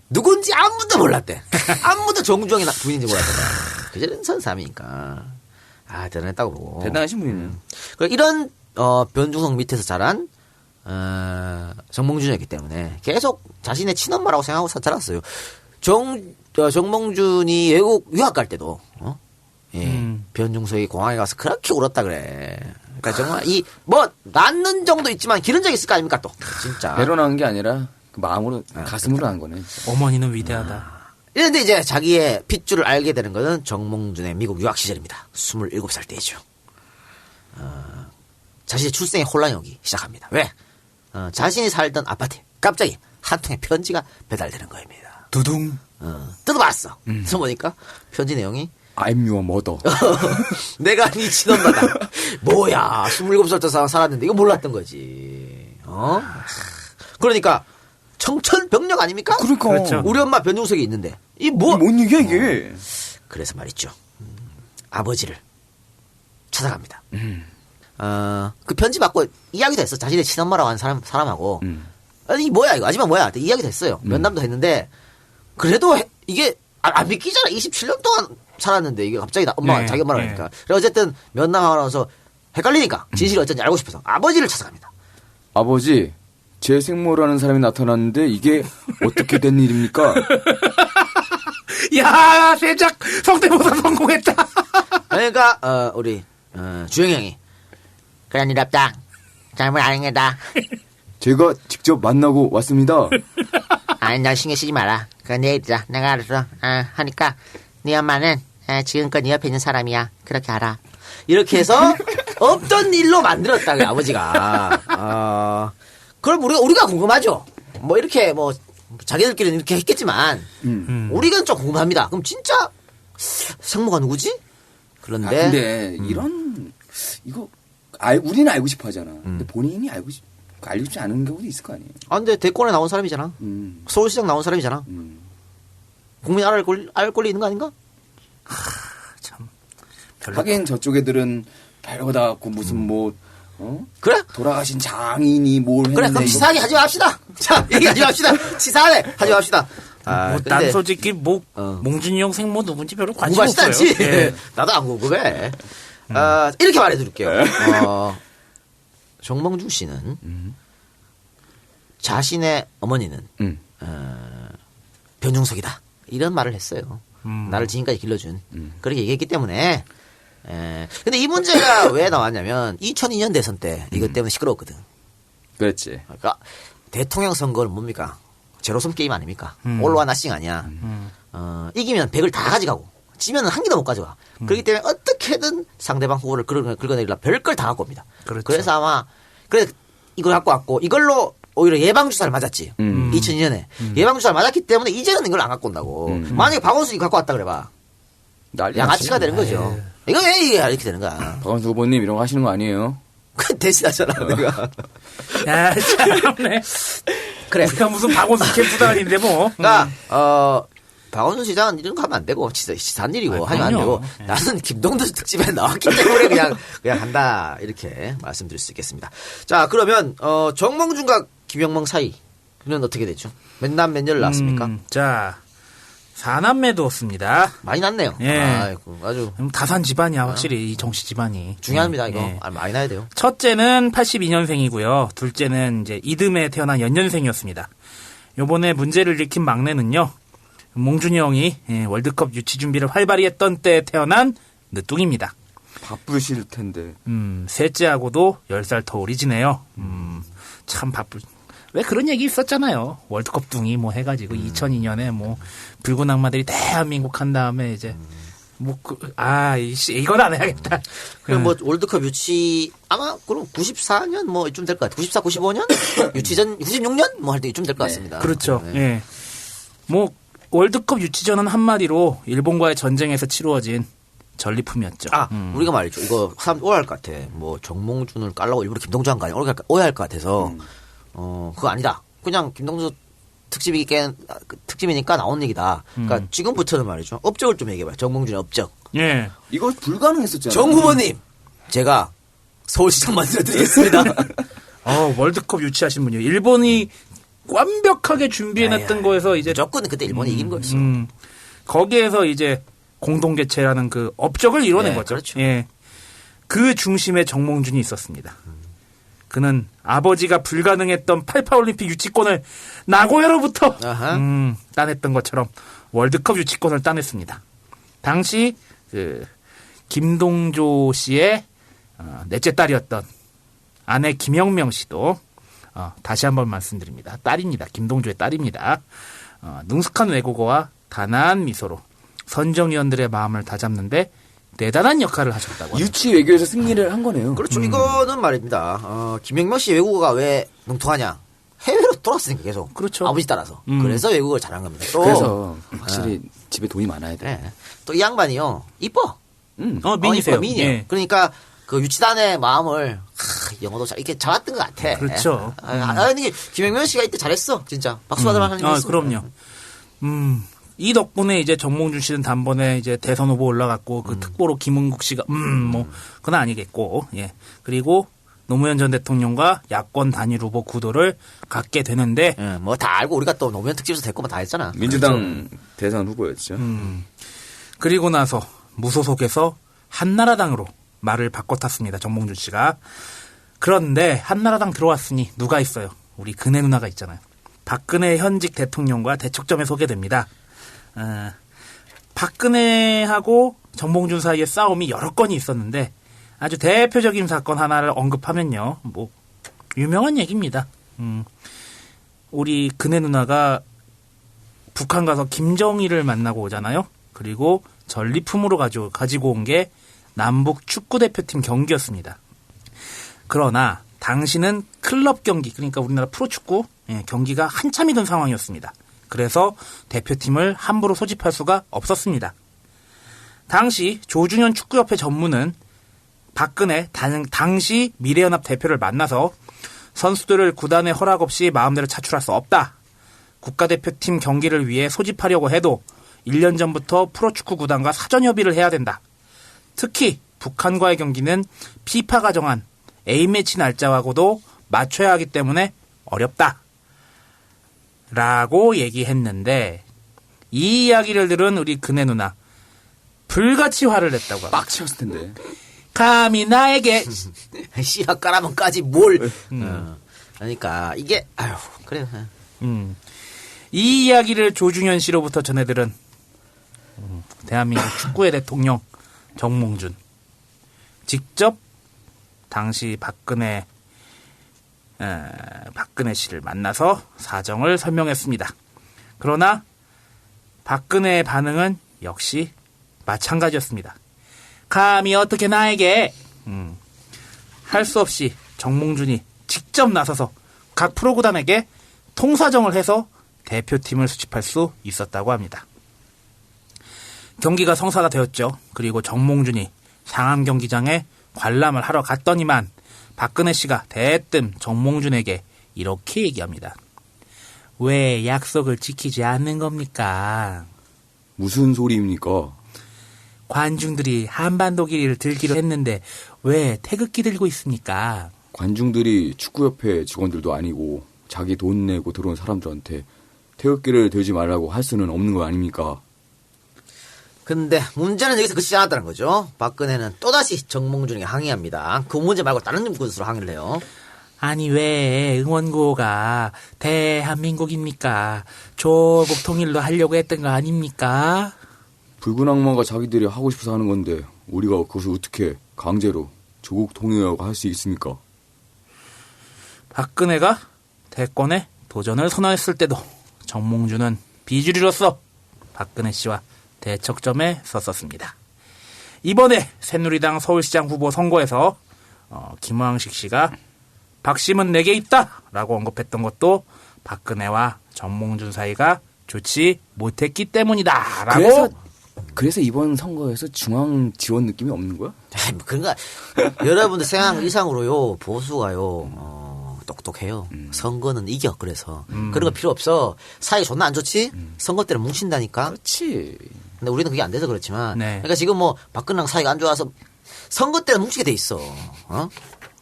누군지 아무도 몰랐대. 아무도 정주영이 부인인지 몰랐대. 그저는 선삼이니까. 대단했다고 보고. 대단하신 분이네요. 이런, 변중석 밑에서 자란, 정몽준이었기 때문에 계속 자신의 친엄마라고 생각하고 자랐어요. 정몽준이 외국 유학 갈 때도, 변중석이 공항에 가서 그렇게 울었다 그래. 그러니까 정말 낳는 정도 있지만 기른 적 있을 거 아닙니까 또. 진짜. 배로 나온 게 아니라 마음으로, 가슴으로 난 거네. 어머니는 위대하다. 이런데 이제 자기의 핏줄을 알게 되는 것은 정몽준의 미국 유학 시절입니다. 27살 때이죠. 자신의 출생에 혼란이 오기 시작합니다. 왜? 자신이 살던 아파트에 갑자기 한 통의 편지가 배달되는 겁니다. 두둥. 뜯어봤어. 그래서 보니까 편지 내용이 I'm your mother. 내가 네 친엄마다. 뭐야, 27살 때 살았는데 이거 몰랐던 거지. 그러니까 청천벽력 아닙니까? 그러니까. 그렇죠. 우리 엄마 변중석이 있는데 뭔 얘기야 이게? 그래서 말이죠. 아버지를 찾아갑니다. 그 편지 받고 이야기도 했어. 자신의 친엄마라고 하는 사람하고. 아니, 뭐야, 이거. 아줌마 뭐야. 이야기도 했어요. 면담도 했는데, 그래도 이게, 안 믿기잖아. 27년 동안 살았는데, 이게 갑자기 엄마가, 자기 엄마라고 하니까. 그래서 어쨌든 면담하고 나서 헷갈리니까, 진실이 어쩐지 알고 싶어서 아버지를 찾아갑니다. 아버지, 제 생모라는 사람이 나타났는데, 이게 어떻게 된 일입니까? 야, 세작 성대모사 성공했다. 그러니까, 우리, 주영이 형이. 그런 일 없다. 잘못 아는 게다. 제가 직접 만나고 왔습니다. 아니, 너 신경 쓰지 마라. 그건 내 일이다. 내가 알아서 하니까 네 엄마는 지금껏 네 옆에 있는 사람이야. 그렇게 알아. 이렇게 해서 없던 일로 만들었다, 그 아버지가. 그럼 우리가 궁금하죠. 뭐 이렇게 자기들끼리는 이렇게 했겠지만 우리가 좀 궁금합니다. 그럼 진짜 생모가 누구지? 그런데 근데 이거 우리는 알고 싶어 하잖아. 근데 본인이 알고 싶지 않은 경우도 있을 거 아니에요. 근데 대권에 나온 사람이잖아. 서울시장 나온 사람이잖아. 국민 알 권리 있는 거 아닌가? 참. 하긴 저쪽 애들은 별거 다 갖고 무슨 그래? 돌아가신 장인이 뭘 했는데. 그래, 그럼 치사하게 하지 맙시다. 자, 얘기하지 맙시다. 치사하게 하지 맙시다. 난 솔직히 몽준이 형 생모 누군지 별로 관심 없어요. 예. 나도 안 궁금해. 이렇게 말해드릴게요. 정몽준 씨는 자신의 어머니는 변중석이다. 이런 말을 했어요. 나를 지금까지 길러준. 그렇게 얘기했기 때문에. 근데 이 문제가 왜 나왔냐면 2002년 대선 때 이것 때문에 시끄러웠거든. 그렇지. 그러니까 대통령 선거는 뭡니까? 제로섬 게임 아닙니까? 올와 나싱 아니야. 이기면 100을 다 가져가고 지면은 한 개도 못 가져가. 그렇기 때문에 어떻게든 상대방 후보를 긁어내리려 별걸 다 갖고 옵니다. 그렇죠. 그래서 아마 이걸 갖고 왔고 이걸로 오히려 예방주사를 맞았지. 2002년에. 예방주사를 맞았기 때문에 이제는 이걸 안 갖고 온다고. 만약에 박원순이 갖고 왔다 그래봐. 양아치가 되는 거죠. 이거 왜 이렇게 되는 거야. 박원순 후보님 이런 거 하시는 거 아니에요? 대신하잖아, 내가. 야, 참네. 그래. 우리가 무슨 박원순 캠프도 아닌데 뭐. 그러니까, 박원순 시장은 이런 거 하면 안 되고, 치사한 일이고, 하면 안 되고, 나는 김동도 특집에 나왔기 때문에 그냥 한다, 이렇게 말씀드릴 수 있겠습니다. 자, 그러면, 정몽준과 김영망 사이는 어떻게 되죠? 몇 남 몇 녀를 낳았습니까? 자, 4남매 두었습니다. 많이 낳네요. 예. 아이고, 아주. 다산 집안이야, 확실히, 이 정씨 집안이. 중요합니다, 이거. 예. 많이 낳아야 돼요. 첫째는 82년생이고요. 둘째는 이제 이듬해 태어난 연년생이었습니다. 요번에 문제를 일으킨 막내는요, 몽준이 형이 월드컵 유치 준비를 활발히 했던 때에 태어난 늦둥입니다. 바쁘실 텐데. 셋째하고도 10살 더 어리지네요. 참 왜 그런 얘기 있었잖아요. 월드컵 둥이 뭐 해가지고 2002년에 뭐 붉은 악마들이 대한민국 한 다음에 이제 이건 안 해야겠다. 그럼 뭐 월드컵 유치 아마 그럼 94년 뭐 이쯤 될 것 같아요. 94, 95년 유치전 96년 뭐 할 때 이쯤 될 것 같습니다. 그렇죠. 예. 뭐 월드컵 유치전은 한마디로 일본과의 전쟁에서 치루어진 전리품이었죠. 우리가 말이죠. 이거 사람 오해할 것 같아. 뭐 정몽준을 깔라고 일부러 김동주 한 거 아니야? 오해할 것 같아서 그거 아니다. 그냥 김동주 특집이니까 나온 얘기다. 그러니까 지금부터는 말이죠. 업적을 좀 얘기해봐요. 정몽준의 업적. 예. 이거 불가능했었잖아요. 정 후보님, 제가 서울시장 만들어드리겠습니다. 월드컵 유치하신 분이요. 일본이 완벽하게 준비해놨던 거에서 이제 무조건 그때 일본이 이긴 거였어. 거기에서 이제 공동개최라는 그 업적을 이뤄낸 거죠. 그렇죠. 예. 그 중심에 정몽준이 있었습니다. 그는 아버지가 불가능했던 88올림픽 유치권을 나고야로부터 따냈던 것처럼 월드컵 유치권을 따냈습니다. 당시 김동조 씨의 넷째 딸이었던 아내 김영명 씨도 다시 한번 말씀드립니다. 딸입니다. 김동조의 딸입니다. 능숙한 외국어와 단아한 미소로 선정위원들의 마음을 다잡는데 대단한 역할을 하셨다고 합니다. 유치 외교에서 승리를 한 거네요. 그렇죠. 이거는 말입니다. 김영명 씨 외국어가 왜 능통하냐? 해외로 돌았으니까 계속. 그렇죠. 아버지 따라서. 그래서 외국어를 잘한 겁니다. 또 그래서 확실히 집에 돈이 많아야 돼. 또 이 양반이요. 이뻐. 미니세요. 미니요. 예. 그러니까 그 유치단의 마음을 영어도 이렇게 잡았던 것 같아. 그렇죠. 아니 김영명 씨가 이때 잘했어. 진짜. 박수 받을 만한 일이 있어. 그럼요. 이 덕분에 이제 정몽준 씨는 단번에 이제 대선 후보 올라갔고 그 특보로 김은국 씨가 그건 아니겠고 예. 그리고 노무현 전 대통령과 야권 단일 후보 구도를 갖게 되는데 뭐 다 알고 우리가 또 노무현 특집에서 됐고 다 했잖아. 민주당 대선 후보였죠. 그리고 나서 무소속에서 한나라당으로 말을 바꿔 탔습니다. 정몽준 씨가. 그런데 한나라당 들어왔으니 누가 있어요? 우리 근혜 누나가 있잖아요. 박근혜 현직 대통령과 대척점에 서게 됩니다. 박근혜하고 정몽준 사이의 싸움이 여러 건이 있었는데 아주 대표적인 사건 하나를 언급하면요. 뭐 유명한 얘기입니다. 우리 근혜 누나가 북한 가서 김정일을 만나고 오잖아요. 그리고 전리품으로 가지고 온 게 남북 축구대표팀 경기였습니다. 그러나 당시는 클럽 경기, 그러니까 우리나라 프로축구 경기가 한참이던 상황이었습니다. 그래서 대표팀을 함부로 소집할 수가 없었습니다. 당시 조준현 축구협회 전무는 박근혜 당시 미래연합 대표를 만나서 선수들을 구단의 허락 없이 마음대로 차출할 수 없다. 국가대표팀 경기를 위해 소집하려고 해도 1년 전부터 프로축구 구단과 사전 협의를 해야 된다. 특히 북한과의 경기는 피파가 정한 A매치 날짜하고도 맞춰야 하기 때문에 어렵다. 라고 얘기했는데 이 이야기를 들은 우리 근혜 누나 불같이 화를 냈다고 합니다. 빡치었을 텐데. 감히 나에게 씨가 까라면까지 뭘. 그러니까 이게 그래요. 이 이야기를 조중현 씨로부터 전해들은 대한민국 축구의 대통령 정몽준 직접 당시 박근혜 씨를 만나서 사정을 설명했습니다. 그러나 박근혜의 반응은 역시 마찬가지였습니다. 감히 어떻게 나에게 할 수 없이 정몽준이 직접 나서서 각 프로구단에게 통사정을 해서 대표팀을 수집할 수 있었다고 합니다. 경기가 성사가 되었죠. 그리고 정몽준이 상암 경기장에 관람을 하러 갔더니만 박근혜 씨가 대뜸 정몽준에게 이렇게 얘기합니다. 왜 약속을 지키지 않는 겁니까? 무슨 소리입니까? 관중들이 한반도 길이를 들기로 했는데 왜 태극기 들고 있습니까? 관중들이 축구협회 직원들도 아니고 자기 돈 내고 들어온 사람들한테 태극기를 들지 말라고 할 수는 없는 거 아닙니까? 근데 문제는 여기서 그치지 않았다는 거죠. 박근혜는 또다시 정몽준에게 항의합니다. 그 문제 말고 다른 곳으로 항의를 해요. 아니 왜 응원구호가 대한민국입니까? 조국 통일로 하려고 했던 거 아닙니까? 붉은 악마가 자기들이 하고 싶어서 하는 건데 우리가 그것을 어떻게 강제로 조국 통일이라고 할 수 있습니까? 박근혜가 대권에 도전을 선언했을 때도 정몽주는 비주류로서 박근혜 씨와 대척점에 섰었습니다. 이번에 새누리당 서울시장 후보 선거에서 김황식 씨가 박심은 내게 있다라고 언급했던 것도 박근혜와 정몽준 사이가 좋지 못했기 때문이다라고. 그래서 이번 선거에서 중앙 지원 느낌이 없는 거야? 그러니까 여러분들 생각 이상으로요 보수가요 똑똑해요. 선거는 이겨. 그래서 그런 거 필요 없어. 사이 존나 안 좋지? 선거 때는 뭉친다니까. 그렇지. 근데 우리는 그게 안 돼서 그렇지만. 네. 그러니까 지금 뭐 박근혜랑 사이가 안 좋아서 선거 때는 뭉치게 돼 있어.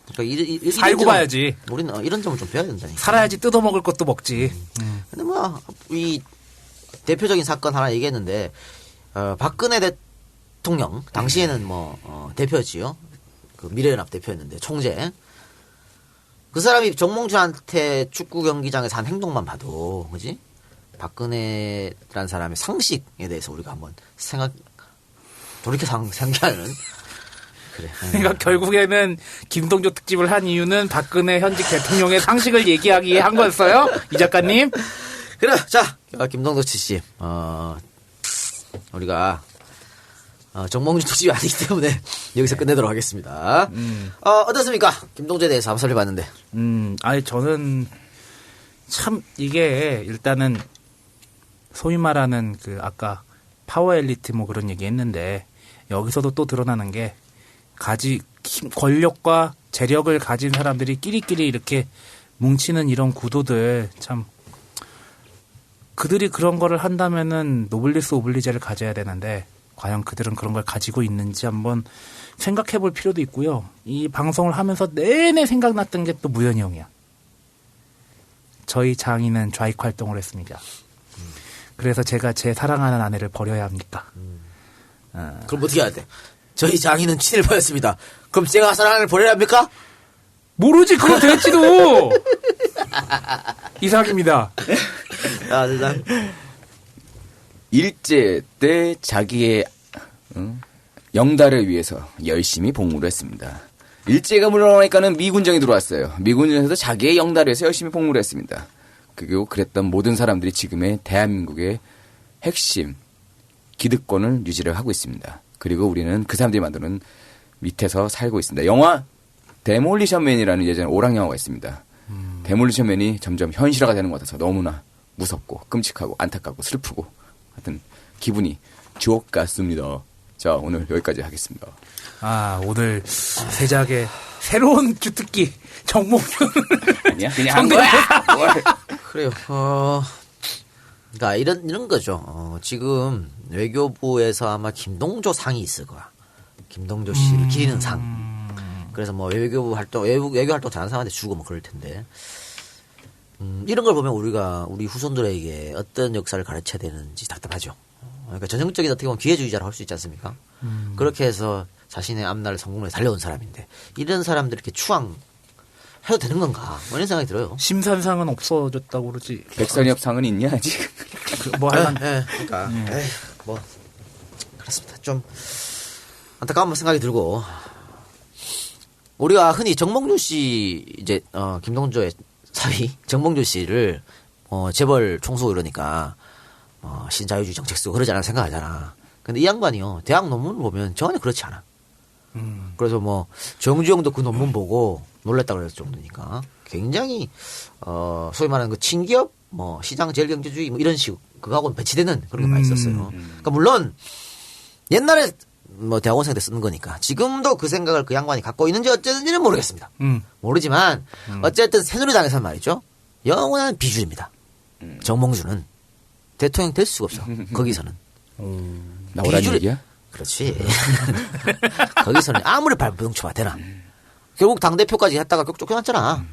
그러니까 살고 봐야지. 우리는 이런 점을 좀 배워야 된다니까. 살아야지 뜯어먹을 것도 먹지. 근데 뭐 이 대표적인 사건 하나 얘기했는데 박근혜 대통령 당시에는 뭐 대표였지요. 그 미래연합 대표였는데 총재. 그 사람이 정몽준한테 축구 경기장에서 한 행동만 봐도, 그지? 박근혜라는 사람의 상식에 대해서 우리가 한번 돌이켜 생각하는. 그래. 그러니까 결국에는 김동조 특집을 한 이유는 박근혜 현직 대통령의 상식을 얘기하기 위해 한 거였어요? 이 작가님? 그래, 자, 김동조 씨, 우리가, 정몽준 특집이 아니기 때문에 여기서 끝내도록 하겠습니다. 어떻습니까? 김동조에 대해서 한번 살펴봤는데. 아니, 저는 참 이게 일단은 소위 말하는 그 아까 파워 엘리트 뭐 그런 얘기 했는데 여기서도 또 드러나는 게 권력과 재력을 가진 사람들이 끼리끼리 이렇게 뭉치는 이런 구도들 참 그들이 그런 거를 한다면은 노블리스 오블리제를 가져야 되는데 과연 그들은 그런 걸 가지고 있는지 한번 생각해 볼 필요도 있고요. 이 방송을 하면서 내내 생각났던 게 또 무현이 형이야. 저희 장인은 좌익 활동을 했습니다. 그래서 제가 제 사랑하는 아내를 버려야 합니까? 그럼 어떻게 해야 돼? 저희 장인은 친일파였습니다. 그럼 제가 사랑을 버려야 합니까? 모르지, 그거 될지도. 이삭입니다. 일제 때 자기의 영달을 위해서 열심히 복무를 했습니다. 일제가 물러나니까는 미군정이 들어왔어요. 미군정에서 자기의 영달을 위해서 열심히 복무를 했습니다. 그리고 그랬던 모든 사람들이 지금의 대한민국의 핵심 기득권을 유지를 하고 있습니다. 그리고 우리는 그 사람들이 만드는 밑에서 살고 있습니다. 영화 데몰리션맨이라는 예전에 오락 영화가 있습니다. 데몰리션맨이 점점 현실화가 되는 것 같아서 너무나 무섭고 끔찍하고 안타깝고 슬프고 하여튼 기분이 주옥 같습니다. 자, 오늘 여기까지 하겠습니다. 오늘 세작의 새로운 주특기 정몽준. 아니야, 그냥 한 거야. 그래요. 그러니까 이런 거죠. 지금 외교부에서 아마 김동조 상이 있을 거야. 김동조 씨를 기리는 상. 그래서 뭐 외교 활동 잘하는 사람한테 주고 뭐 그럴 텐데. 이런 걸 보면 우리 후손들에게 어떤 역사를 가르쳐야 되는지 답답하죠. 그러니까 전형적인 어떻게 보면 기회주의자라고 할 수 있지 않습니까? 그렇게 해서 자신의 앞날을 성공을 달려온 사람인데 이런 사람들 이렇게 추앙해도 되는 건가? 뭐 이런 생각이 들어요. 심산상은 없어졌다고 그러지. 백선엽 상은 있냐 아직? 뭐 할만. 그러니까 뭐 그렇습니다. 좀 안타까운 생각이 들고 우리가 흔히 정몽준 씨 이제 김동조의 사위 정몽준 씨를 재벌 총수고 이러니까 신자유주의 정책 쓰고 그러지 않아 생각하잖아. 근데 이 양반이요 대학 논문을 보면 전혀 그렇지 않아. 그래서 뭐 정주영도 그 논문 보고 놀랐다고 그랬을 정도니까 굉장히 소위 말하는 그 친기업 뭐 시장 제일경제주의 뭐 이런 식 그거하고는 배치되는 그런 게 많이 있었어요. 그러니까 물론 옛날에 뭐 대학원생 때 쓰는 거니까 지금도 그 생각을 그 양반이 갖고 있는지 어쨌는지는 모르겠습니다. 모르지만 어쨌든 새누리당에서는 말이죠 영원한 비주입니다. 정몽준은 대통령 될 수가 없어. 거기서는 나오라는 얘기야? 그렇지. 거기서는 아무리 발부동쳐봐 되나. 결국 당대표까지 했다가 쫓겨났잖아.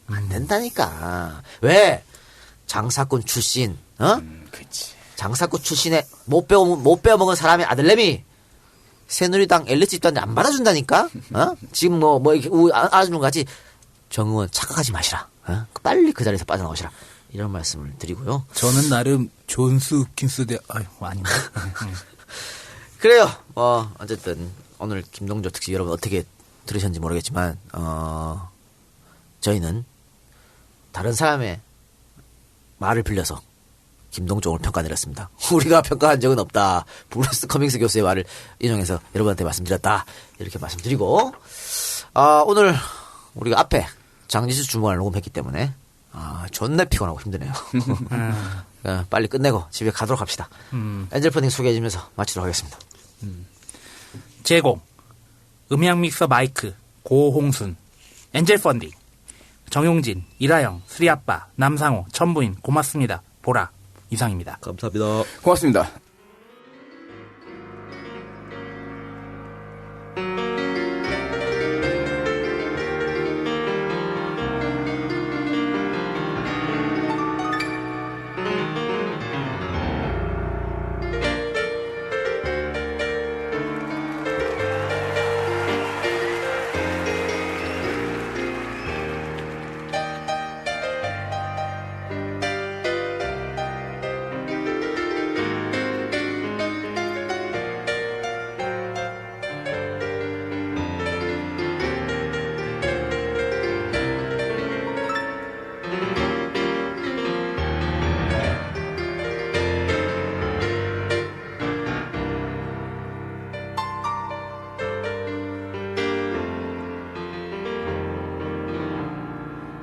안 된다니까. 왜? 장사꾼 출신, 그치. 장사꾼 출신에 못 빼어먹은 사람의 아들내미 새누리당 엘리트 집단이 안 받아준다니까. 지금 뭐 이렇게 알아주는 거 같이 정의원 착각하지 마시라. 빨리 그 자리에서 빠져나오시라. 이런 말씀을 드리고요. 저는 나름 존스 홉킨스 아닙니다. 그래요. 어쨌든 오늘 김동조 특집 여러분 어떻게 들으셨는지 모르겠지만 저희는 다른 사람의 말을 빌려서 김동종을 평가내렸습니다. 우리가 평가한 적은 없다. 브루스 커밍스 교수의 말을 인용해서 여러분한테 말씀드렸다. 이렇게 말씀드리고 오늘 우리가 앞에 장지수 주무관을 녹음했기 때문에 존나 피곤하고 힘드네요. 빨리 끝내고 집에 가도록 합시다. 엔젤 펀딩 소개해주면서 마치도록 하겠습니다. 제공 음향 믹서 마이크 고홍순, 엔젤 펀딩 정용진, 이라영, 수리아빠, 남상호, 천부인 고맙습니다. 보라 이상입니다. 감사합니다. 고맙습니다.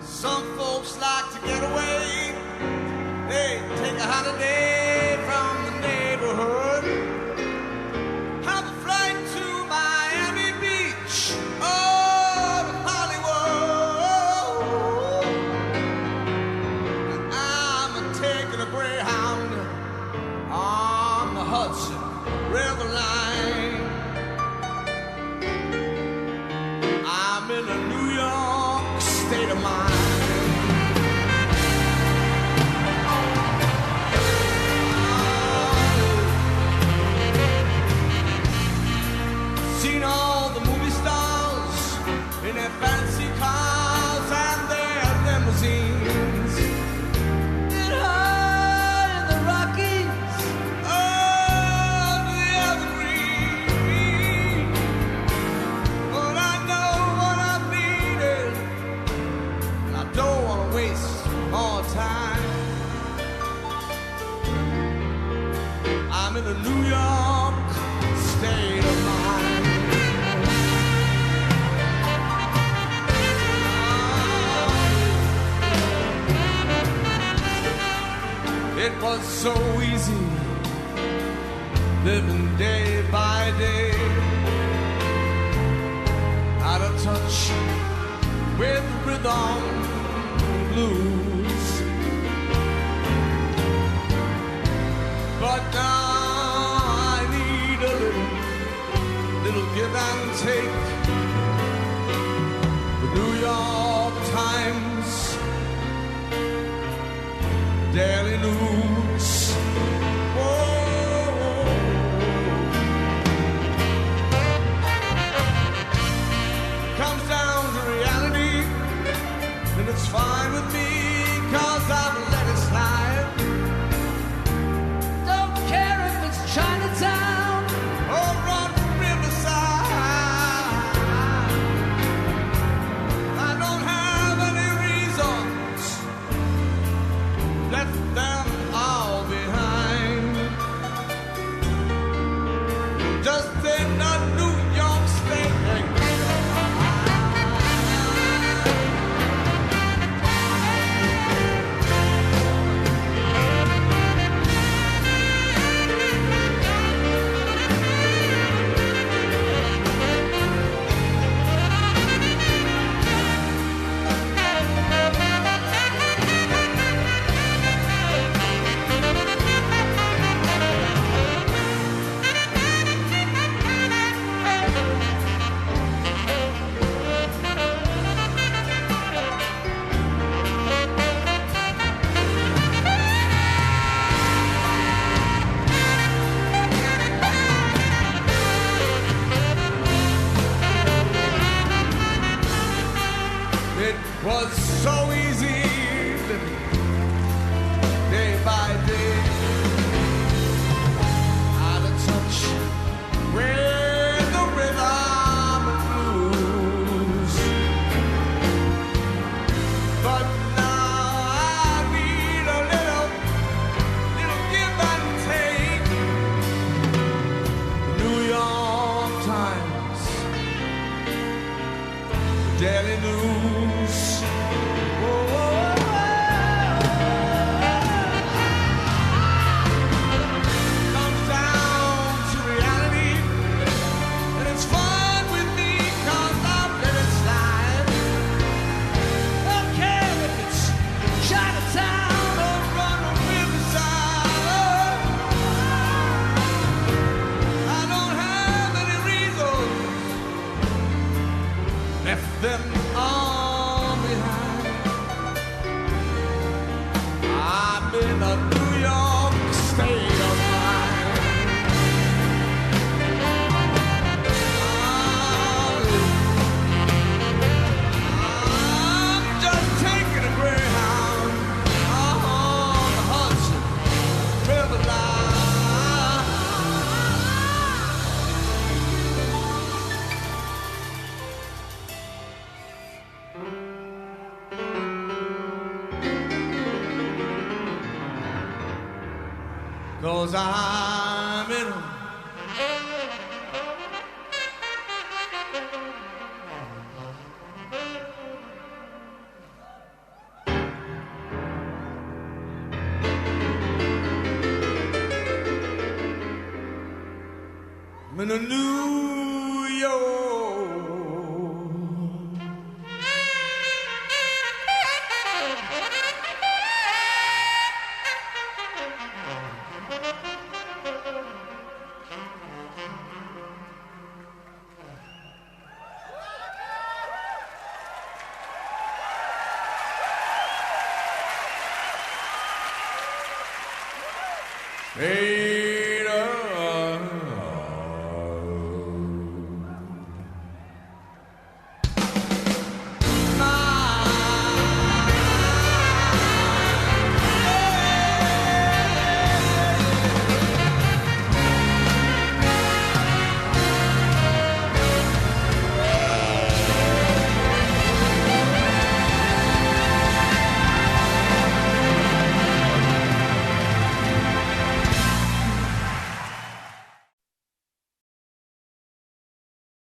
Some folks like to get away. They take a holiday from the neighborhood. Have a flight to Miami Beach or to Hollywood. I'm taking a Greyhound on the Hudson River line. I'm in a New York state of mind. Seen all the movie stars in their fancy cars and their limousines. Been high in the Rockies, under the evergreen. But I know what I'm needing, and I don't want to waste more time. I'm in a New York state of mind. It was so easy living day by day, out of touch with rhythm blues. But now I need a little give and take. The New York Times, Daily News. Whoa. Comes down to reality, and it's fine with me, 'cause I've let it slide. Don't care if it's Chinatown or on Riverside. I don't have any reasons, left them all behind. Just in a New York State. It was so easy living day by day, out of touch daily news. Comes down to reality, and it's fine with me 'cause I've let it slide. Don't care if it's Chinatown or run a riverside. I don't have any reason left them all behind. I'm in a New York state of mind. I'm just taking a Greyhound on the Hudson River line. 'Cause I'm in a I'm in a New York. Hey.